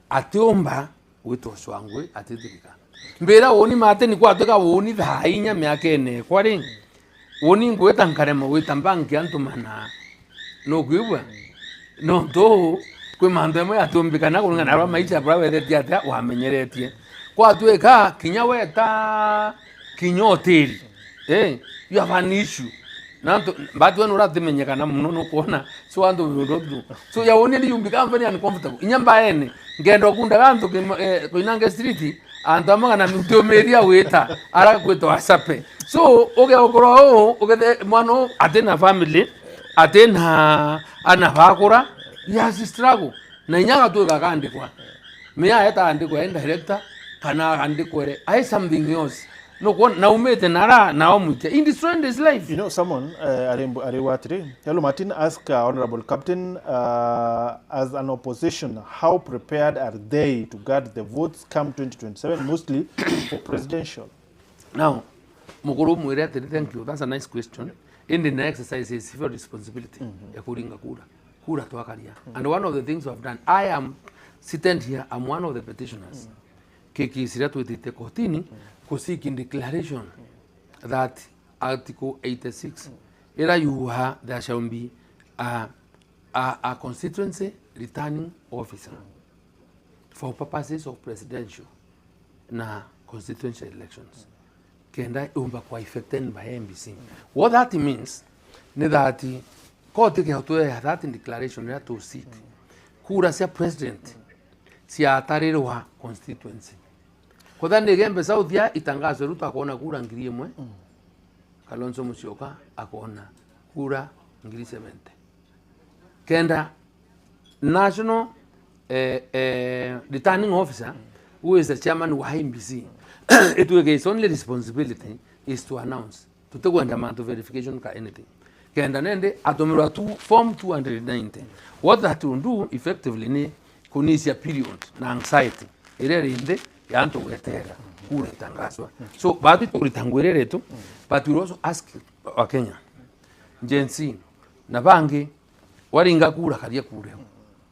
atumba wito swangwe atitirika mbera woni mate ni kwateka woni thainya meakene kwari woni ngweta nkarema wita banki antumana no kwibwa no ndo kwe mandemo yatumbikana kulingana na maisha brawe tia wamenyeretie kwa tueka kinya weta kinyoteri you have an issue nanto but when uratimenyekana muno no kuona so ando birodu so ya woni yumbika mfani uncomfortable inyamba ene ngendo kunda ganto koinange street antamaga na mitomeria weta ara kweto asape so oge okoro oge mwana atena family atena ana bakura yes struggle na nyaga tu gakandikwa meya eta andikwa director kana andikwere I something else no kwa na umete nara na omute in this life someone Arewatri hello Martin ask honorable captain as an opposition how prepared are they to guard the votes come 2027 mostly for presidential now mukuru mwere thank you that's a nice question in the exercise is civil responsibility ya kuringa kura twakaria and one of the things we have done I am sitting here I'm one of the petitioners kiki sira twitite kotini kusiki declaration that article 86 era there shall be a constituency returning officer for purposes of presidential na constituency elections kenda umba kwa effected by MBC what that means ni that kote ke hotoya that declaration ya to seek kura sia president sia atarirwa constituency kwa thani gembe South ya itangazo Ruto akona kura ngiri imwe Kalonzo Musyoka akona kura ngiri 70 kenda national returning officer who is the chairman wa MBC its only responsibility is to announce to take undermount verification ka anything kenda nende atomirwa form 290 what that will do effectively ni kunisia period na anxiety ile rinde yanto wetera kura tangaswa so bado tulitangwerere tu but we also ask Kenya jensi na bangi waringa kura karia kure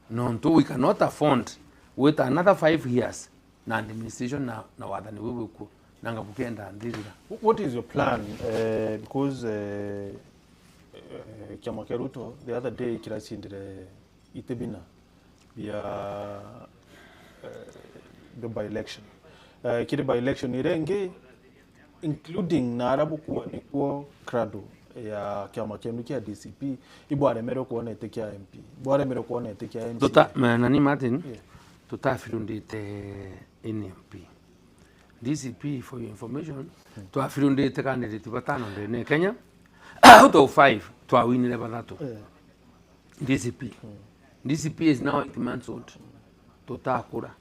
no we cannot afford with another 5 years na administration na wadani wewe ku nanga kukenda ndirira. What is your plan because Kiama Ruto the other day kirasindire itebina via the by election kile by election irenge including na arabu kuwa nikuo krado ya kiama kenu kia DCP ibwaremere kuona itekia MP bwaremere kuona itekia MC nani Martin tutafirundite NMP DCP for your information twafirundite candidate batano ndene Kenya out of 5 twawinire batatu DCP is now 8 months old tutakura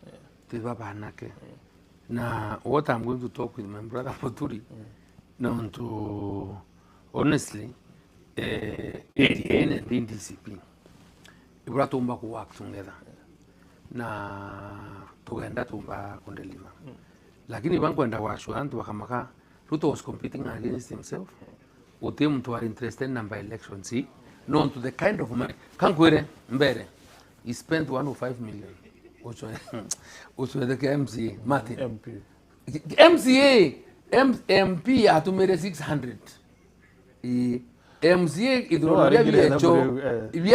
tibabanake na what I'm going to talk with my brother Poturi now to honestly ADN and DCP ibura tumba ku work together na tukaenda tumba kundelima lakini bankwenda washo antu wakamaka Ruto was competing against himself uti mtu are interested in by elections see known to the kind of money kankwere mbere he spent 105 million which the MCA Martin MP atumere 600 MCA idrolia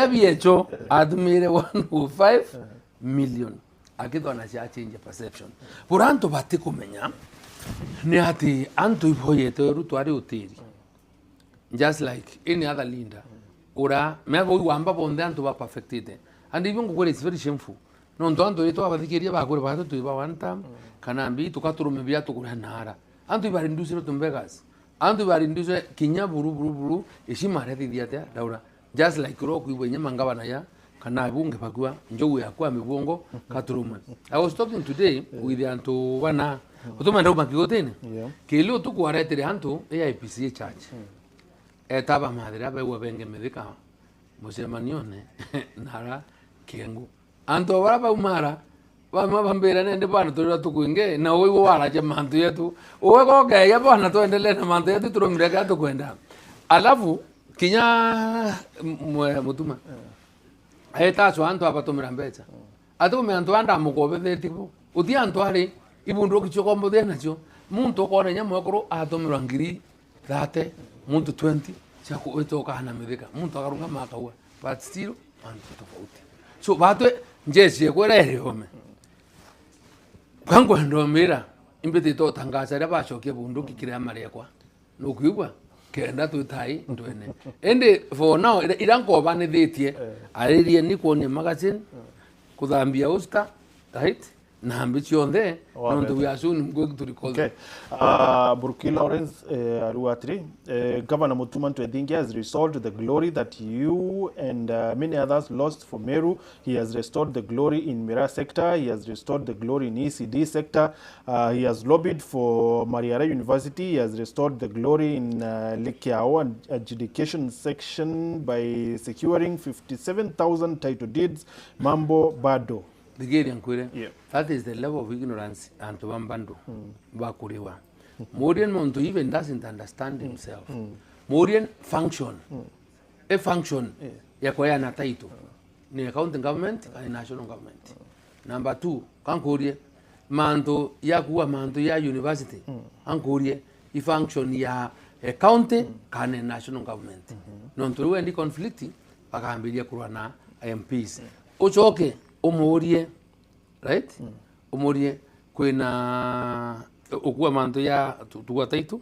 viecho atumere 105 million akido anasha change perception puranto bati kumenya ni ati antu iboyete Ruto ari utiri just like any other leader ora mego wamba bonde antu ba perfected and even go is very shameful no ndo ando ito abadhikiria bakure bato tuiba wanta kanambi tukaturume bya tukura nara antu ibarindusiro tumbegas antu ibarindusiro kinya buru ishimare thidiate daura just like roku ibwenye mangaba naya kana bunge bakwa njogu yakwa mibongo katurume I was talking today with antu wana utuma ndo makigotene kilo tukwaretere antu AIPC church etaba madera bewe benge Mithika musemanione nara kengu anto baraba umara bama bambera nende bana tura tukuinge na wewe wala je mantu yetu wewe ko ya bana to endelee na mantu yetu turumreka to kwenda alafu kinya mutuma eta so anto apato mirambecha atu me anto anda mugobe de tipo uti anto ari ibundu kichoko mbode nacho muntu ko renya mokoro ato mirangiri date muntu 20 chako eto kana Mithika muntu akarunga makawa but still anto tofauti so batwe njesi kwere home kwangu ndo mira imbete to tangaza raba shoke bunduki kire amarekwa no kwigwa kenda tutai ndwene ende for now iranko bane thitie aririe ni kuone magazine kuthambia usta right na ambition there no ndo we are soon going to recall okay Burki Lawrence Aruatri Governor Mutumanto Edingi has restored the glory that you and many others lost for Meru. He has restored the glory in Mira sector. He has restored the glory in ECD sector. He has lobbied for Mariara University. He has restored the glory in Likiao and education section by securing 57,000 title deeds. Mambo Bado. The Garian Quire, that is the level of ignorance and to Bambando, Bakuriwa. Morian Monto even doesn't understand himself. Morian function, a function, Yakoya Nataito, near county government and national government. Number 2, Kankurie, Manto, Yakua Manto, Ya University, Ankurie, he function ya a county and a national government. Non to any conflicting, Pakambidia Kurana, MPs. Ochoke. Umorie right umorie kwena okuwa manto ya tuwataitu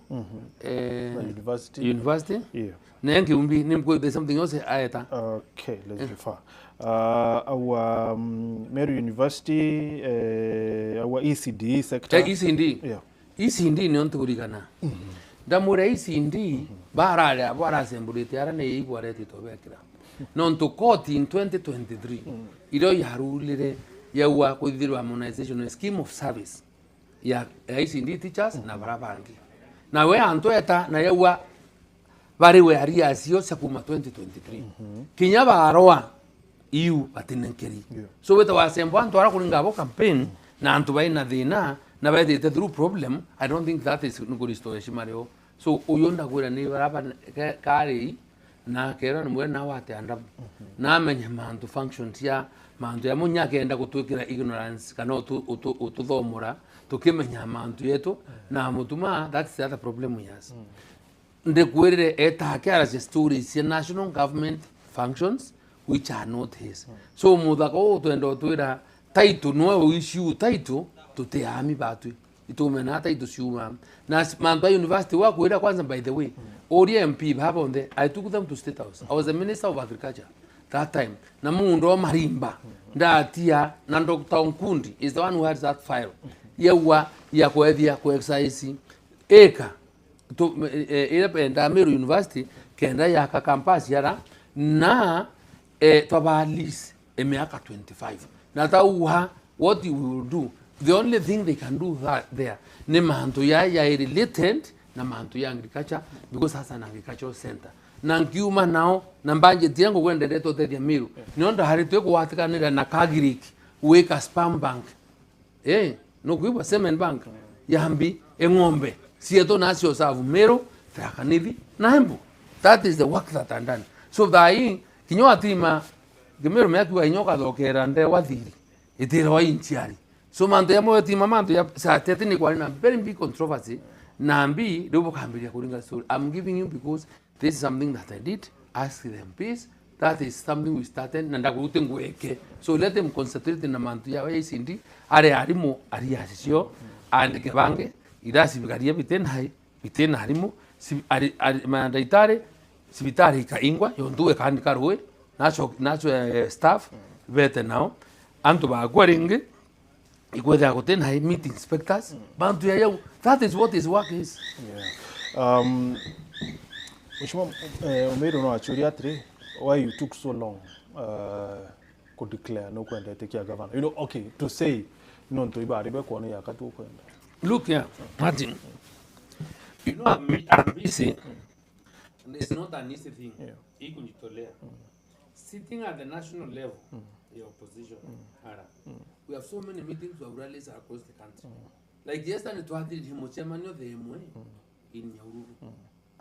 university nengi umbi nimko there's something else aeta okay let's refer our Meru University our ECD sector ECD ni onto kurigana ndamura ECD barara barasembulite arane igwarete tobekira non to court in 2023 iro yarulire yawa kuthirwa harmonization scheme of service ya ICD teachers na barabangi na we antoeta na yawa bari we aria sio sakuma 2023 kinya baroa iu batinenkeri so weta wasembo anto ara kuringa bo campaign na anto bai na dina na bai the true problem I don't think that is good story shimario so uyonda kwera ni baraba kare na kera nimwe na wate anda na menya mantu functions ya mantu ya munya kenda kutwikira ignorance kana ututhomora tukimenya mantu yetu na mutuma that's the other problem yes nde kwere eta kera stories ya national government functions which are not his so muthako twendo twira taitu no issue taitu tuteami batu itumena hata itusiuma na manto university wa kuira kwanza. By the way, ori MP babonde, I took them to State House. I was the Minister of Agriculture that time. Na mundo marimba ndatia na Dr. Nkundi is the one who had that file yewa ya kuethia ku exercise eka to ile Ndamiru University kenda ya campus yara na twabalis emiaka 25 na tauha what you will do. The only thing they can do there ni mahantu ya related na mahantu ya agriculture because has an agricultural center na ngiuma nao na mbanje tiango kwendele to tedia miru nionda haritwe kuwatikanira na Kagiriki weka spam bank no kuiba semen bank yambi engombe sieto nasio savu mero takanivi na hembu. That is the work that I'm done. So dai kinyo atima gemero mekiwa inyoka dokera nde wathiri itira wa inchiari. So manto ya moyo tima manto ya sa tetini kwa na very big controversy na mbi dobo kambiria kuringa story. I'm giving you because this is something that I did. Ask them peace. That is something we started na ndakute ngweke. So let them concentrate na manto ya isindi are arimo ari asisio and kebange idasi bikaria bitena harimo ari mandaitare sibitari kaingwa yonduwe kandi karwe nacho staff bete now anto ba gwaringe ikweda goten high meet inspectors bantu ya yau. That is what his work is. Mheshimiwa Umeru no actually atre why you took so long to declare no kwenda tekia governor, you know, okay, to say no to ibari be kuona yakatu kwenda. Look here, Martin, you know I'm busy. It's not an easy thing. Sitting at the national level, the opposition, we have so many meetings of rallies across the country. Like yesterday, to have the chairman of the MOA in Yauru,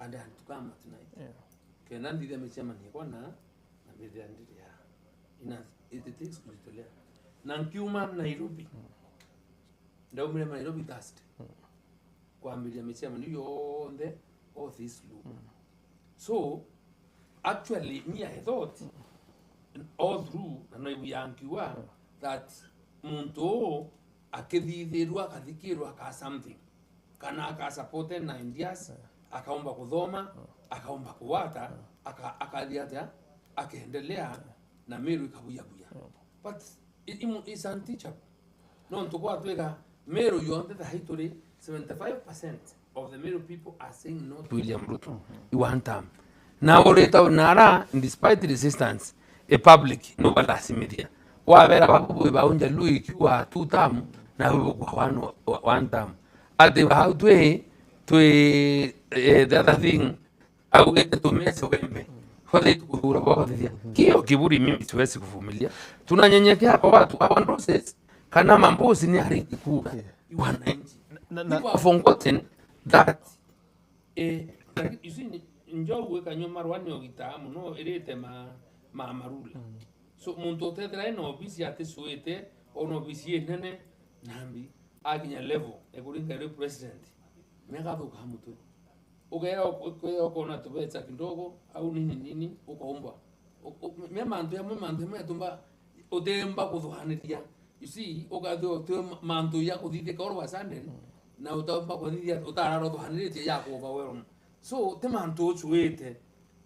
and I had to come tonight. Can I be the chairman here? It takes to learn. Nankiuma Nairobi. Ndio Nairobi dust. Kwa milioni chairman you on the office loop. So actually me I thought all through and we ankiwa that muntu akithithirwa akathikirwa aka something kana aka support na Indias akaomba kuthoma akaomba kuwata akathiata akaendelea na Meru ikabuya but it's unteachable. No tukwa tweka Meru yonde the history 75% of the Meru people are saying no to William Ruto. One time. Now oreta nara despite the resistance a public no balasi media. Wa vera babu ba unja lui kiwa 2 term na kwa one term. At the how to the other thing au get to mess wembe. Kwa hiyo kudura baba dia. Kio kiburi mimi siwezi kuvumilia. Tunanyenyekea kwa watu one process kana mambozi ni harikikura. Wananchi. You have forgotten that you see njowe kanyoma rwani ogitamu no irete marula. So muntu tetera ino obisi ate suete ono obisi nene nambi aginya level ekuringa re president mega do kamutu ugera okona tubetsa kidogo au nini ukaomba memanto ya tumba odemba kudhaniria. You see ogadho to manto ya kudite korwa sande na utampa kudite utararo dhaniria ya ko baweron. So temanto chuete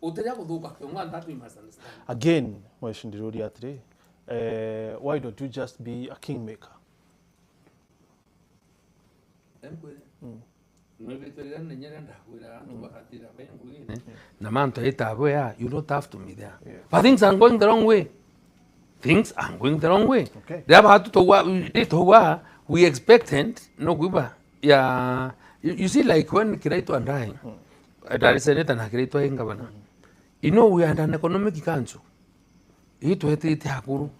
uteja kuduka kwa that we must understand. Again, Mweshindiri atre why don't you just be a kingmaker? You don't have to be there. But things are going the wrong way. Things are going the wrong way. Okay. They have to we expected no guba. Yeah, you see, like when Kiraito and I, there is a net and Kiraito in governor. You know, we are an economic council. It to it hakuru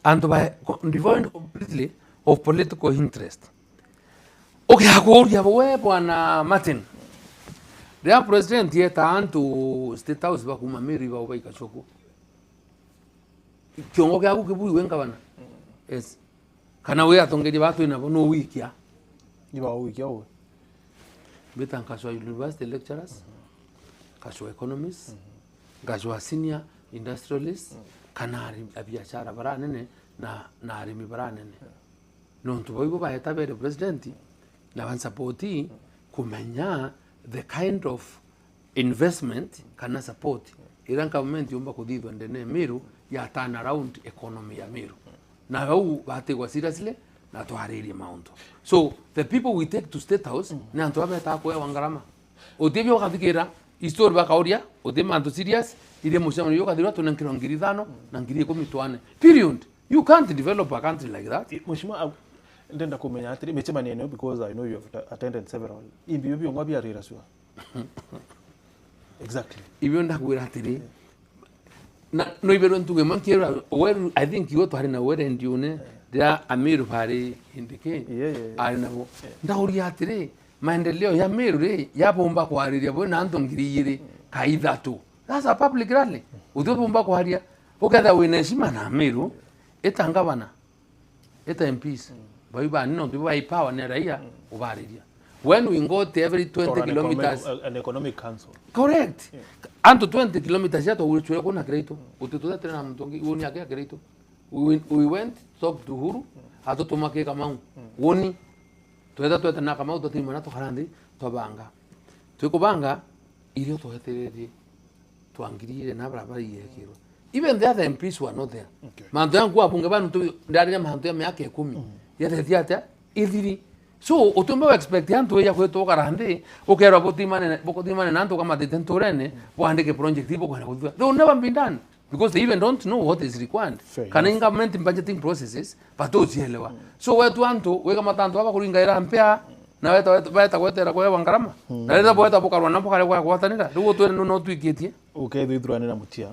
and by devoid completely of political interest. Okay, hakuru ya bwana Martin. The president yet and to State House bakuma miri ba ubaika choko. Kiongo kya kukibu wenga bana. Yes. Kana we atongeje batu ina no week ya. Iba week ya. Beta nkashwa university lecturers. Kashwa economists. Kashwa senior industrialists. Kana biashara baranene na arimi baranene. No ntubo ibo ba heta be president. na bansapoti kumenya the kind of investment kana support ira government yomba kuthithwa ndene Meru ya turn around economy ya Meru na au bategwa seriously na twaririe maundu. So the people we take to State House ni antu abeta kwa Wangarama utibyo kathikira histori bakauria utima antu serious ile musemo yo kathirwa tunankiro ngiri 5 na ngiri 10 period. You can't develop a country like that. Mheshimiwa ndenda kumenya atiri mechema nene because I know you have attended several imbi byo ngwabi arira swa. Exactly. Ibyo ndakwira atiri na no ibero ntuge mankira where I think you to harina where ndiune there Amiru pare indike ari nabo ndahuri atiri maendeleo ya Meru re yapomba kwariria bona anto ngiriyire kaithatu. That's a public rally. Udopomba kwaria ukatha wineshima na Meru etangabana eta MPs baiba no biba power na raia ubariria. When we go to every 20 kilometers an economic council. Correct. Anto 20 kilometers yato ulichwe kuna kreito utetuda tena mtongi woni yake kreito we went talk to Huru ato tumake kama woni tweta na kama uto timana to harandi to banga twikubanga irio to hetereri twangirire na barabara yekiro. Even the other MPs were not there. Manto yangu apunga banu tu ndari manto ya miaka 10 yete tiata ithiri. So utumbe expect yantu ya kwetu karande ukera botimane nanto kama detentorene boandike project ipo kwa kudua. They will never be done because they even don't know what is required. Kana government budgeting processes batozielewa. So wetu antu we kama tanto hapa kulingaira mpea na weta kwetera kwa Wangarama. Na leta boeta bokarwa nampo kale kwa kwatanira. Rugo tu no tuiketie. Okay, thithurane na mutia.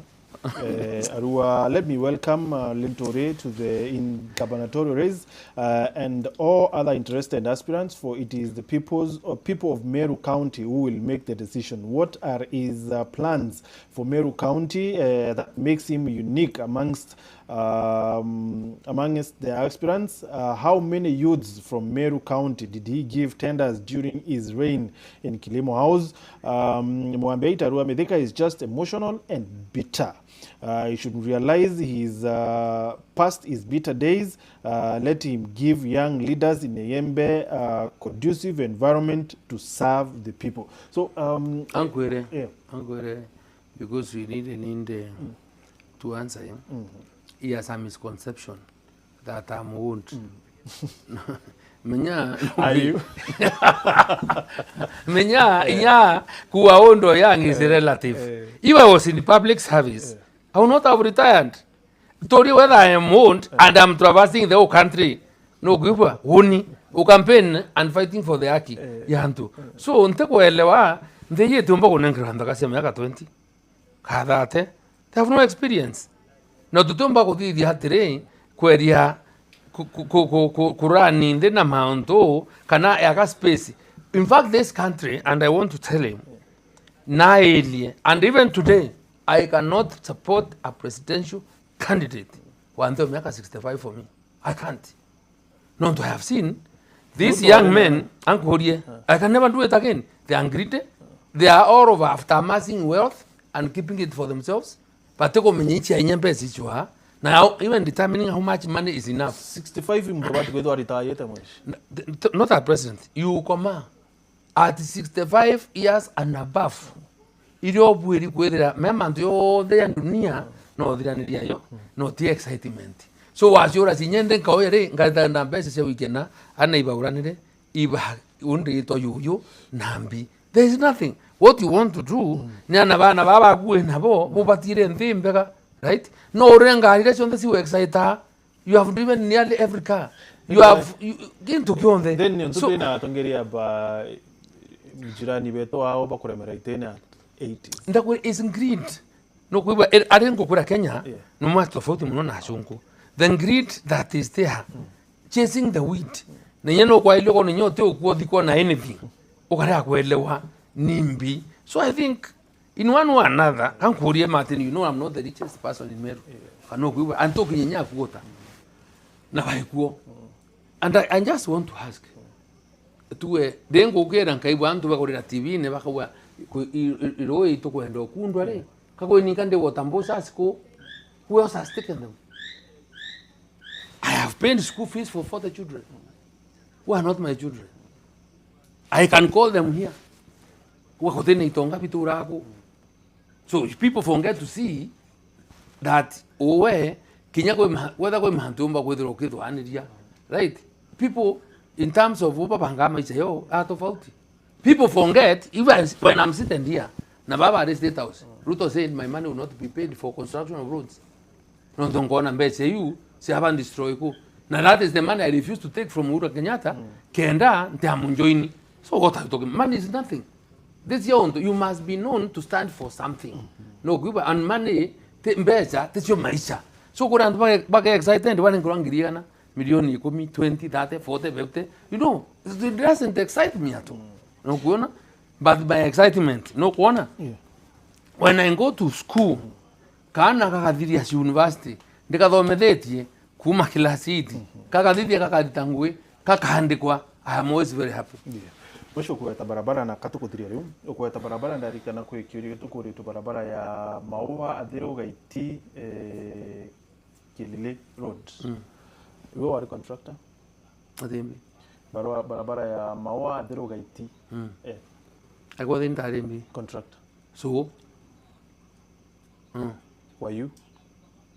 Arua, let me welcome Linturi to the gubernatorial race and all other interested aspirants, for it is the people of Meru County who will make the decision. What are his plans for Meru County that makes him unique amongst the aspirants? How many youths from Meru County did he give tenders during his reign in Kilimo House? Mwambeita Arua Mithika is just emotional and bitter. He should realize his past his bitter days. Let him give young leaders in Yembe a conducive environment to serve the people. So, Ankwere, because we need to answer him. He has a misconception that I'm wound. Menya, are you? Menya, kuwa ondo young is relative. If I was in public service, I would not have retired. Told you whether I am wound and I'm traversing the whole country. No giver, woni, who campaign and fighting for the haki. Yantu. So, untekuelewa, ndeye tumba kunengranda kasi miaka 20. Kadate, they have no experience. No tutumba kutidi hatire kweria kurani ndena maunto kana yaka space. In fact, this country, and I want to tell him, naili, and even today, I cannot support a presidential candidate who until miaka 65 for me. I can't. Not to have seen these young men, I can never do it again. They are greedy. They are all over after amassing wealth and keeping it for themselves. But now, even determining how much money is enough. 65 not at present. You come at 65 years and above. Idio bwiri kwedera memantu yo de dunia no diraniria yo no ti excitement. So wasiora sinyende kaoyere ngada na mbese se weekend ana ibauranire iba undi to yuyu nambi. There is nothing. What you want to do ni ana bana baba kuwe nabo mubatire ntimbega, right? No renga relation that you excite. You have driven nearly every car. You have get to go on there. Then so na tongeria ba jirani beto ao bakuremera itena 80s. Ndakwe is greed. No kuiba arengo kura Kenya no mwa tofauti muno na shunku. The greed that is there chasing the weed. Nenyeno kwa ile ko nyote okuodiko na anything. Okara kwelewa nimbi. So I think in one way or another, kankurie Martin, you know I'm not the richest person in Meru. Kano kuiba antoki nyenya kuota. Na baikuo. And I just want to ask. Tuwe dengo kera nkaibu antu bakorera TV ne bakawa iroi to kwendo kundwale kako nikande wotambosa siko. Who else has taken them? I have paid school fees for 40 children who are not my children. I can call them here. Wakotene itonga piturako. So if people forget to see that owe kinya ko whether ko mahantumba ko dro kitu aniria, right? People in terms of upa pangama is yo tofauti. People forget even when I'm sitting here. Na baba at the State House. Ruto said my money will not be paid for construction of roads. No don't go and say you say haven't destroyed ko. Now that is the money I refuse to take from Uhuru Kenyatta. Kenda ntamunjoini. So what are you talking? Money is nothing. This you must be known to stand for something. No good and money mbeza your maisha. So go and back excited when ngiriana milioni 10, 20, 30, 40, 50. You know, it doesn't excite me at all. No kuona. But by excitement, no kuona. When I go to school, kana kakathiria university, ndikathomethetie kuma kilasiti, kakathiria kakatitangwe, kakahandikwa, I am always very happy. Mwisho kuweta barabara na katukutiria riu ukuweta barabara ndarikana kwikiuria tukuritu barabara ya Maua Athiru Gaiti Kilili Road. Wewe wari contractor? Athimbi. Barabara ya Maua Athiru Gaiti. Agwa thinda athimbi. Contractor. So Were you?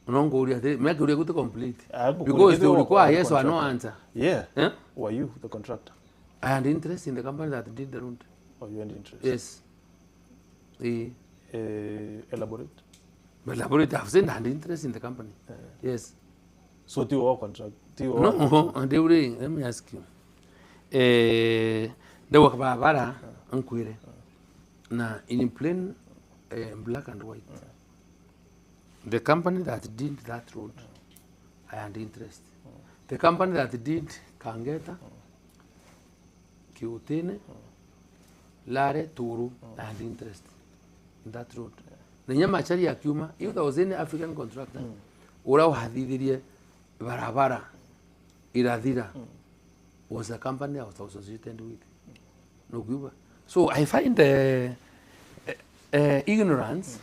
Unongo uria the make uria to complete. Because they require yes or no answer. Yeah. Were you the contractor? I had interest in the company that did the road. Oh, you had interest? Yes. Elaborate? Elaborate. I've said I had interest in the company. Yes. So do you all contract? No, let me ask you. There was a barabara unquire. Now, in plain black and white. The company that did that road, I had interest. The company that did Kangeta, Kiutene, Lare, Turu, I had interest in that road. The Nyamachari Akuma, if there was any African contractor, Ura Hadidiria, Barabara, Iradira, was a company I was associated with. No Cuba. So I find ignorance.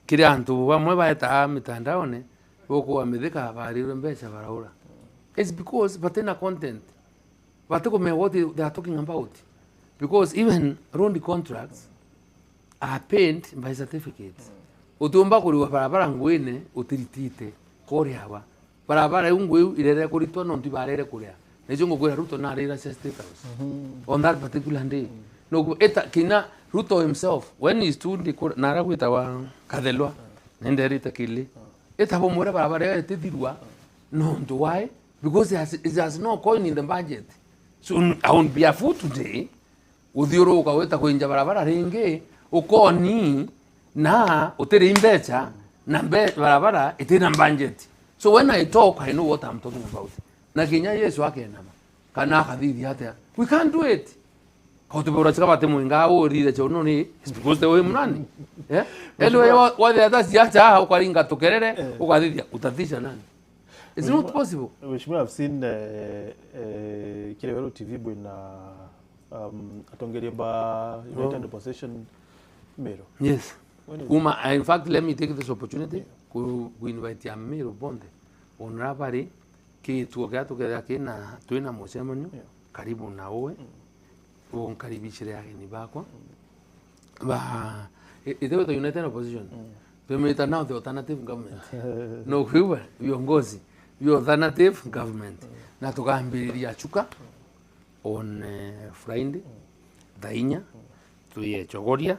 Kile antu wamwe baeta mitandaone woko wa Mithika bariro mbesha baraura. It's because batena content. Bateko me what they are talking about. Because even road contracts are paid by certificates. Utumba kuri wa barabara ngwene utiritite kore hawa. Barabara ungwe irere kuri to no tibarere kuria. Nejongo kuri Ruto na rera State House. On that particular day. No eta kina Ruto himself when he stood nara kwita wa Kadelwa nenderita kili eta bomora barabara etidirwa no ndo why because it has no coin in the budget. So on barefoot today udhioro ukaweta kuinja barabara ringe ukoni na utere imbecha na barabara itina budget. So when I talk I know what I'm talking about. Na Kenya Yesu wake nama kana hadithi hata we can't do it. Kautubora chakabate mwinga uri chono ni is because the way mnani. Yeah? Anyway what the others yacha ukaringa tokerere ukadhia utatisha nani. It's not possible. Which may have seen Kawira TV bwina atongeria ba United Possession Mero. Yes. In fact let me take this opportunity to invite Mero Bonde onrabari ki tuoka together kina tuina mosemanyo karibu na owe. Unkaribishire ageni bakwa ba itheo the United Opposition tumeita now the alternative government no huwa viongozi vio alternative government na tukahambiriria chuka on Friday Dainya tuye Chogoria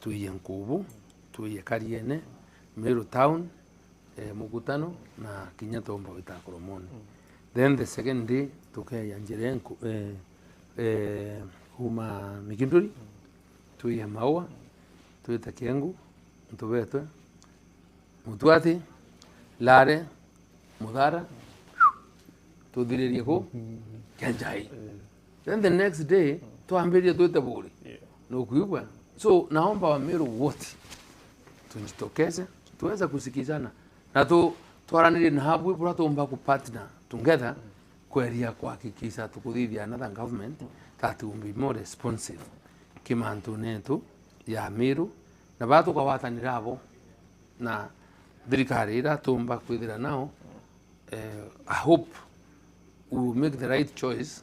tuye Nkubu tuye Kariene Meru Town Mukutano na Kinyatombo itakoromoni. Then the second day tukaya Njirenku kuma Linturi tuye Maua tuye Takiengu ntubetwe Mutwati Lare Mudara tudiririe ko Kenjai. Then the next day tuambirie tuite buri no kuibwa. So naomba Wameru wote tujitokeze tuweza kusikizana na twaranire na hapo bora tuomba ku partner together kweria kuhakikisha tukuthithia another government that will be more responsive kimantu netu ya Meru na batu kawatanira abo na thirikari ira tumba kwithira nao I hope we will make the right choice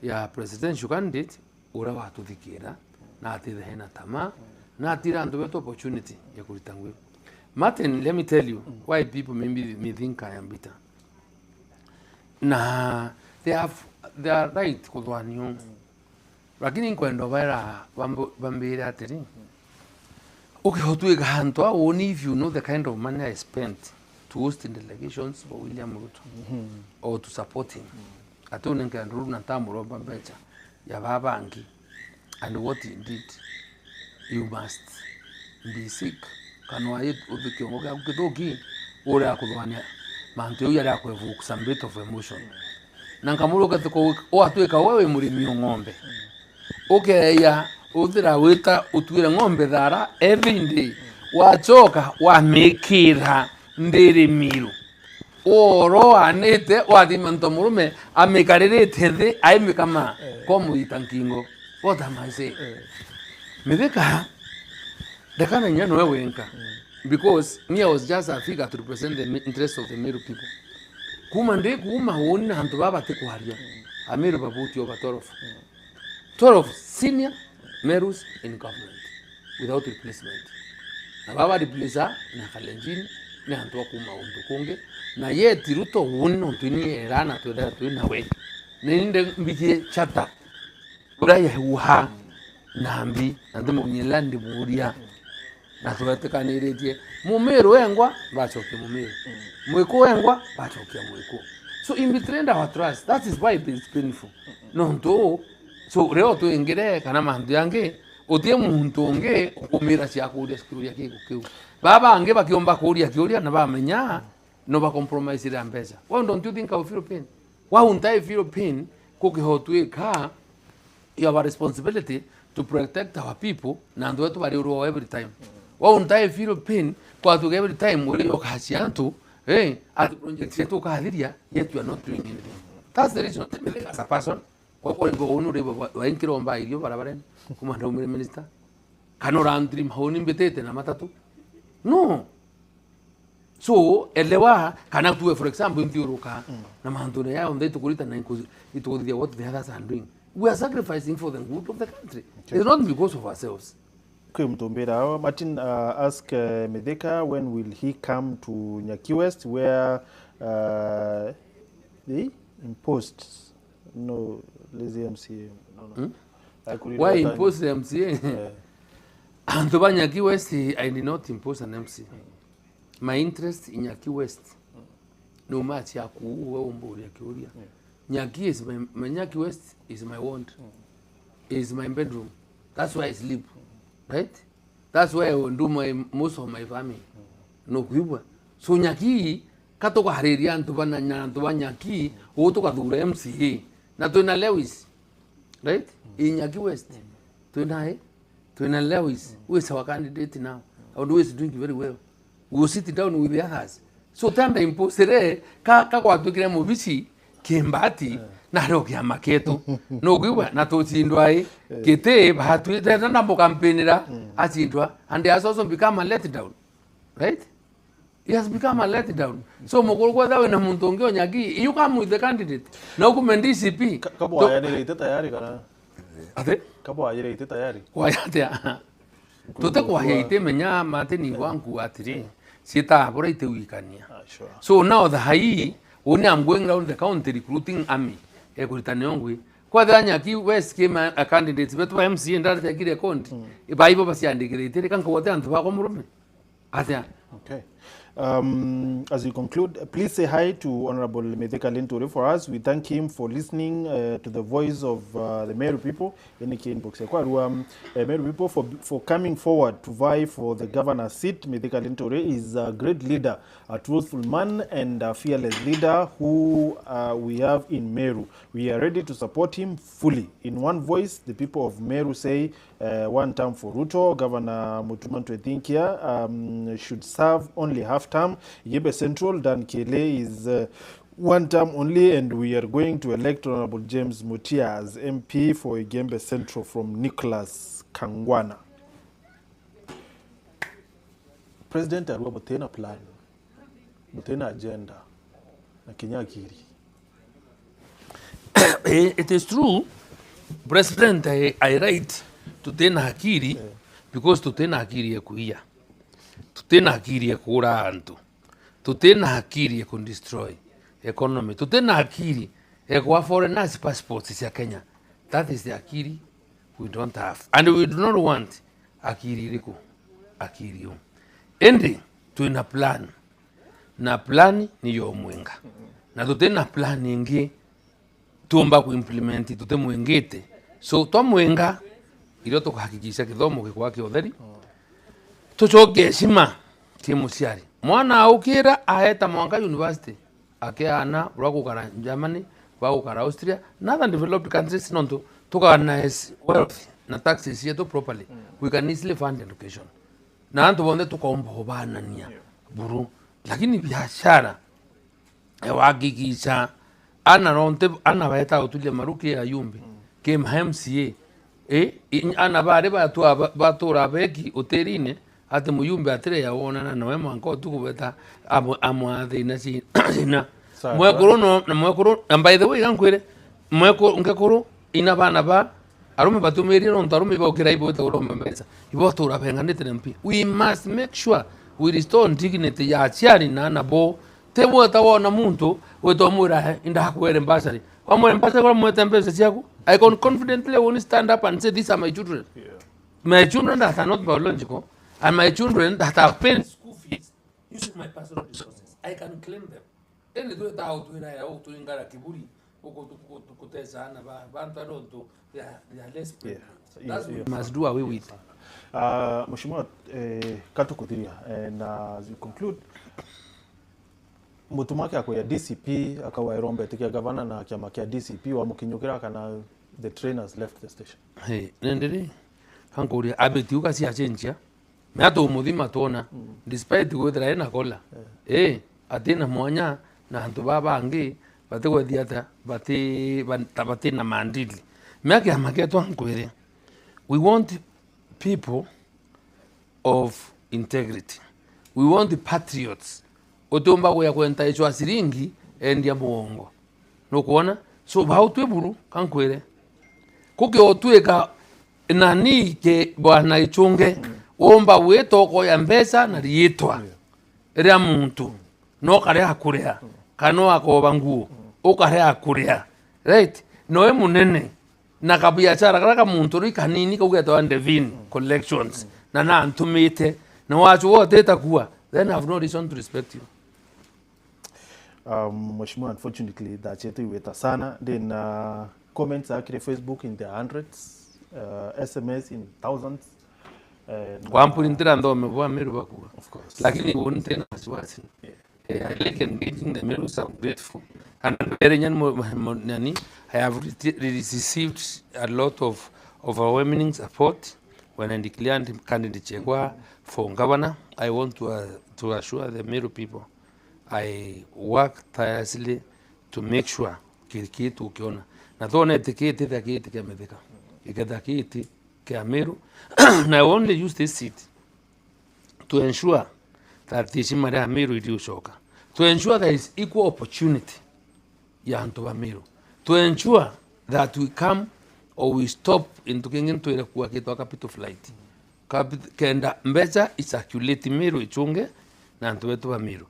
ya presidential candidate ura watuthikira na atithe hena tama na atira andu betu opportunity ya kuritangwe. Martin, let me tell you why people may think I am bitter. Na they are right kuthwanio. Lakini kwendo baira bambira atiri. Okay, hotwega hantu only if you know the kind of money I spent to host in delegations for William Ruto or to support him. Atone nganduru na tamuro bambecha ya babangi. And what he did, you must be sick. Kanwa yetu ubikiongoka ukidoki ora kuthwania mantu yo yari akwevuka some bit of emotion. Nankamuro gatiko o atweka wewe murimi ng'ombe. Okeya uthira wita utwira ng'ombe thara every day. Wachoka wa mekira ndiri miru. Oro anete wadimanto murume amekarerete the aimekama komu itankingo. What am I saying? Mithika dakana nyano wewe enka. Because me I was just a figure to represent the interests of the Meru people. Kuma nde kuma woni hantu baba te kwaria. Ameru babuti over 12 senior Merus in government without replacement. Na baba replacer na Kalenjin na hantu kuma undu konge na yeti Ruto woni ontuni era na twenda twina we. Ninde mbije chata. Uraya uha nambi nande munyelandi buria na tuwetekaniretie mumeru engwa bachoke mumeru mwiko engwa bachoke mwiko. So in between our trust, that is why it is painful. No ndo so reo tu ingire kana mandu yange otie muntu onge umira cia kuria sikuria kiku baba ange bakiomba kuria na bamenya no ba compromise ile ambeza. Why don't you think I feel pain? Why won't I feel pain kukihotuika? You have a responsibility to protect our people na ndo wetu bari uro every time. Wao untae feel pain kwa tu every time uri okachi antu at project yetu kahadiria yet you are not doing anything. That's the reason as a person kwa kwa ngo onure wa inkiro mba irio barabaren kuma ndo minister kanora andri mahoni mbetete na matatu. No. So elewa kana tuwe for example ntiuruka na mahantune yao ndai tukulita na itukudia what the others are doing. We are sacrificing for the good of the country. Okay. It's not because of ourselves. Okay, Mtombera. Martin asked Mithika when will he come to Nyaki West where they imposed lazy MCA. No. Why impose the MCA? And to Nyaki West, I did not impose an MCA. My interest in Nyaki West, no matter Nyaki Nyaki is my Nyaki West is my want, is my bedroom. That's why I sleep, right? That's why I do most of my farming. No kuiba. So Nyaki katoka hariria ntubana Nyaki utoka dura MCA na tuina Lewis, right? In Nyaki West, tuina Lewis who is our candidate now. Our is doing very well. We will sit down with the others. So tanda imposere kwa tukire mubisi Kimbati na roki ya maketo no gwiwa na totindwa kete bahatu na mo campaignera atindwa and he has also become a letdown, right? He has become a letdown. So mogolwa dawe na muntu onge Nyaki you come with the candidate na ukumendi CP kabo ayane ite tayari kana ate kabo ayire ite tayari kwa yate tote kwa ite menya mate ni wangu atiri sita bora ite wikania. Sure. So now the high only I'm going around the country recruiting army. Ekuritaniongwe. Kwa the Nyaki West came a candidate, but why MC and that take account. If I was yandigate, they can go down to Wakomrum. Okay. As we conclude, please say hi to Honorable Mithika Linturi for us. We thank him for listening to the voice of the Meru people in the Meru people for coming forward to vie for the governor's seat. Mithika Linturi is a great leader, a truthful man and a fearless leader who we have in Meru. We are ready to support him fully. In one voice, the people of Meru say one term for Ruto. Governor Mutumantu Ethinkia should serve only half term. Yebe Central, Dan Kele is one term only, and we are going to elect Honorable James Mutia as MP for Igembe Central from Nicholas Kangwana. President Arua butena plan, butena agenda, na Kenyakiri. It is true, President, I write tutena akiri because tutena akiri ya kuia, tutena akiri ya kura antu, tutena akiri ya destroy economy, tutena akiri ya kuwa foreigners passports ya Kenya. That is the akiri we don't have, and we do not want akiri iliku akiri yo. Endi tuina plan, na plan ni yo mwenga, na tutena plan ingi tuomba kuimplementi tutemwengete, so twamwenga ilo tukahakikisha kithomo gikwa kiotheri tucoke heshima kimuciari mwana aukira aheta Mwanga University akeana bwagukara Germany bwagukara Austria northern developed countries nonto tukanaize wealth na taxes yetu properly, we can easily fund education na antu bonde tukaomba hobanania buru, lakini biashara ewagikisha ana ronte ana baeta utulia maruki ya yumbi ke MCA ana bare batura beki uterine ate muyumbe atire ya wona na wema nko tukubeta amwathe na sina mwekuru no na mwekuru, and by the way gankwire mwekuru ngekuru ina bana ba arume batumiri no ntarume ba ukira ibo tawro mbesa ibo tura benganite mpi. We must make sure we restore dignity ya chiari na nabo tebo tawona muntu wetomura inda hakwere mbasari wamwe mbasari kwa mwete mbesa chiaku. I can confidently only stand up and say these are my children. My children that are not biological and my children that have paid school fees using my personal resources. I can claim them. Any do that out when I out to ingara kiburi uko tukutesa na bantu ronto they are less paid. That's what we must do away with. Mheshimiwa, katukutiria, and as we conclude, mutumake ako ya DCP akawa irombe tikia gavana na kiama kia DCP wa mukinyukira kana the trainers left the station. Hey, nendere hankuri abetiuka si achenja meato muthima tona despite gwethera ena kola atena mwanya na antu baba ngi bategwe diata bate na mandili meake amaketo hankwere. We want people of integrity, we want the patriots otomba kuya kwenta icho asiringi endia muongo no kuona so bautwe buru kankwere kuke otweka nani ke bwana ichunge omba weto ko ya mbesa na rietwa ria muntu no kare akurea kano akoba nguo okare akurea right no munene na kabiachara kaka muntu ri kanini kugeto and divine collections na antumite na wacho wote takuwa, then I have no reason to respect you. Mheshimiwa, unfortunately that yetu iweta sana, then comments akire Facebook in the hundreds, SMS in thousands. Kwa mpuri ntira ndo mebwa miru bakuwa. Of course. Lakini unte na wasiwasi. I like engaging the miru, so I'm grateful. And very nani, I have received a lot of overwhelming support when I declared candidate for governor. I want to assure the Meru people I work tirelessly to make sure kitu ukiona na tuone tiketi ya kiti kia Mithika ikenda kiti kia Meru na I only use this seat to ensure that this Maria Meru idiushoka, to ensure there is equal opportunity ya antu wa Meru, to ensure that we come or we stop into kingin ile kuwa kitu capital flight kenda mbeza isacculate Meru ichunge na antu wetu wa Meru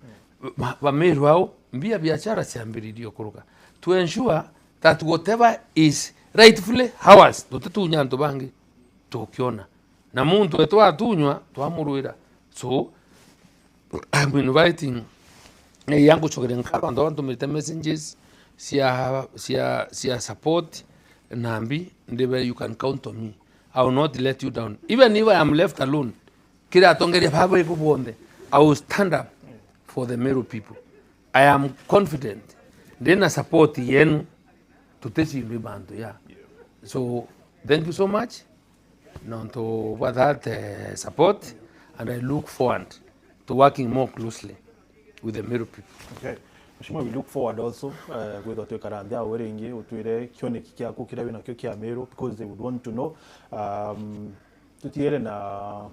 wa Meru hao mbia biashara siambiridio kuruka, to ensure that whatever is rightfully ours tutunya antu bangi tukiona na muntu wetu atunywa twamuruira. So I'm inviting yangu chokere nkaba ndo antu mete messages sia support nambi ndebe you can count on me. I will not let you down even if I am left alone. Kira atongeria baba ikubonde, I will stand up for the Meru people. I am confident then support yenu tutechi mbandu yeah. So thank you so much for that support, and I look forward to working more closely with the Meru people. Okay. Mheshimiwa, we look forward also with what you karambia aweringi utwire kione kikia kukira wina kyo kia Meru, because they would want to know tutiere na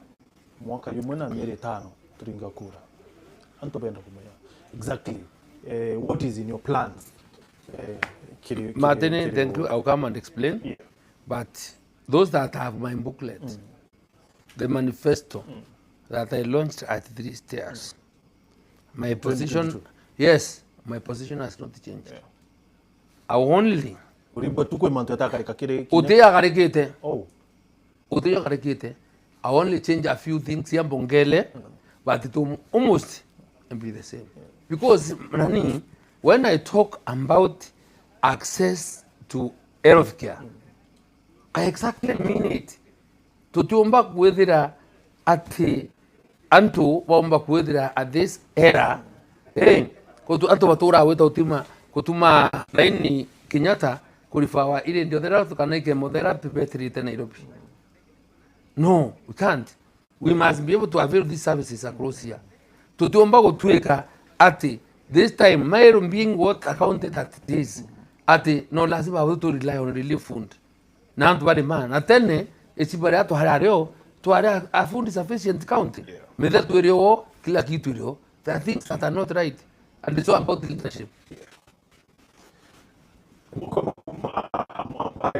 mwaka yumuna miere 5 turinga kura anto benda kumaya exactly what is in your plans Martin, thank you. I'll come and explain. Yeah. But those that have my booklet, the manifesto that I launched at 3 stairs, my position, yes, my position has not changed. Yeah. I only Urimbo tuko imanto yataka kile utiagarikite. Oh. Utiagarikite. I only change a few things here bongele, but it will almost be the same. Because Nani, when I talk about access to healthcare, I exactly mean it. Tutuomba kuwethira ati antu waomba kuwethira at this era, kutu antu batura weta utima kutuma laini Kenyatta kulifawa ile ndio therapy kana chemotherapy betrite Nairobi. No, we can't. We must be able to avail these services across here. Tutuomba gutweka ati this time my being what accounted at this ati no lazima we to rely on relief fund. Na antu bali man atene echibare atu harareo to are a fund sufficient county. Metha turio kila kitu rio. There are things that are not right and it's all about leadership.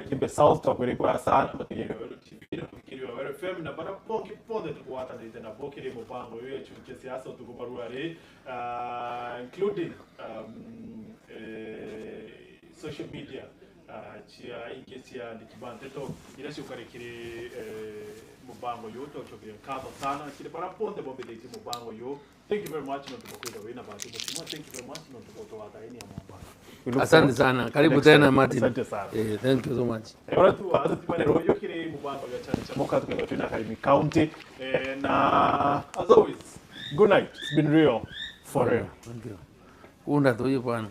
Kimbe South Talk wele kwa sana tukiriwa wele FM na bara pongi ponde tukuata ndite na bokiri mupango yetu kisiasa tukubaruare including social media chia ingesi ya ndikibante to irasi ukarikiri mupango yoto chokire kazo sana kile bara ponde bombe ndite mupango yo. Thank you very much no tukukwenda wena batu mheshimiwa. Thank you very much no tukutoa ini ya mwamba. Asante sana. Karibu tena Martin. Asante sana. Thank you so much. Ora tu azipane royo kile mubango ya chana cha moka tukatuna Karimi County na as always good night. It's been real for real. Thank you. Unda tu bwana.